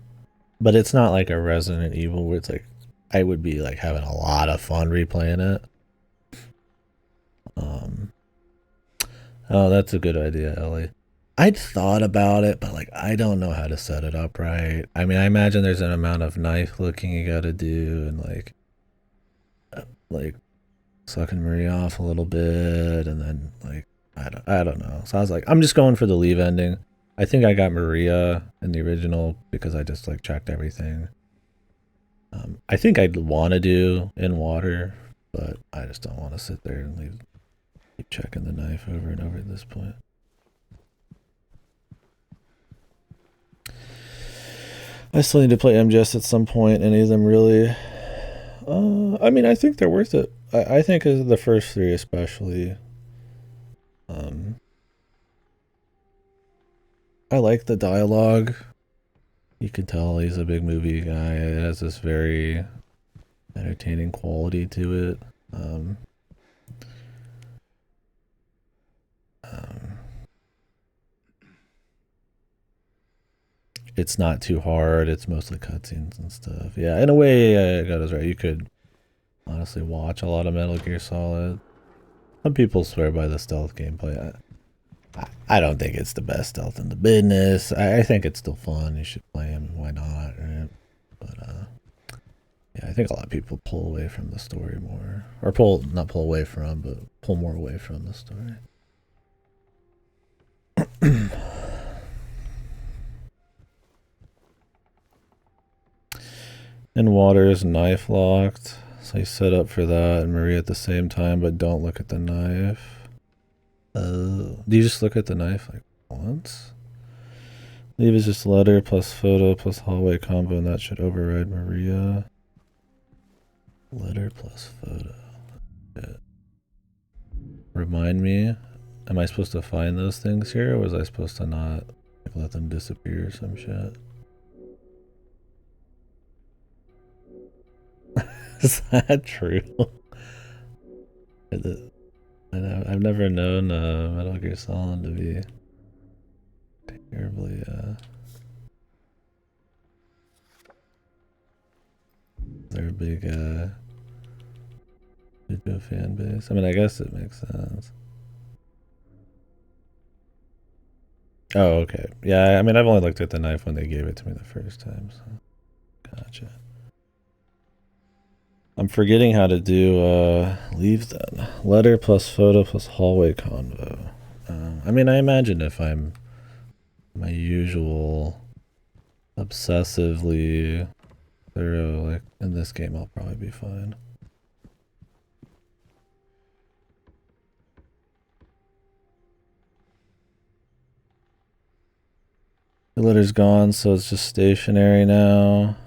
but it's not like a Resident Evil where it's like, I would be like having a lot of fun replaying it. Oh, that's a good idea, Ellie. I'd thought about it, but like I don't know how to set it up right. I mean, I imagine there's an amount of knife looking you gotta do, and like sucking Marie off a little bit, and then like I don't know. So I was like, I'm just going for the leave ending. I think I got Maria in the original because I just like checked everything. I think I'd want to do in water, but I just don't want to sit there and keep checking the knife over and over at this point. I still need to play MGS at some point. Any of them really? I mean, I think they're worth it. I think the first three especially. I like the dialogue. You can tell he's a big movie guy. It has this very entertaining quality to it. It's not too hard. It's mostly cutscenes and stuff. Yeah, in a way, God is right. You could honestly watch a lot of Metal Gear Solid. Some people swear by the stealth gameplay. I don't think it's the best stealth in the business. I think it's still fun. You should play them. Why not? Right? But yeah, I think a lot of people pull away from the story more, or not pull away from, but pull more away from the story. And water is knife locked, so you set up for that and Marie at the same time, but don't look at the knife. Oh, do you just look at the knife like once? Leave is just letter plus photo plus hallway combo, and that should override Maria. Letter plus photo. Yeah. Remind me, am I supposed to find those things here, or was I supposed to not let them disappear or some shit? Is that true? I know, I've never known Metal Gear Solid to be terribly they're a big video fan base. I mean, I guess it makes sense. Oh, okay. Yeah, I mean, I've only looked at the knife when they gave it to me the first time, so gotcha. I'm forgetting how to do leave then. Letter plus photo plus hallway convo. I mean, I imagine if I'm my usual obsessively thorough, like in this game, I'll probably be fine. The letter's gone, so it's just stationary now.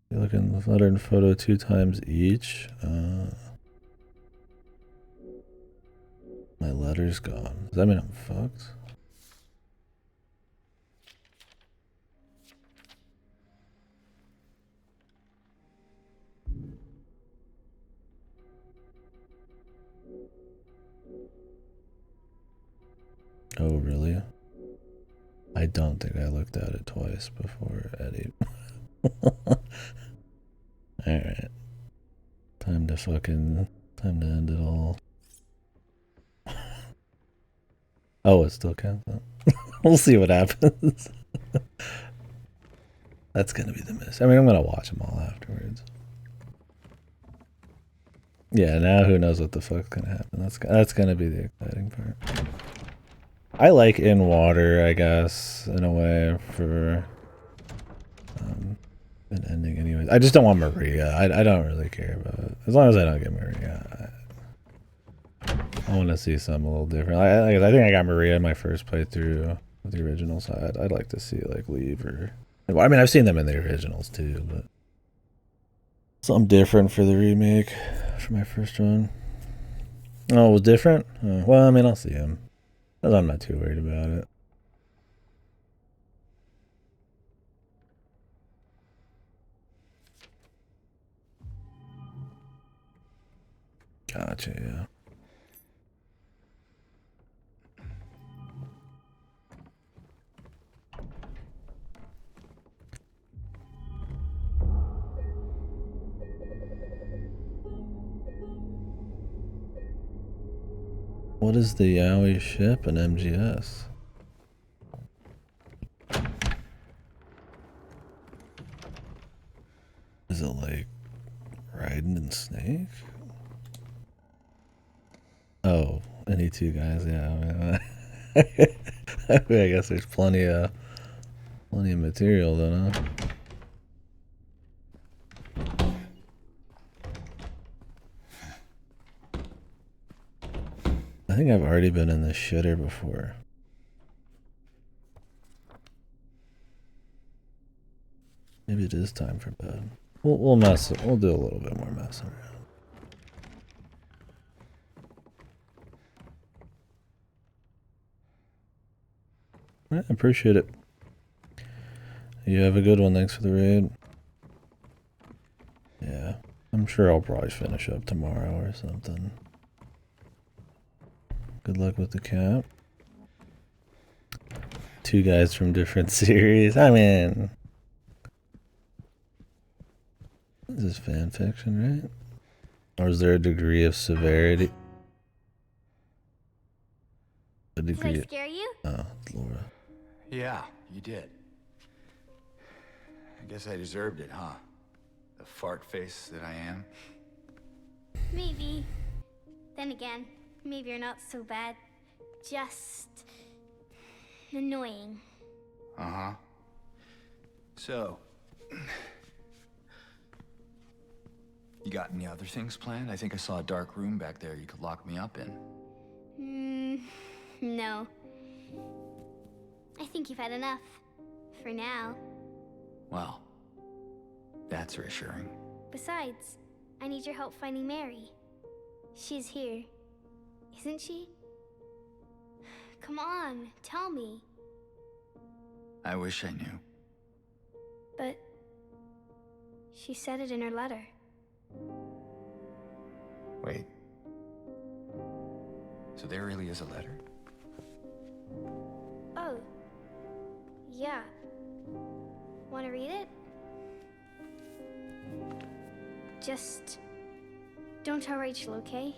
You look in the letter and photo 2 times each. My letter's gone. Does that mean I'm fucked? Oh, really? I don't think I looked at it twice before, Eddie. Alright. Time to end it all. Oh, it still counts. We'll see what happens. That's gonna be the miss. I mean, I'm gonna watch them all afterwards. Yeah, now who knows what the fuck's gonna happen. That's gonna be the exciting part. I like in water, I guess, in a way, for an ending anyways. I just don't want Maria. I don't really care about it. As long as I don't get Maria. I want to see something a little different. I think I got Maria in my first playthrough of the original side. I'd like to see like Leave or... I mean, I've seen them in the originals too, but... something different for the remake for my first one. Oh, it was different? Well, I mean, I'll see him. I'm not too worried about it. Gotcha, yeah. What is the Yowie ship and MGS? Is it like Raiden and Snake? Oh, any two guys, yeah. I guess there's plenty of material then, huh? I think I've already been in this shitter before. Maybe it is time for bed. We'll mess. We'll do a little bit more messing around. I appreciate it. You have a good one. Thanks for the raid. Yeah, I'm sure I'll probably finish up tomorrow or something. Good luck with the cap. Two guys from different series. I mean, this is fan fiction, right? Or is there a degree of severity? A degree. Did I scare you? Oh, Laura. Yeah, you did. I guess I deserved it, huh? The fart face that I am. Maybe. Then again, maybe you're not so bad. Just annoying. Uh-huh. So, you got any other things planned? I think I saw a dark room back there you could lock me up in. No. I think you've had enough. For now. Well, that's reassuring. Besides, I need your help finding Mary. She's here. Isn't she? Come on, tell me. I wish I knew. But she said it in her letter. Wait. So there really is a letter? Oh. Yeah. Want to read it? Just don't tell Rachel, okay?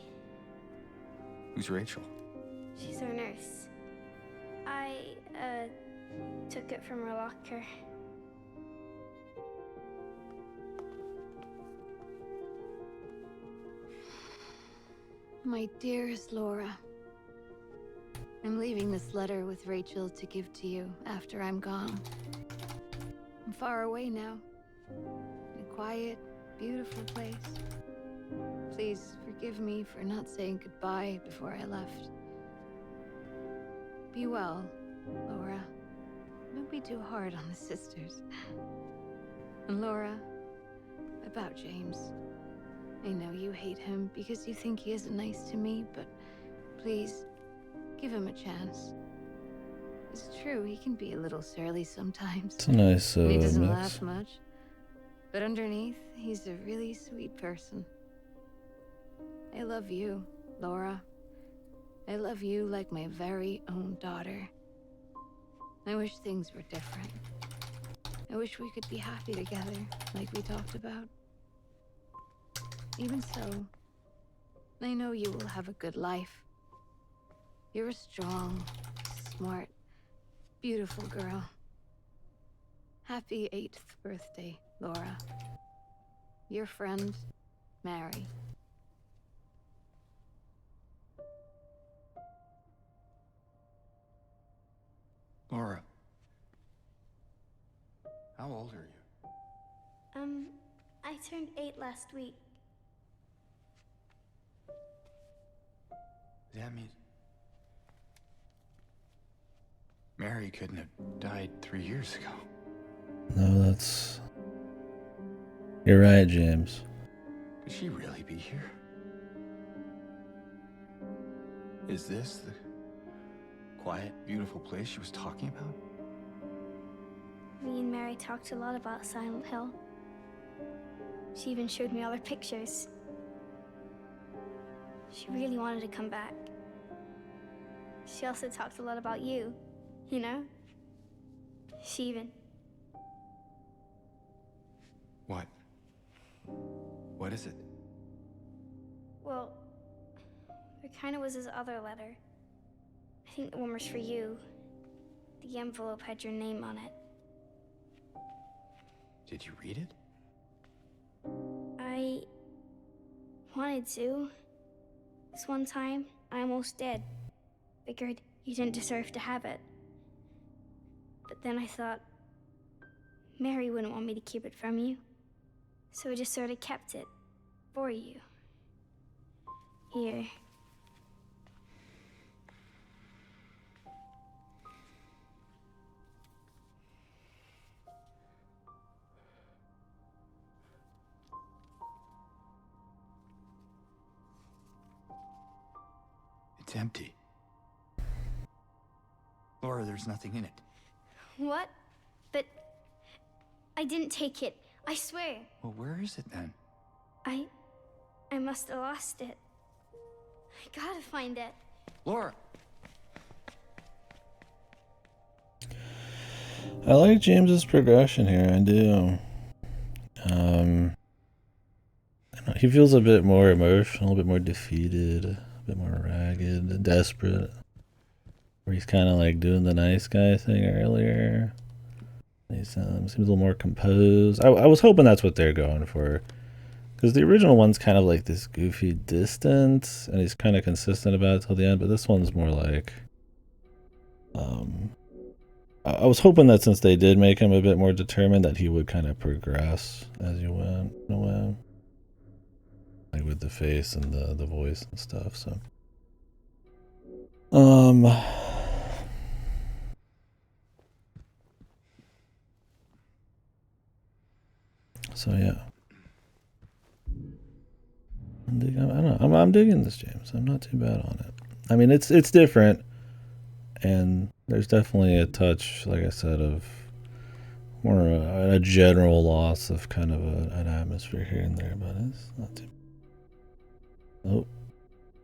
Who's Rachel? She's our nurse. I, took it from her locker. My dearest Laura, I'm leaving this letter with Rachel to give to you after I'm gone. I'm far away now, in a quiet, beautiful place. Please forgive me for not saying goodbye before I left. Be well, Laura. Don't be too hard on the sisters. And Laura, about James. I know you hate him because you think he isn't nice to me, but please, give him a chance. It's true, he can be a little surly sometimes. It's a nice And he doesn't mix. laugh much. But underneath, he's a really sweet person. I love you, Laura. I love you like my very own daughter. I wish things were different. I wish we could be happy together, like we talked about. Even so, I know you will have a good life. You're a strong, smart, beautiful girl. Happy 8th birthday, Laura. Your friend, Mary. Laura. How old are you? I turned 8 last week. That means Mary couldn't have died 3 years ago. No, that's... You're right, James. Could she really be here? Is this the quiet, beautiful place she was talking about? Me and Mary talked a lot about Silent Hill. She even showed me all her pictures. She really wanted to come back. She also talked a lot about you, you know? She even... What? What is it? Well, there kind of was this other letter. I think the one was for you. The envelope had your name on it. Did you read it? I wanted to. This one time, I almost did. Figured you didn't deserve to have it. But then I thought, Mary wouldn't want me to keep it from you. So I just sort of kept it for you. Here. It's empty. Laura, there's nothing in it. What? But I didn't take it. I swear. Well, where is it then? I must have lost it. I gotta find it. Laura! I like James's progression here, I do. He feels a bit more emotional, a bit more defeated, a bit more ragged, desperate. Where he's kind of like doing the nice guy thing earlier. He seems a little more composed. I was hoping that's what they're going for. Because the original one's kind of like this goofy distance, and he's kind of consistent about it till the end, but this one's more like... I was hoping that since they did make him a bit more determined, that he would kind of progress as you went, in a way. Like with the face and the voice and stuff, so... So yeah, I don't know. I'm digging this, James. I'm not too bad on it. I mean, it's different, and there's definitely a touch, like I said, of more a general loss of kind of an atmosphere here and there, but it's not too. Oh,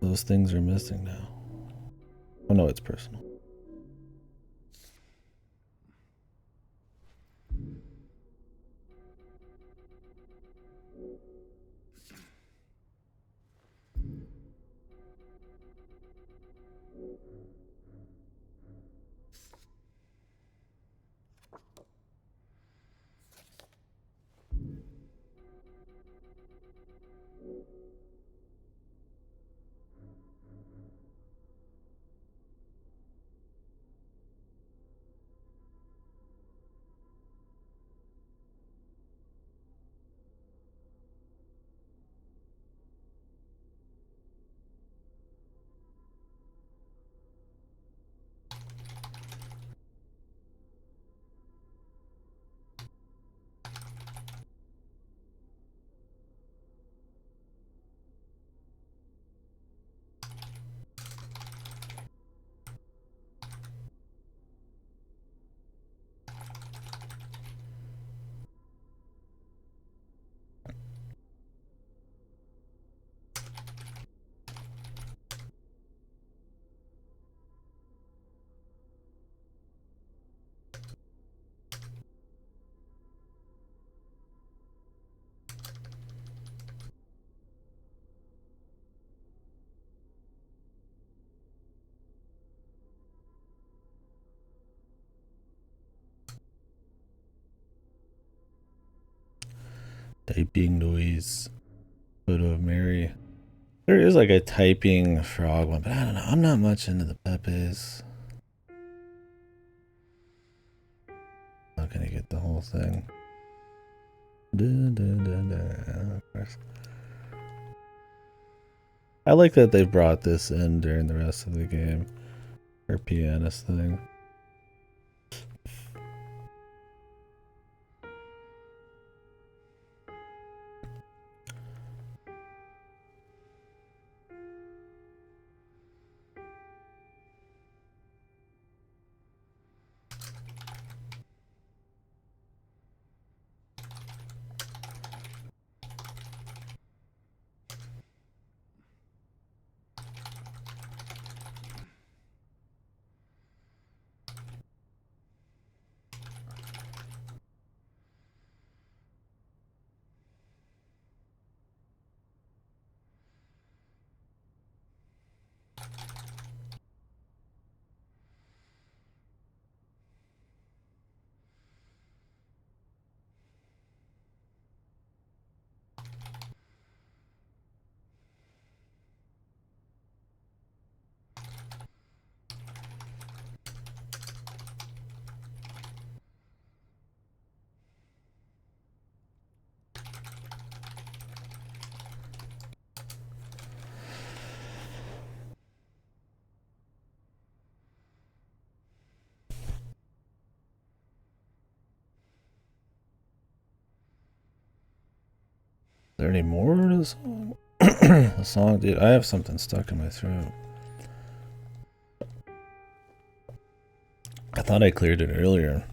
those things are missing now. Oh no, it's personal. Typing noise. Photo of Mary. There is like a typing frog one, but I don't know. I'm not much into the Pepes. Not gonna get the whole thing. Of course. I like that they brought this in during the rest of the game. Her pianist thing. Is there any more to the song? The song, dude, I have something stuck in my throat. I thought I cleared it earlier.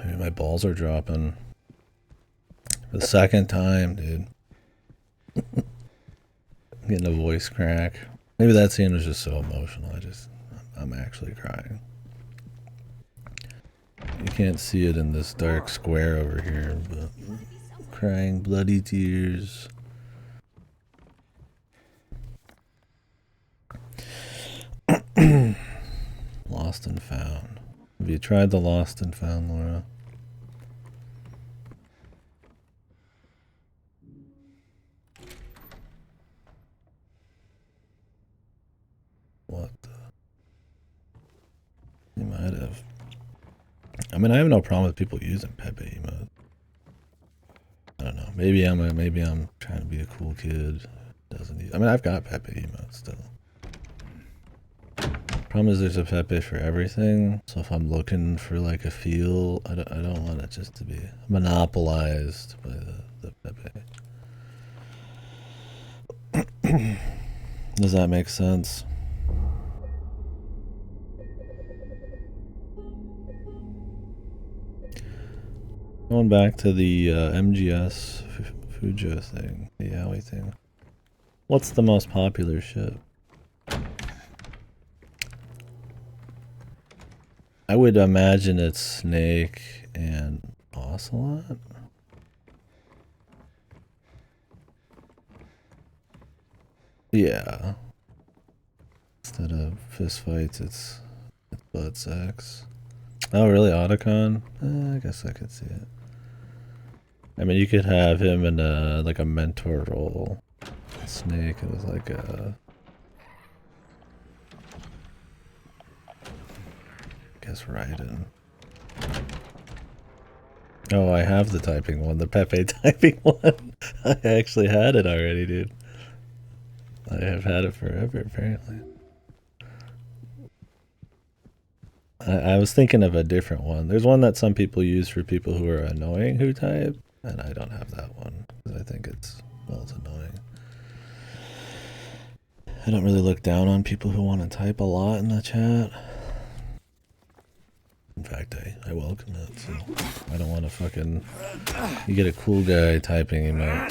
Maybe my balls are dropping. For the second time, dude. I'm getting a voice crack. Maybe that scene was just so emotional. I'm actually crying. You can't see it in this dark square over here, but crying bloody tears. Lost and found. Have you tried the lost and found, Laura? What the? You might have. I mean, I have no problem with people using Pepe emote. I don't know. Maybe I'm trying to be a cool kid. Doesn't use. I mean, I've got Pepe emotes still. Problem is, there's a Pepe for everything. So if I'm looking for like a feel, I don't want it just to be monopolized by the Pepe. Does that make sense? Going back to the MGS Fujo thing, the Yaoi thing. What's the most popular ship? I would imagine it's Snake and Ocelot. Yeah. Instead of fist fights, it's butt sex. Oh, really? Otacon? I guess I could see it. I mean, you could have him in a like a mentor role. Snake, it was like a, I guess Raiden. Oh, I have the typing one, the Pepe typing one. I actually had it already, dude. I have had it forever, apparently. I was thinking of a different one. There's one that some people use for people who are annoying who type, and I don't have that one because I think it's, well, it's annoying. I don't really look down on people who want to type a lot in the chat. In fact, I welcome it, so I don't want to fucking... You get a cool guy typing, you might...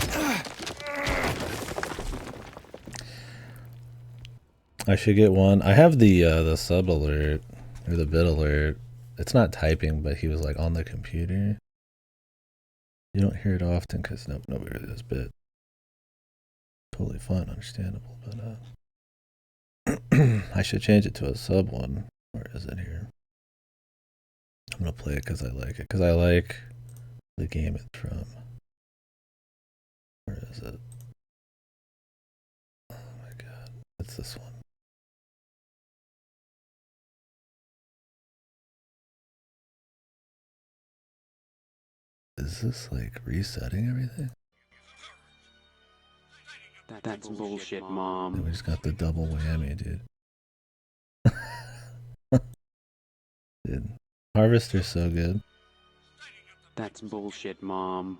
I should get one. I have the sub alert, or the bit alert. It's not typing, but he was like on the computer. You don't hear it often because nobody really does bit. Totally fun, understandable, but I should change it to a sub one. Where is it here? I'm gonna play it because I like it. Because I like the game it's from. Where is it? Oh my god. It's this one. Is this like resetting everything? That's bullshit, Mom. And we just got the double whammy, dude. Dude, Harvester's so good. That's bullshit, Mom.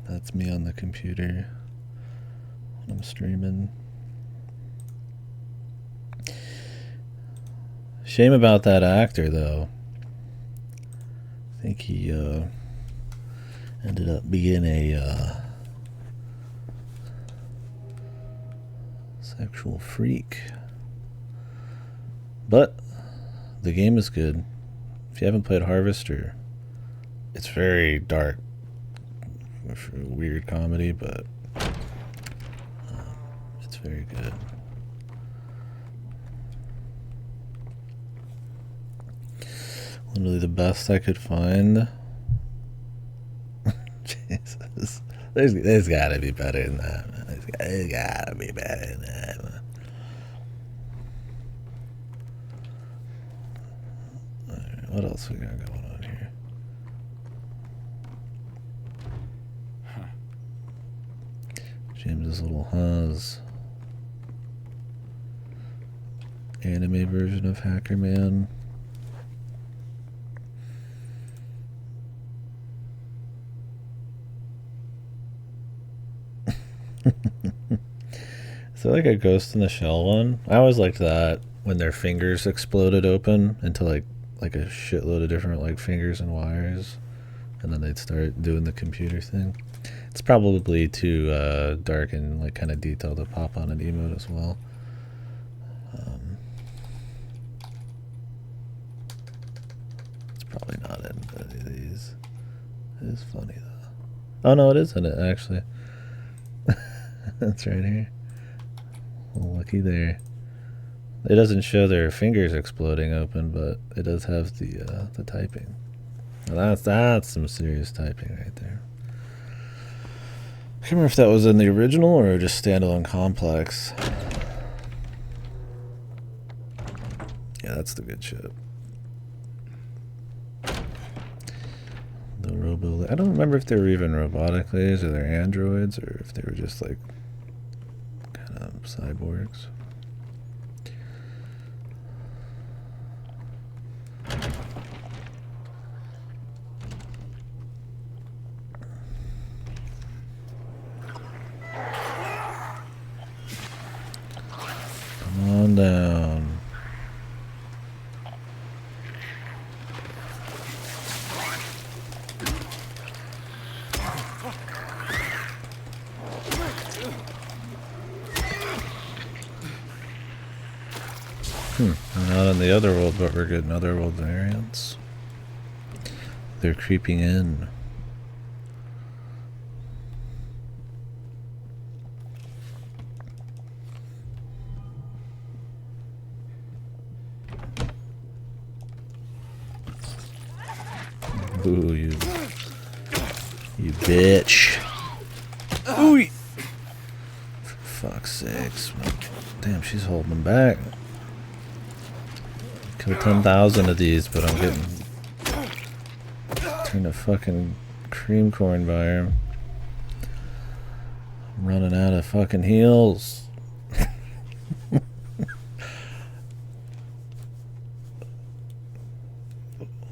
That's me on the computer when I'm streaming. Shame about that actor, though. I think he ended up being a sexual freak. But the game is good. If you haven't played Harvester, it's very dark, weird comedy, but it's very good. Literally the best I could find. Jesus. There's gotta be better than that, man. There's gotta be better than that, man. Alright, what else we got going on here? James's little Haas anime version of Hacker Man. Is there like a Ghost in the Shell one? I always liked that when their fingers exploded open into like a shitload of different like fingers and wires, and then they'd start doing the computer thing. It's probably too dark and like kind of detailed to pop on an emote as well. It's probably not in any of these. It is funny though. Oh no, it is in it actually. That's right here. Well, looky there. It doesn't show their fingers exploding open, but it does have the typing. Well, that's some serious typing right there. I can't remember if that was in the original or just standalone complex. Yeah, that's the good shit. The robo. I don't remember if they were even robotic legs or they're androids or if they were just like kind of cyborgs. Come on down. Not in the other world, but we're getting other world variants. They're creeping in. Ooh, you bitch. Ooh. For fuck's sakes. Damn, she's holding them back. Killed 10,000 of these, but I'm getting turned to fucking cream corn by her. I'm running out of fucking heals.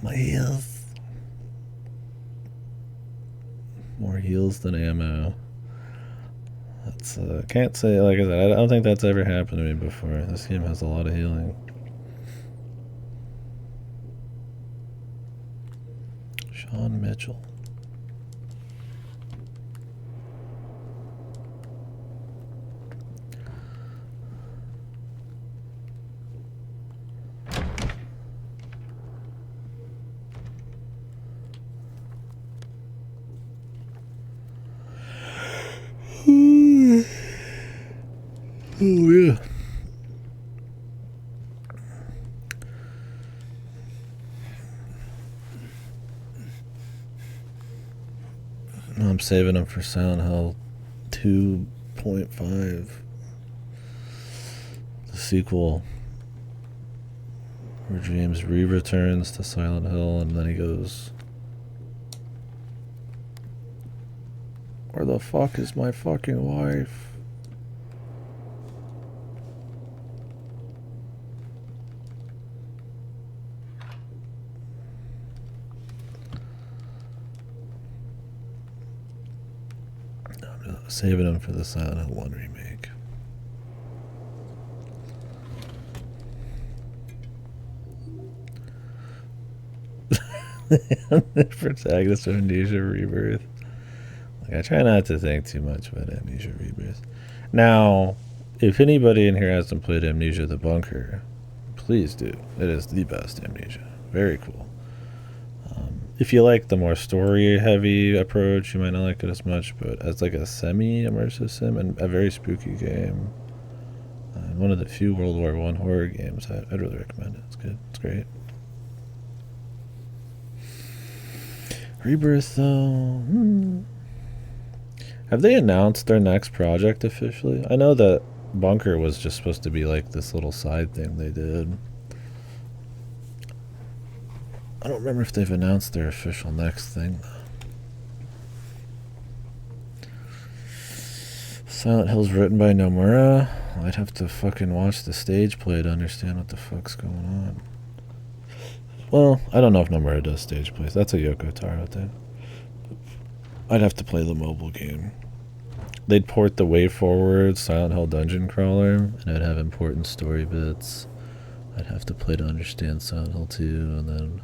My heals. More heals than ammo. That's can't say, like I said, I don't think that's ever happened to me before. This game has a lot of healing. Sean Mitchell. Oh yeah. I'm saving them for Silent Hill 2.5. The sequel. Where James re-returns to Silent Hill and then he goes, "Where the fuck is my fucking wife?" I'm saving them for the Silent Hill 1 remake. Protagonist of Amnesia Rebirth. Like, I try not to think too much about Amnesia Rebirth. Now, if anybody in here hasn't played Amnesia the Bunker, please do. It is the best Amnesia. Very cool. If you like the more story-heavy approach, you might not like it as much, but as like a semi-immersive sim and a very spooky game, one of the few World War I horror games, I'd really recommend it. It's good. It's great. Rebirth, though... Have they announced their next project officially? I know that Bunker was just supposed to be like this little side thing they did. I don't remember if they've announced their official next thing. Silent Hill's written by Nomura. I'd have to fucking watch the stage play to understand what the fuck's going on. Well, I don't know if Nomura does stage plays. That's a Yoko Taro thing. I'd have to play the mobile game. They'd port the Way Forward Silent Hill Dungeon Crawler, and it'd have important story bits. I'd have to play to understand Silent Hill 2, and then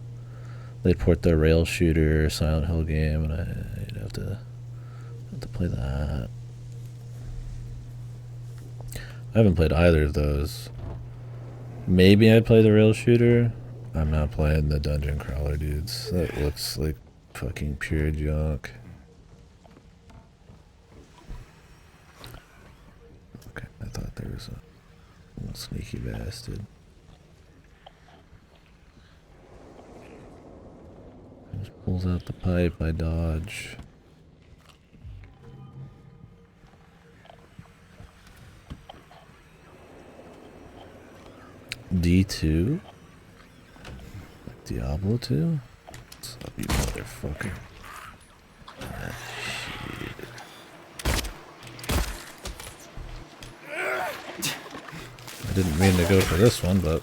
they'd port the Rail Shooter Silent Hill game, and I'd have to play that. I haven't played either of those. Maybe I'd play the Rail Shooter. I'm not playing the Dungeon Crawler, dudes. That looks like fucking pure junk. Okay, I thought there was a little sneaky bastard. Just pulls out the pipe, I dodge. D2? Like Diablo 2? What's up, you motherfucker? Ah, shit. I didn't mean to go for this one, but...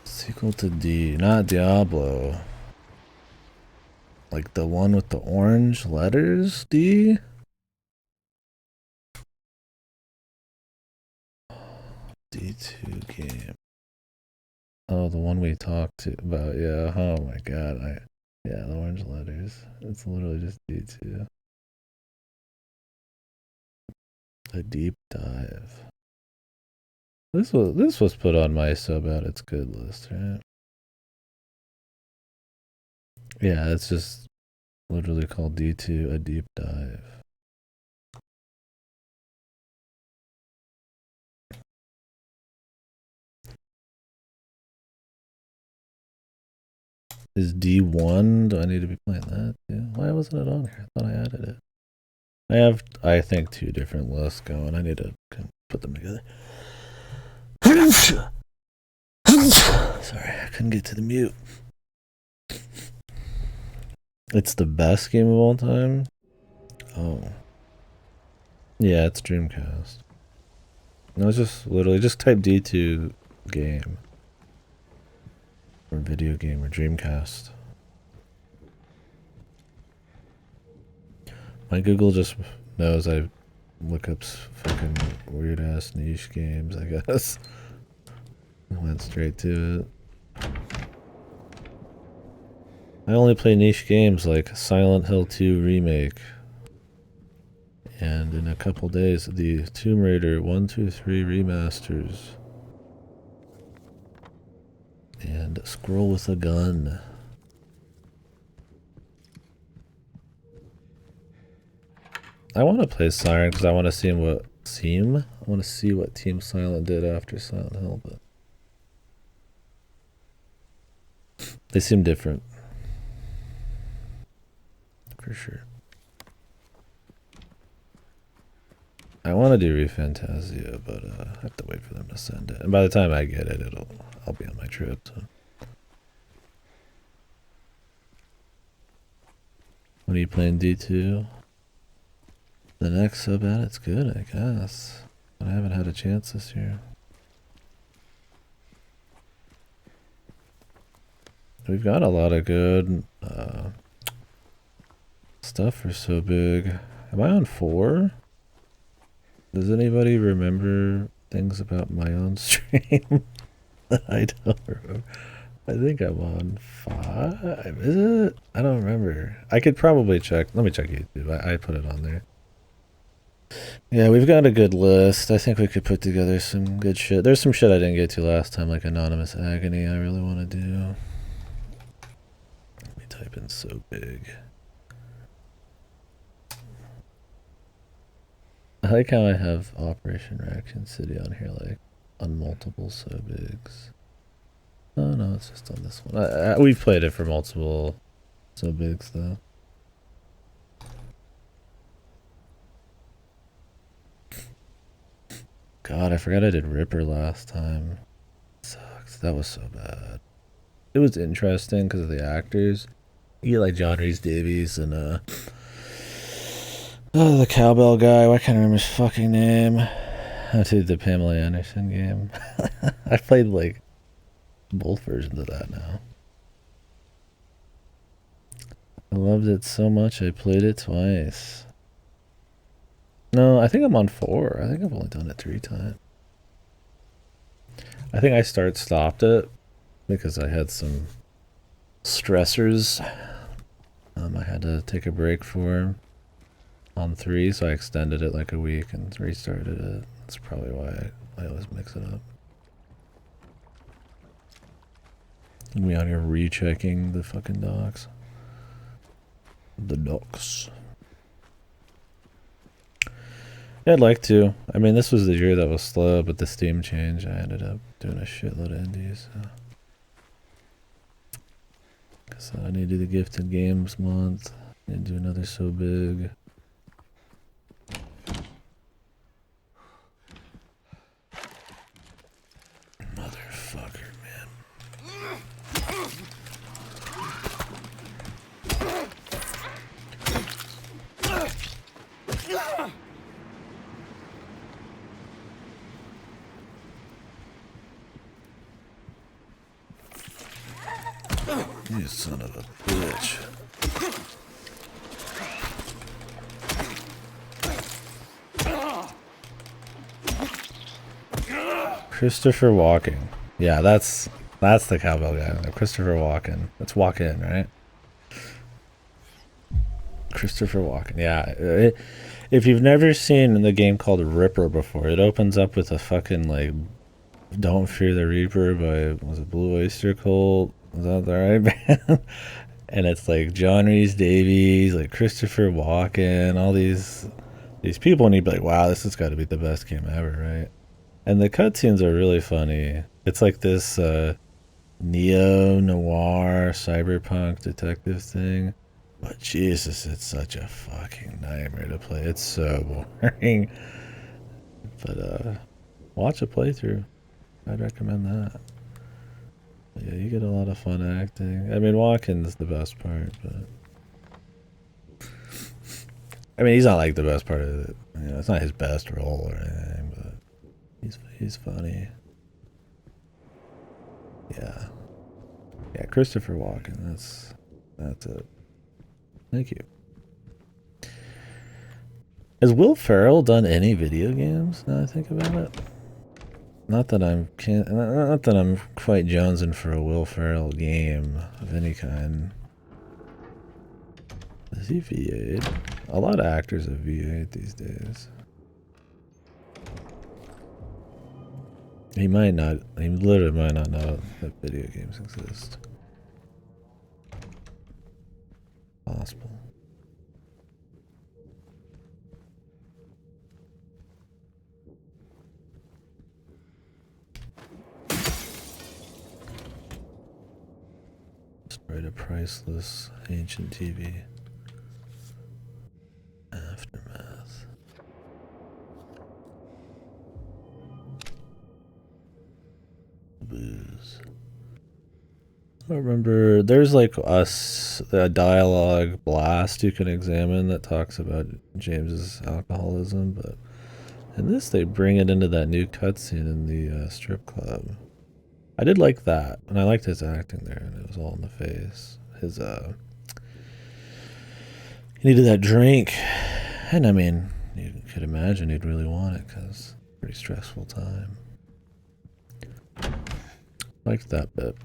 Sequel to D, not Diablo. Like the one with the orange letters, D? D2 game. Oh, the one we talked about, yeah. Oh my god, yeah, the orange letters. It's literally just D2. A deep dive. This was put on my sub at its good list, right? Yeah, it's just literally called D2, a deep dive. Is D1? Do I need to be playing that too? Why wasn't it on here? I thought I added it. I have, I think, 2 different lists going. I need to put them together. Sorry, I couldn't get to the mute. It's the best game of all time? Oh. Yeah, it's Dreamcast. No, it's just literally just type D2 game. Or video game or Dreamcast. My Google just knows I look up fucking weird ass niche games, I guess. I went straight to it. I only play niche games like Silent Hill 2 Remake. And in a couple days, the Tomb Raider 1, 2, 3 remasters. And Scroll with a Gun. I want to play Siren because I want to see what I want to see what Team Silent did after Silent Hill, but they seem different. For sure. I want to do ReFantasia, but I have to wait for them to send it. And by the time I get it, I'll be on my trip. So. What are you playing, D2? The next sub at it's good, I guess. But I haven't had a chance this year. We've got a lot of good stuff for So Big. Am I on 4? Does anybody remember things about my own stream? I don't remember. I think I'm on 5. Is it? I don't remember. I could probably check. Let me check YouTube. I put it on there. Yeah, we've got a good list. I think we could put together some good shit. There's some shit I didn't get to last time, like Anonymous Agony I really want to do. Let me type in So Big. I like how I have Operation Raccoon City on here, like, on multiple So Bigs. Oh no, it's just on this one. We've played it for multiple So Bigs, though. God, I forgot I did Ripper last time. Sucks. That was so bad. It was interesting because of the actors. You get like John Rhys Davies and the cowbell guy. I can't remember his fucking name. I did the Pamela Anderson game. I played like both versions of that now. I loved it so much I played it twice. No, I think I'm on 4. I think I've only done it 3 times. I think I stopped it because I had some stressors. I had to take a break for on 3, so I extended it like a week and restarted it. That's probably why I always mix it up. And we out here rechecking the fucking docs. The docs. Yeah, I'd like to. I mean, this was the year that was slow, but the Steam change, I ended up doing a shitload of indies. So. Guess I need to do the Gifted Games month. Need to do another So Big. Motherfucker, man. You son of a bitch. Christopher Walken. Yeah, that's the cowbell guy. Christopher Walken. Let's walk in, right? Christopher Walken. Yeah, If you've never seen the game called Ripper before, it opens up with a fucking like "Don't Fear the Reaper" by, was it Blue Oyster Cult? Was that the right band? And it's like John Rhys Davies, like Christopher Walken, all these people, and you'd be like, wow, this has got to be the best game ever, right? And the cutscenes are really funny. It's like this neo noir cyberpunk detective thing. But Jesus, it's such a fucking nightmare to play. It's so boring. But watch a playthrough. I'd recommend that. But yeah, you get a lot of fun acting. I mean, Watkins the best part, but I mean, he's not like the best part of it. You know, it's not his best role or anything, but he's funny. Yeah, yeah. Christopher Walken. That's it. Thank you. Has Will Ferrell done any video games? Now I think about it. Not that I'm quite jonesing for a Will Ferrell game of any kind. Has he VA'd? A lot of actors have VA'd these days. He might not. He literally might not know that video games exist. Possible. Destroyed a priceless ancient TV. Aftermath. Booze. I remember there's like a dialogue blast you can examine that talks about James's alcoholism, but in this they bring it into that new cutscene in the strip club. I did like that, and I liked his acting there, and it was all in the face. His he needed that drink, and I mean, you could imagine he'd really want it because it's a pretty stressful time. Liked that bit.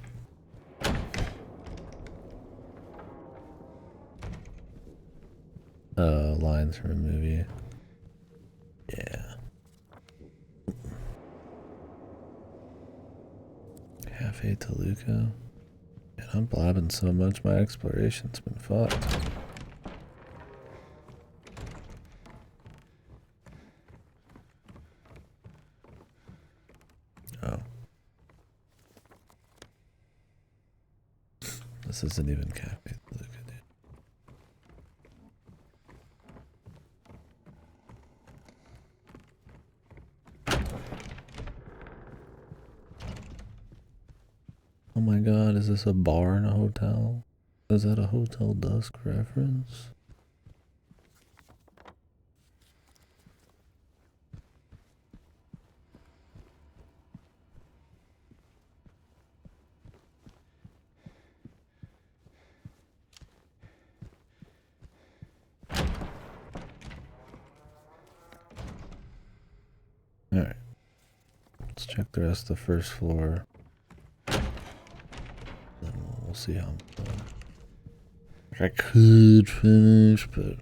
Lines from a movie. Yeah. Cafe Toluca. Man, I'm blabbing so much, my exploration's been fucked. Oh. This isn't even Cafe Toluca, dude. Oh my god, is this a bar in a hotel? Is that a Hotel Dusk reference? Alright. Let's check the rest of the first floor. Then we'll see how I'm doing. I could finish, but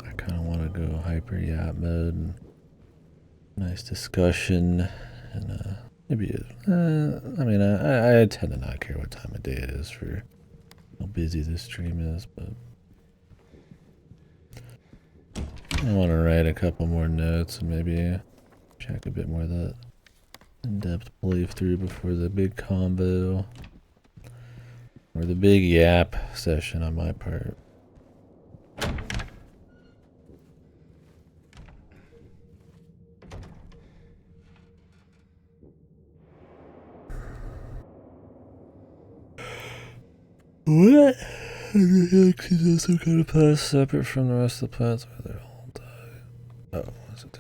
I kind of want to go hyper yap mode and nice discussion and maybe I mean I tend to not care what time of day it is for how busy this stream is, but I want to write a couple more notes and maybe check a bit more of that in-depth playthrough before the big combo. Or the big yap session on my part. What? The galaxy is also kind of pass separate from the rest of the planets where they all die. Oh, what's it?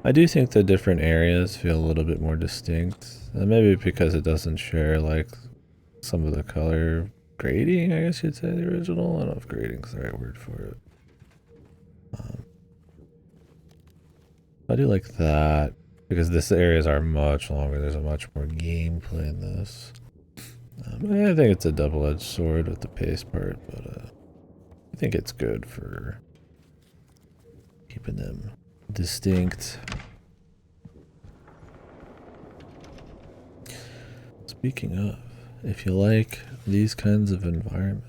I do think the different areas feel a little bit more distinct. Maybe because it doesn't share like some of the color grading, I guess you'd say, the original. I don't know if grading's the right word for it. I do like that because this areas are much longer. There's a much more gameplay in this. I think it's a double-edged sword with the pace part, but I think it's good for keeping them distinct. Speaking of, if you like these kinds of environments,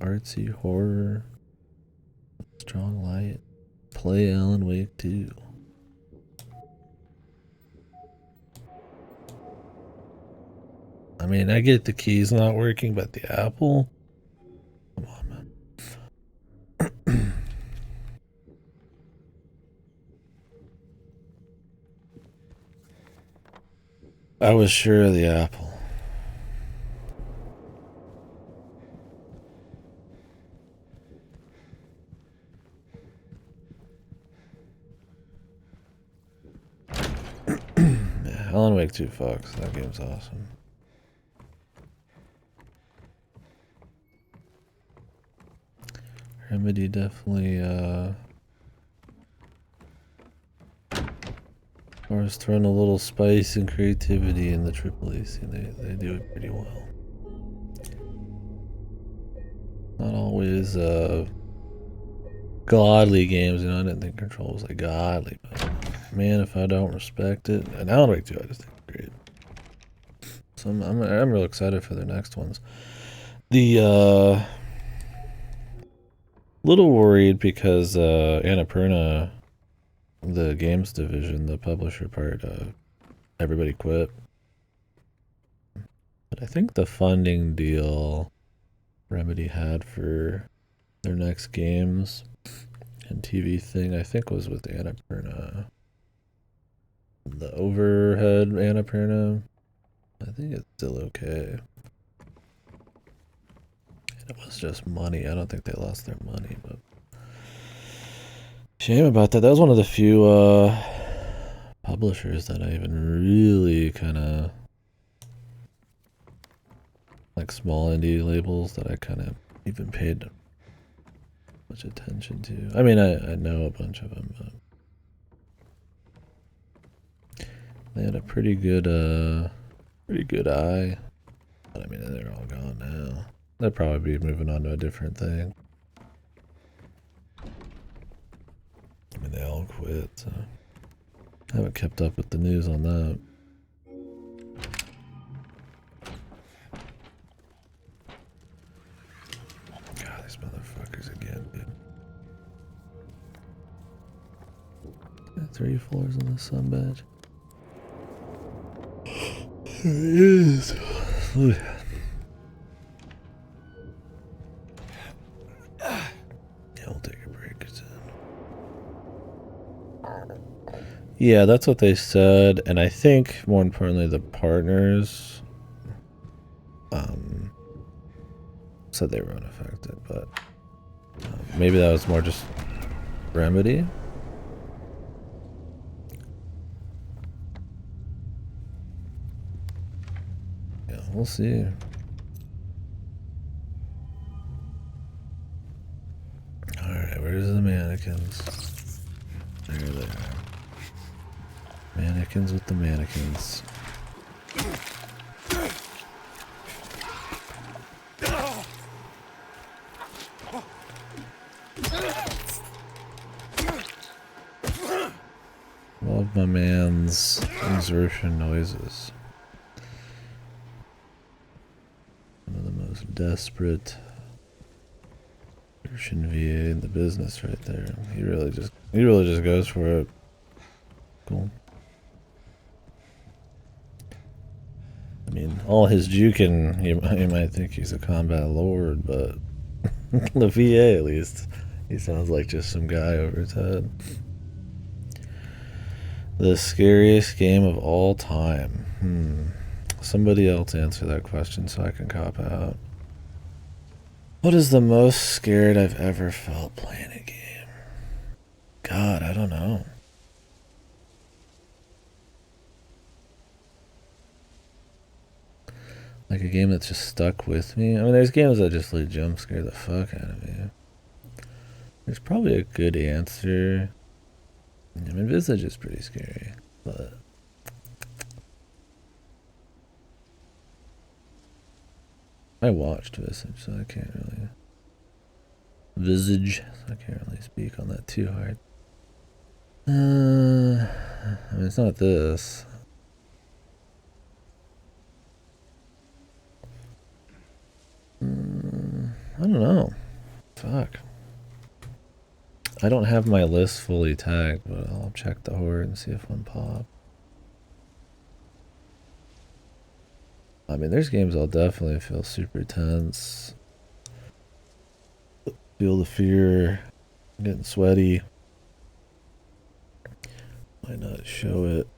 artsy horror, strong light, play Alan Wake 2. I mean, I get the keys not working, but the apple? Come on, man. I was sure of the apple. Yeah, Alan Wake 2 fucks. That game's awesome. Remedy definitely or is throwing a little spice and creativity in the AAA scene. They do it pretty well. Not always godly games, you know. I didn't think Control was like godly, but man, if I don't respect it, and Alan Wake 2, I just think it's great. So I'm real excited for their next ones. The little worried because Annapurna, the games division, the publisher part, everybody quit. But I think the funding deal Remedy had for their next games and TV thing, I think, was with Annapurna. The overhead Annapurna, I think it's still okay. It was just money. I don't think they lost their money, but shame about that. That was one of the few publishers that I even really kind of like, small indie labels that I kind of even paid much attention to. I mean, I know a bunch of them, but they had a pretty good eye. But I mean, they're all gone now. They'll probably be moving on to a different thing. I mean, they all quit, so I haven't kept up with the news on that. God, these motherfuckers again, dude. Got 3 floors on the sun badge. There it is. Look at that. Yeah, we'll take a break. Yeah, that's what they said, and I think more importantly, the partners said they were unaffected, but maybe that was more just Remedy. Yeah, we'll see. Alright, where's the mannequins? There they are. Mannequins with the mannequins. Love my man's exertion noises. One of the most desperate exertion VA in the business right there. He really just goes for it. Cool. I mean, all his juking, you might think he's a combat lord, but the VA at least, he sounds like just some guy over his head. The scariest game of all time. Somebody else answer that question so I can cop out. What is the most scared I've ever felt playing a game? God, I don't know. Like a game that's just stuck with me. I mean, there's games that just like jump scare the fuck out of me. There's probably a good answer. I mean, Visage is pretty scary, but I watched Visage, so I can't really. Visage, so I can't really speak on that too hard. I mean, it's not this. I don't know. Fuck. I don't have my list fully tagged, but I'll check the horror and see if one pops. I mean, there's games I'll definitely feel super tense. Feel the fear. Getting sweaty. Might not show it.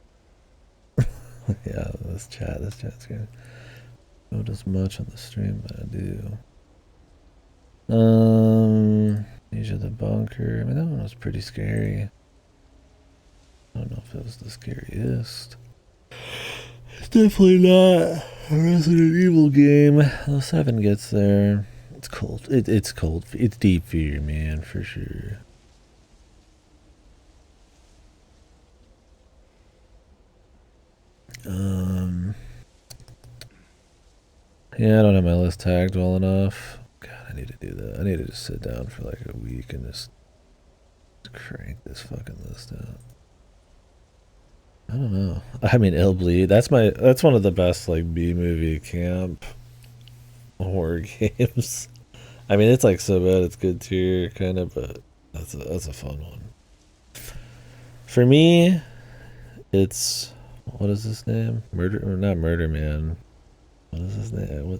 Yeah, this chat's gonna show as much on the stream, but I do. These are the bunker. I mean, that one was pretty scary. I don't know if it was the scariest. It's definitely not a Resident Evil game. The 7 gets there. It's cold. It's cold. It's deep fear, man, for sure. Yeah, I don't have my list tagged well enough. God, I need to do that. I need to just sit down for like a week and just crank this fucking list out. I don't know. I mean, Ill Bleed. That's one of the best like B movie camp horror games. I mean, it's like so bad it's good tier kind of, but that's a fun one. For me, it's what is his name? Murder or not Murder Man? What is his name?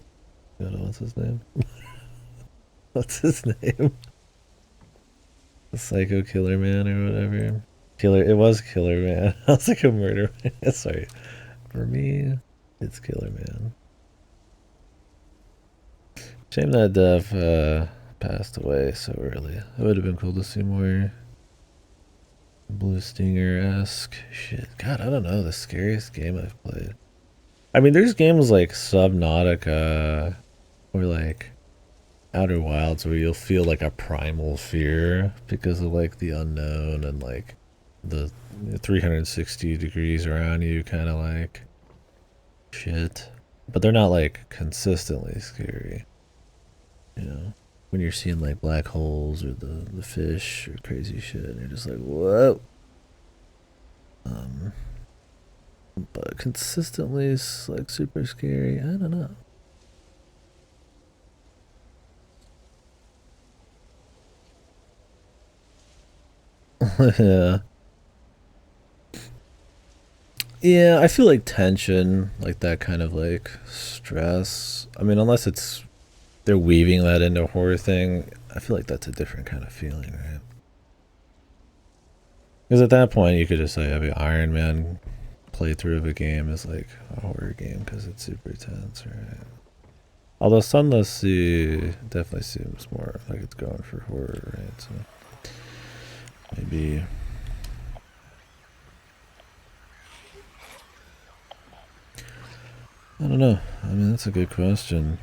What's his name? What's his name? The Psycho Killer Man or whatever. It was Killer Man. I was like a Murder Man. Sorry. For me, it's Killer Man. Shame that Dev passed away so early. It would have been cool to see more Blue Stinger-esque shit. God, I don't know. The scariest game I've played. I mean, there's games like Subnautica or like Outer Wilds where you'll feel like a primal fear because of like the unknown and like the 360 degrees around you kind of like shit. But they're not like consistently scary. You know, when you're seeing like black holes or the fish or crazy shit and you're just like, whoa. But consistently it's like super scary. I don't know. Yeah. Yeah, I feel like tension, like that kind of like stress. I mean, unless it's they're weaving that into a horror thing, I feel like that's a different kind of feeling, right? Because at that point, you could just say, I mean, Iron Man playthrough of a game is like a horror game because it's super tense, right? Although Sunless Sea definitely seems more like it's going for horror, right? So maybe. I don't know. I mean, that's a good question.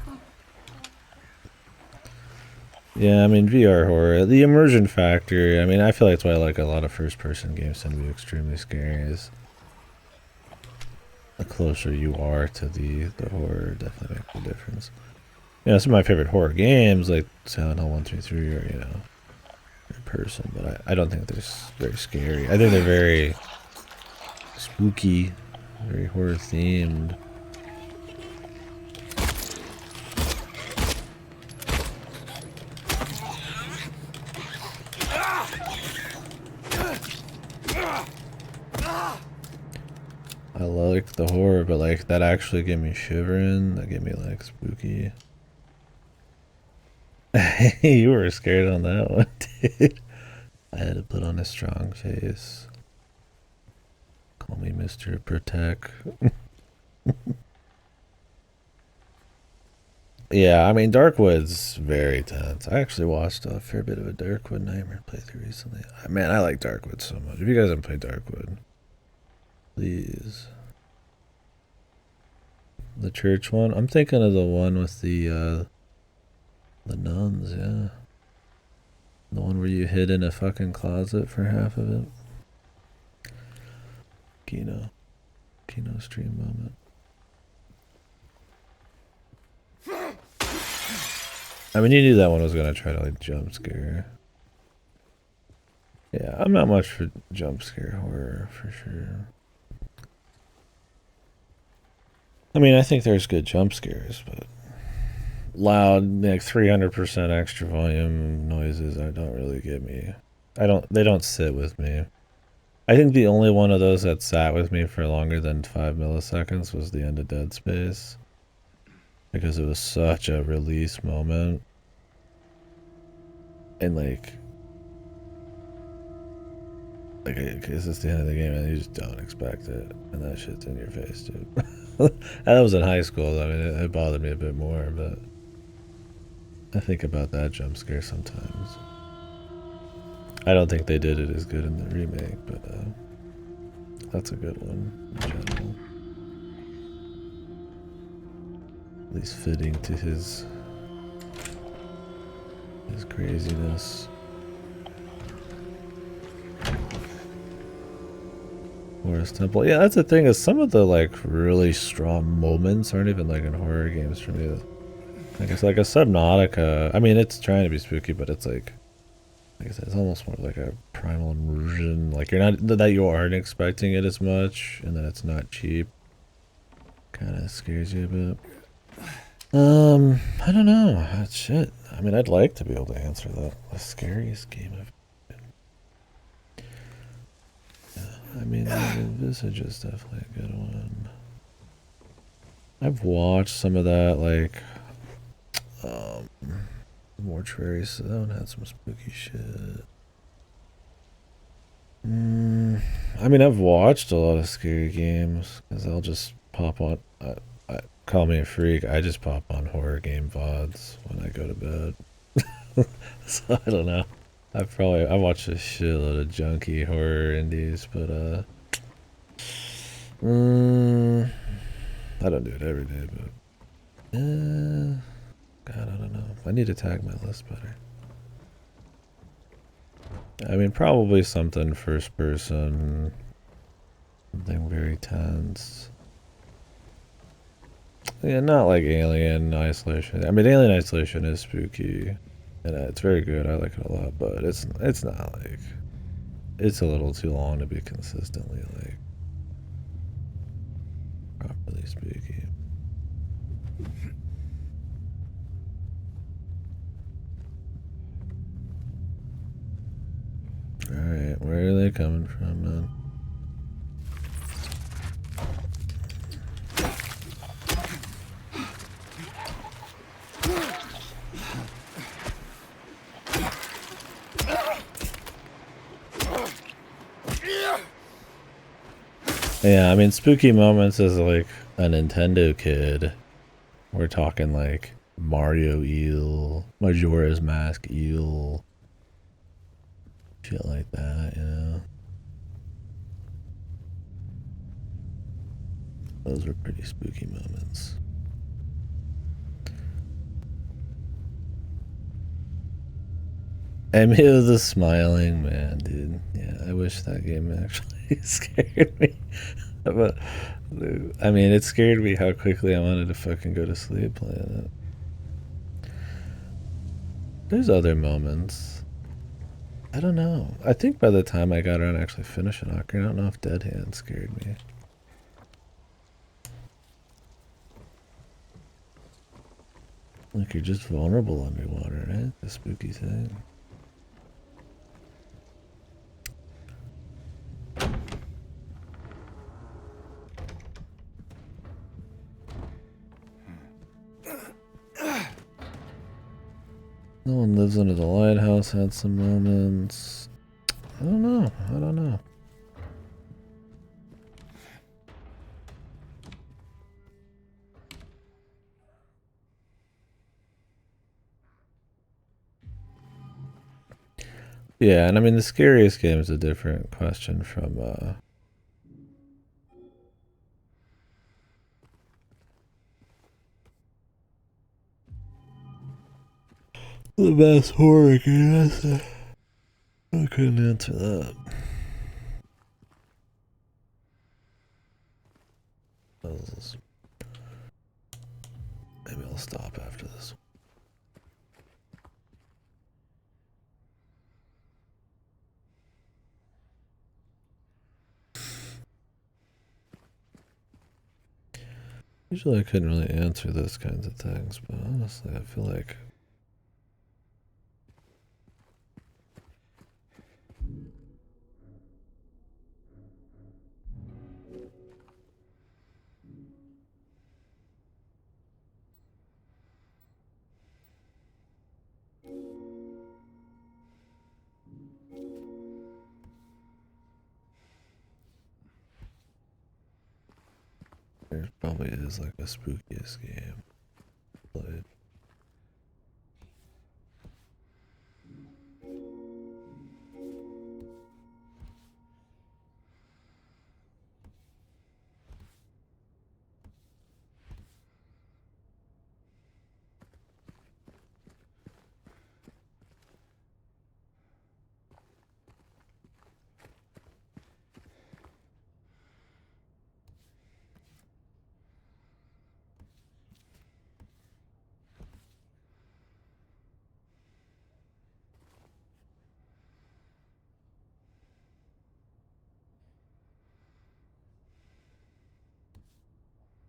Yeah, I mean, VR horror. The immersion factor, I mean, I feel like that's why I like a lot of first-person games tend to be extremely scary, is the closer you are to the horror definitely makes a difference. You know, some of my favorite horror games, like Silent Hill 1 through 3, are, you know, in person, but I don't think they're very scary. I think they're very spooky, very horror-themed. I like the horror, but like that actually gave me shivering. That gave me like spooky. You were scared on that one, dude. I had to put on a strong face. Call me Mr. Protect. Yeah, I mean, Darkwood's very tense. I actually watched a fair bit of a Darkwood Nightmare playthrough recently. Man, I like Darkwood so much. If you guys haven't played Darkwood, please. The church one? I'm thinking of the one with the nuns, yeah. The one where you hid in a fucking closet for half of it. Kino stream moment. I mean, you knew that one was gonna try to like jump scare. Yeah, I'm not much for jump scare horror for sure. I mean, I think there's good jump scares, but loud, like 300% extra volume noises, I don't really get me. They don't sit with me. I think the only one of those that sat with me for longer than 5 milliseconds was the end of Dead Space. Because it was such a release moment. And like because it's the end of the game and you just don't expect it. And that shit's in your face, dude. And that was in high school. I mean, it bothered me a bit more, but I think about that jump scare sometimes. I don't think they did it as good in the remake, but that's a good one in general. At least fitting to his craziness. Forest Temple. Yeah, that's the thing is some of the like really strong moments aren't even like in horror games for me. Like it's like a Subnautica. I mean, it's trying to be spooky, but it's like I said, it's almost more like a primal immersion. Like you're not that you aren't expecting it as much, and that it's not cheap. Kind of scares you a bit. I don't know. Shit. I mean, I'd like to be able to answer that. The scariest game I've. I mean, Visage is definitely a good one. I've watched some of that, like, Mortuary Zone had some spooky shit. I mean, I've watched a lot of scary games, because I'll just pop on, call me a freak, I just pop on horror game VODs when I go to bed. So, I don't know. I watched a shitload of junky horror indies, but, I don't do it every day, but God, I don't know. I need to tag my list better. I mean, probably something first person, something very tense. Yeah, not like Alien Isolation. I mean, Alien Isolation is spooky, and it's very good. I like it a lot, but it's not like it's a little too long to be consistently like properly spooky. Alright, where are they coming from, man? Yeah, I mean, spooky moments as like a Nintendo kid. We're talking like Mario Eel, Majora's Mask Eel, shit like that, you know? Those were pretty spooky moments. Emmy of the Smiling Man, dude. Yeah, I wish that game actually scared me. But, I mean, it scared me how quickly I wanted to fucking go to sleep playing it. There's other moments. I don't know. I think by the time I got around to actually finishing Ocarina, I don't know if Dead Hand scared me. Like, you're just vulnerable underwater, right? The spooky thing. No One Lives Under the Lighthouse had some moments. I don't know. Yeah, and I mean, the scariest game is a different question from, the best horror game. I couldn't answer that. Maybe I'll stop after this. Usually I couldn't really answer those kinds of things, but honestly, I feel like there probably is like a spookiest game played.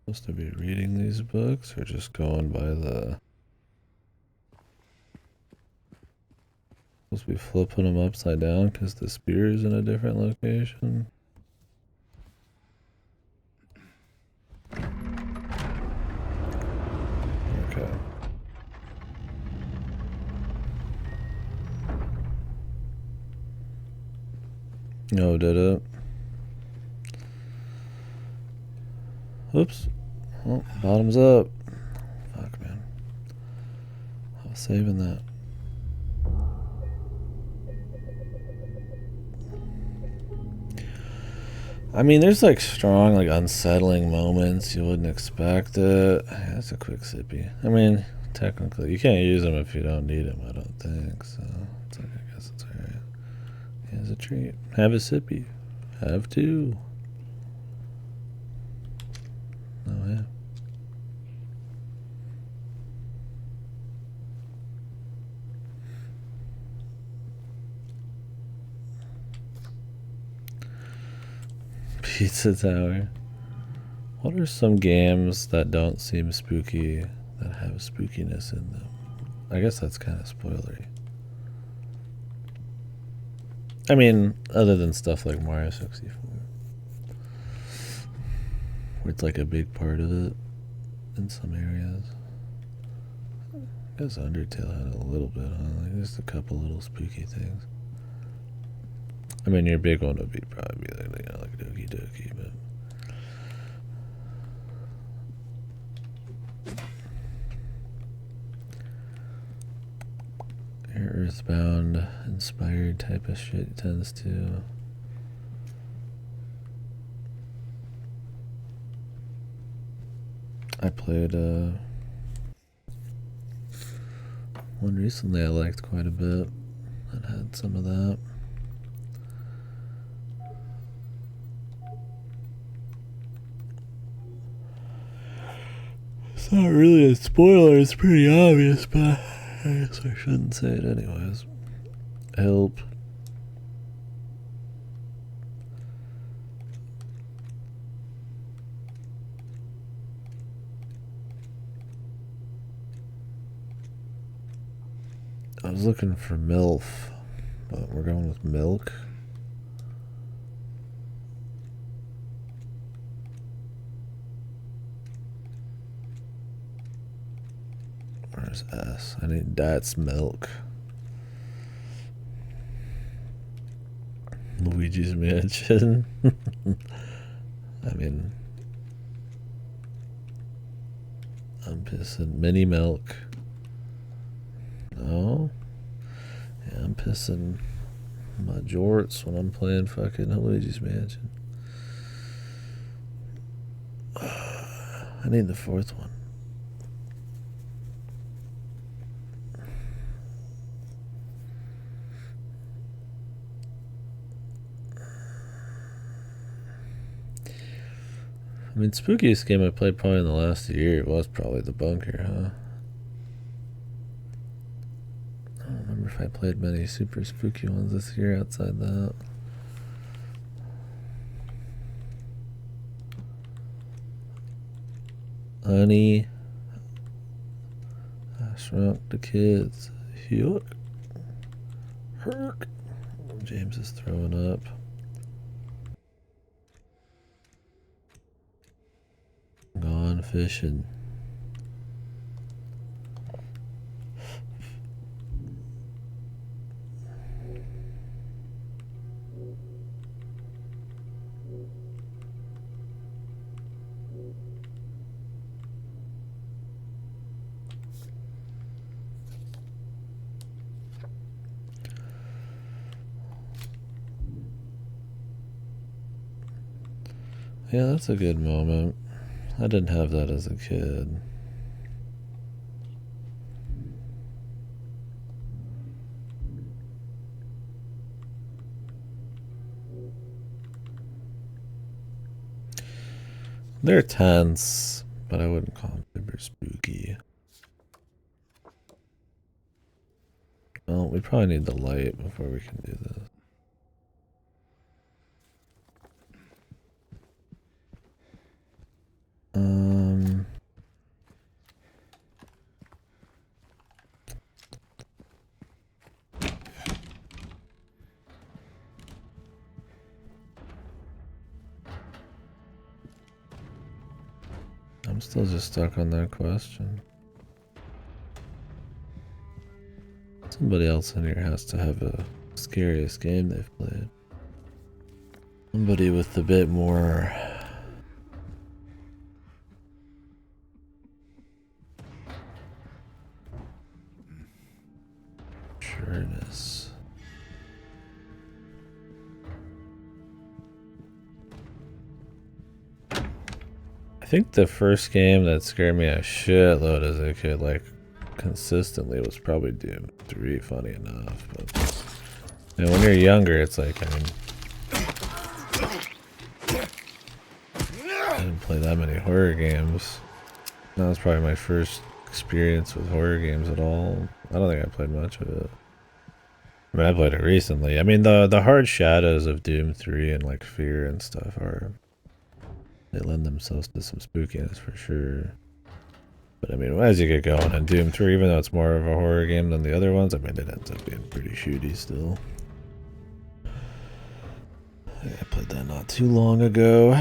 Supposed to be reading these books or just going by the. Supposed to be flipping them upside down because the spear is in a different location. Okay. No, did it? Oops. Oh, bottoms up. Fuck, man. I was saving that. I mean, there's like strong, like unsettling moments. You wouldn't expect it. Yeah, that's a quick sippy. I mean, technically, you can't use them if you don't need them, I don't think. So, it's like, I guess it's alright. Here's a treat. Have a sippy. Have two. Oh, yeah. Pizza Tower. What are some games that don't seem spooky that have spookiness in them? I guess that's kind of spoilery. I mean, other than stuff like Mario 64. Where it's like a big part of it in some areas. I guess Undertale had a little bit, huh? Like just a couple little spooky things. I mean, your big one would be probably like, you know, like Doki Doki, but your Earthbound inspired type of shit tends to. I played one recently I liked quite a bit that had some of that. It's not really a spoiler, it's pretty obvious, but I guess I shouldn't say it anyways. Help. I was looking for MILF, but we're going with milk. Where's S? I need that's milk. Luigi's Mansion. I mean, I'm pissing mini milk. No. Yeah, I'm pissing my jorts when I'm playing fucking Luigi's Mansion. I need the fourth one. I mean, spookiest game I played probably in the last year was probably The Bunker, huh? I don't remember if I played many super spooky ones this year outside that. Honey. I shrunk the kids. Yuck. Herk. James is throwing up. Gone fishing. Yeah, that's a good moment. I didn't have that as a kid. They're tense, but I wouldn't call them super spooky. Well, we probably need the light before we can do this. I'm still just stuck on that question. Somebody else in here has to have a scariest game they've played. Somebody with a bit more sureness. I think the first game that scared me a shitload as a kid, like consistently, was probably Doom 3, funny enough. But and when you're younger, it's like, I mean, I didn't play that many horror games. That was probably my first experience with horror games at all. I don't think I played much of it. I mean, I played it recently. I mean, the hard shadows of Doom 3 and like Fear and stuff they lend themselves to some spookiness for sure. But I mean, as you get going in Doom 3, even though it's more of a horror game than the other ones, I mean, it ends up being pretty shooty still. I played that not too long ago.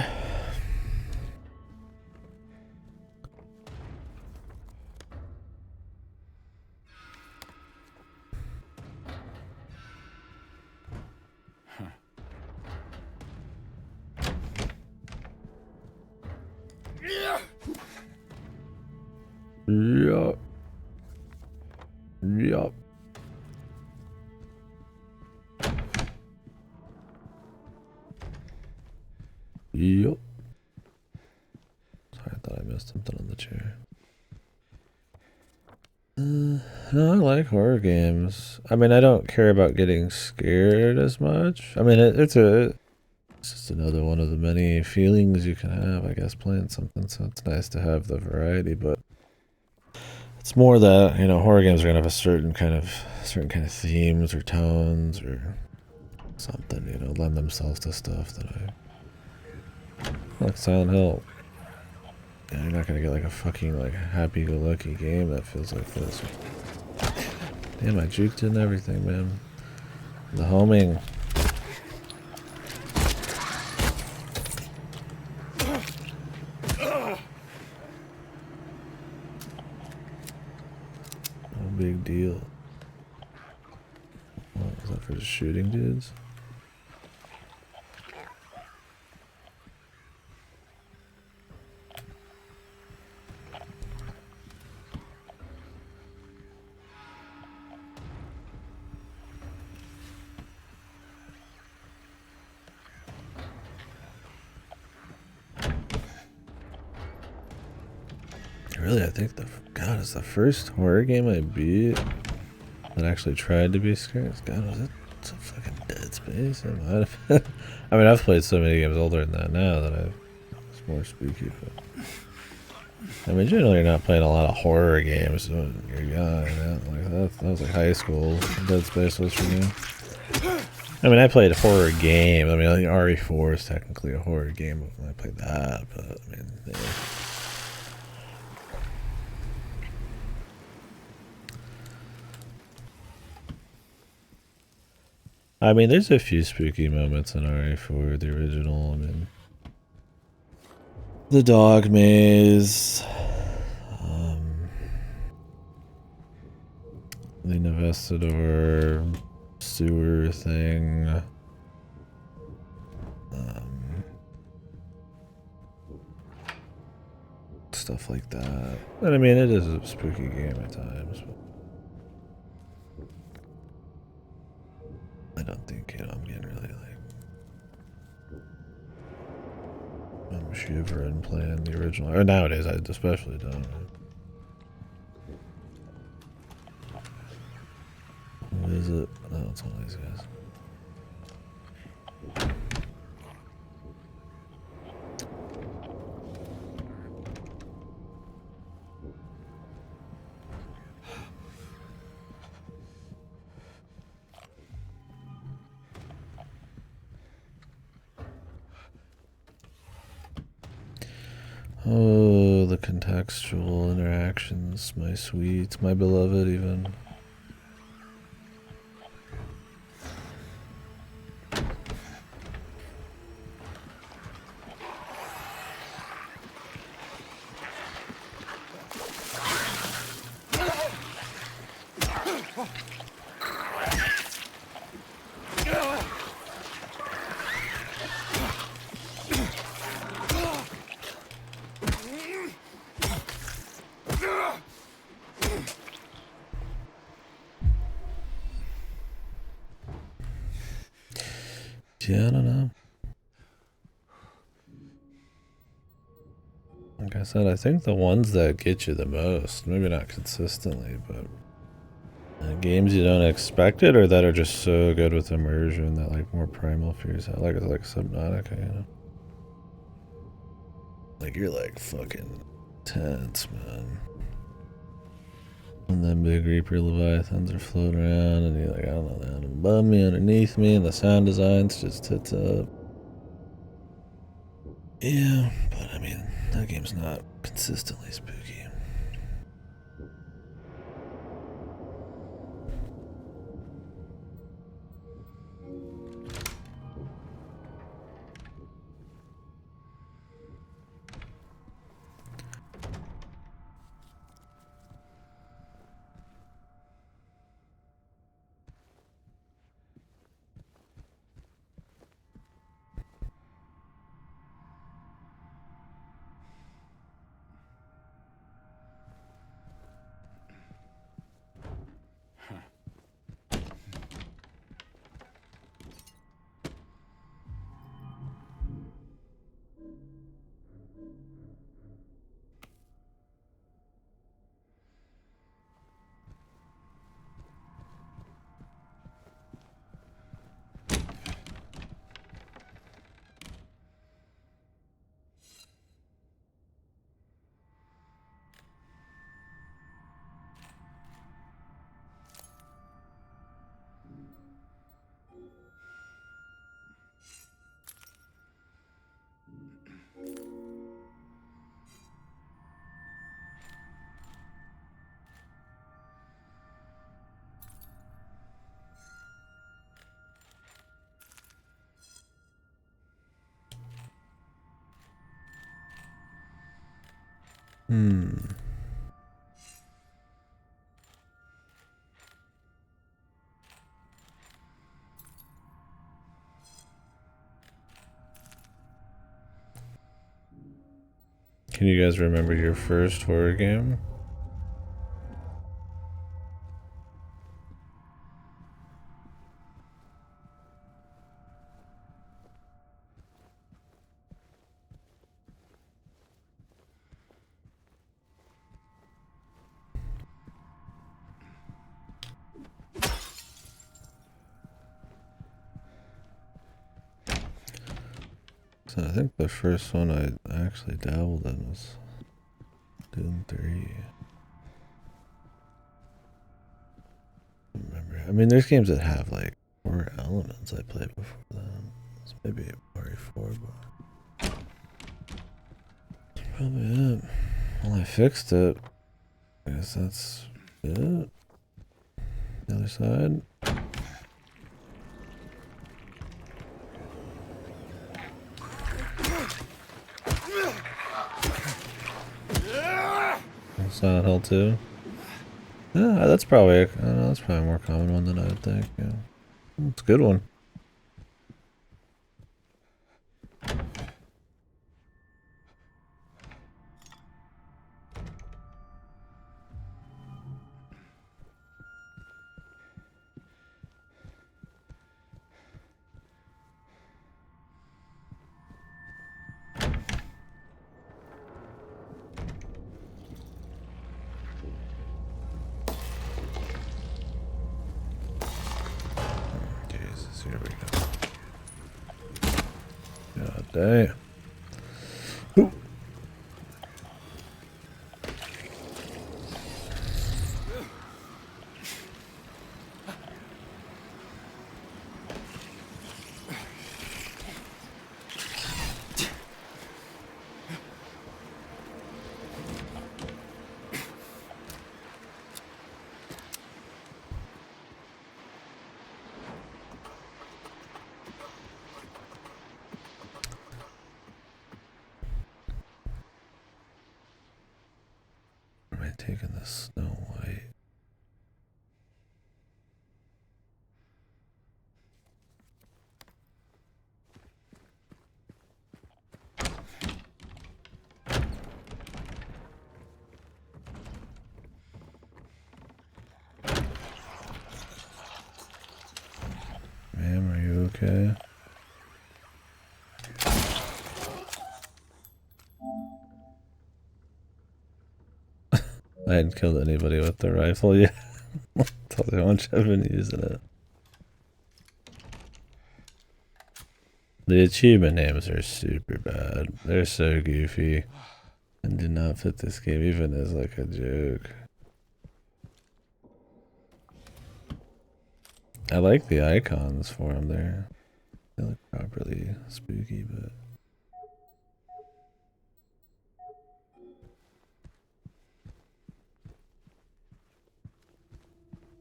Yup. Yup. Yup. Sorry, I thought I missed something on the chair. No, I like horror games. I mean, I don't care about getting scared as much. I mean, it's just another one of the many feelings you can have, I guess, playing something. So it's nice to have the variety, but it's more that, you know, horror games are gonna have a certain kind of themes or tones or something, you know, lend themselves to stuff that like Silent Hill. Yeah, you're not gonna get like a fucking like happy-go-lucky game that feels like this. Damn, I juked in everything, man. The homing. No big deal. What was that for, just shooting dudes? Really, I think it's the first horror game I beat that actually tried to be scary. God, was it so fucking Dead Space? It might have been. I mean, I've played so many games older than that now that it's more spooky. But I mean, generally, you're not playing a lot of horror games when you're young. You know? Like that was like high school. Dead Space was for me. I mean, I played a horror game. I mean, like RE4 is technically a horror game when I played that, but I mean, yeah. I mean, there's a few spooky moments in RA4, the original. I mean, the dog maze, the Nevestador sewer thing, stuff like that. And I mean, it is a spooky game at times. But I don't think, you know, I'm getting really like, I'm shivering playing the original. Or nowadays, I especially don't. What is it? Oh, it's one of these guys. Oh, the contextual interactions, my sweet, my beloved, even. Yeah, I don't know. Like I said, I think the ones that get you the most, maybe not consistently, but games you don't expect it or that are just so good with immersion that like more primal fears out. Like Subnautica, you know? Like you're like fucking tense, man. And then big Reaper Leviathans are floating around and you're like, I don't know, they're above me, underneath me, and the sound design's just tits up. Yeah, but I mean, that game's not consistently spooky. Can you guys remember your first horror game? So I think the first one I actually dabbled in was Doom 3. Remember? I mean, there's games that have like horror elements I played before then. It's maybe RE4, but that's probably it. Well, I fixed it. I guess that's it. The other side. Silent Hill 2. Yeah, that's probably I don't know, that's probably a more common one than I would think. Yeah, it's a good one. Jesus, here we go. God damn. Ooh. Am I taking the Snow White? Ma'am, are you okay? I hadn't killed anybody with the rifle yet. Told you how much I've been using it. The achievement names are super bad. They're so goofy and do not fit this game even as like a joke. I like the icons for them there. They look properly spooky, but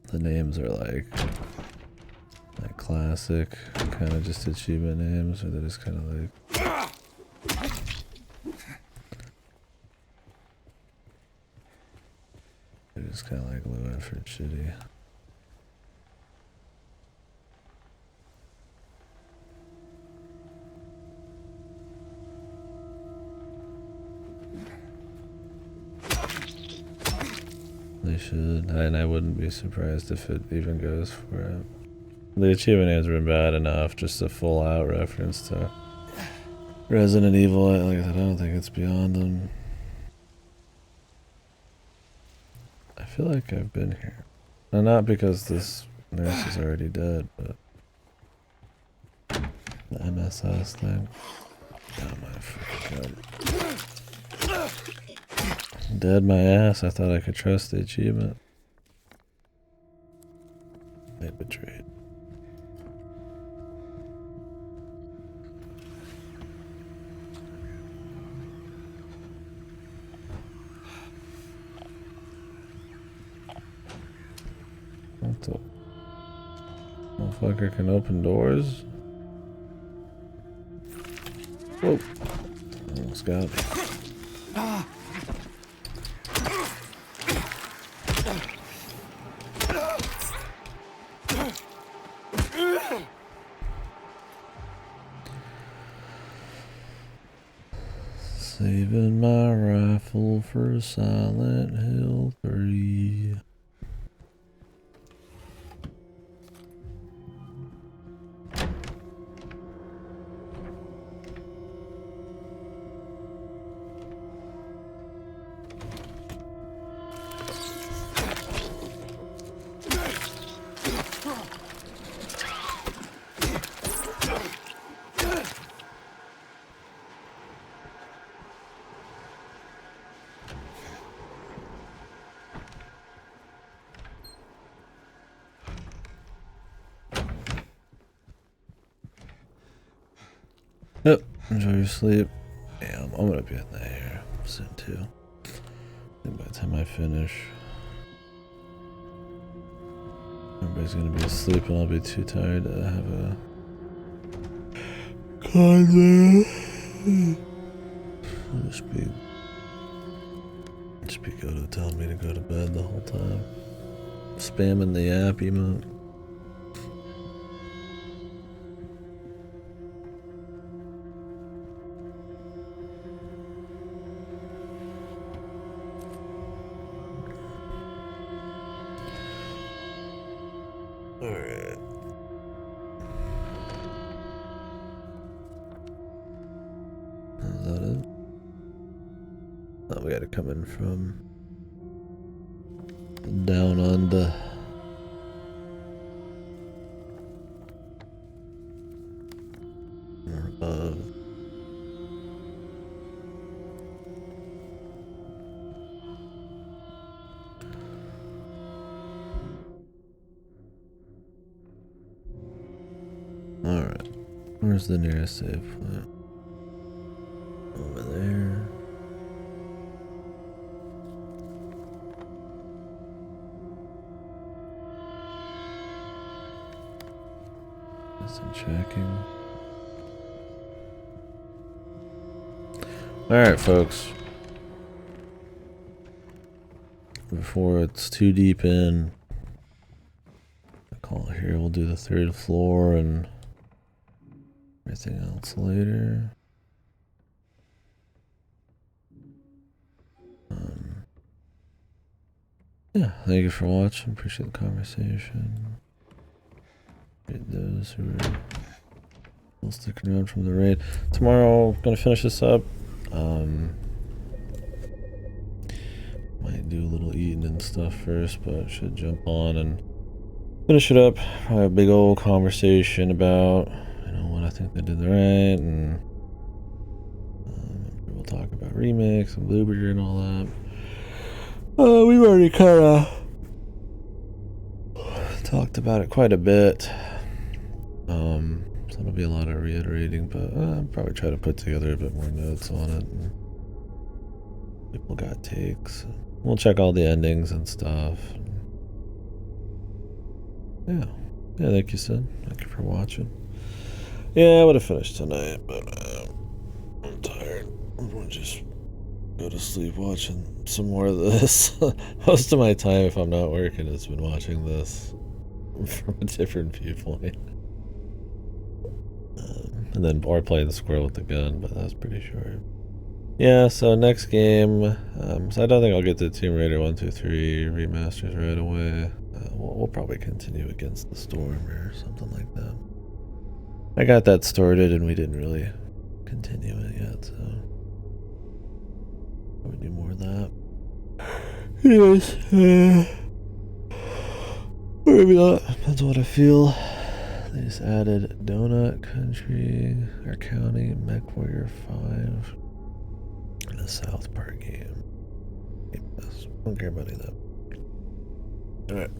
the names are like classic kind of just achievement names, or they're just kind of like they're just kind of like low effort shitty. They should, and I wouldn't be surprised if it even goes for it. The achievement names were bad enough, just a full out reference to Resident Evil. Like I said, I don't think it's beyond them. I feel like I've been here. And not because this nurse is already dead, but the MSS thing. Oh my freaking god. Dead my ass. I thought I could trust the achievement. They betrayed. What the? Motherfucker can open doors? Whoa. Almost got me. Saving my rifle for Silent Hill 3. Yep, enjoy your sleep. Yeah, I'm gonna be in the air soon too. And by the time I finish, everybody's gonna be asleep and I'll be too tired to have a convo. I'll just be Spigoto telling me to go to bed the whole time. Spamming the app emote. Alright. Is that it? Oh, we gotta come in from down under. Or above. Alright. Where's the nearest save point? Over there. Some checking. Alright, folks. Before it's too deep in, I call it here. We'll do the 3rd floor and everything else later. Yeah, thank you for watching. Appreciate the conversation. Appreciate those who are still sticking around from the raid. Tomorrow, I'm gonna finish this up. Might do a little eating and stuff first, but should jump on and finish it up. Probably a big old conversation about, what I think they did right, and we'll talk about remakes and Blueberry and all that. We've already kind of talked about it quite a bit. So it'll be a lot of reiterating, but I'll probably try to put together a bit more notes on it. And people got takes. We'll check all the endings and stuff. Yeah, thank you, Sid. Thank you for watching. Yeah, I would have finished tonight, but I'm tired. I'm gonna just go to sleep watching some more of this. Most of my time, if I'm not working, has been watching this from a different viewpoint. And then, or playing the squirrel with the gun, but that's pretty short. Yeah, so next game, so I don't think I'll get to Tomb Raider 1, 2, 3 remasters right away. We'll probably continue Against the Storm or something like that. I got that started and we didn't really continue it yet, so probably do more of that. Anyways, maybe not. Depends on what I feel. They just added Donut Country, or County, Mech Warrior 5, and a South Park game. I don't care about any of that. Alright.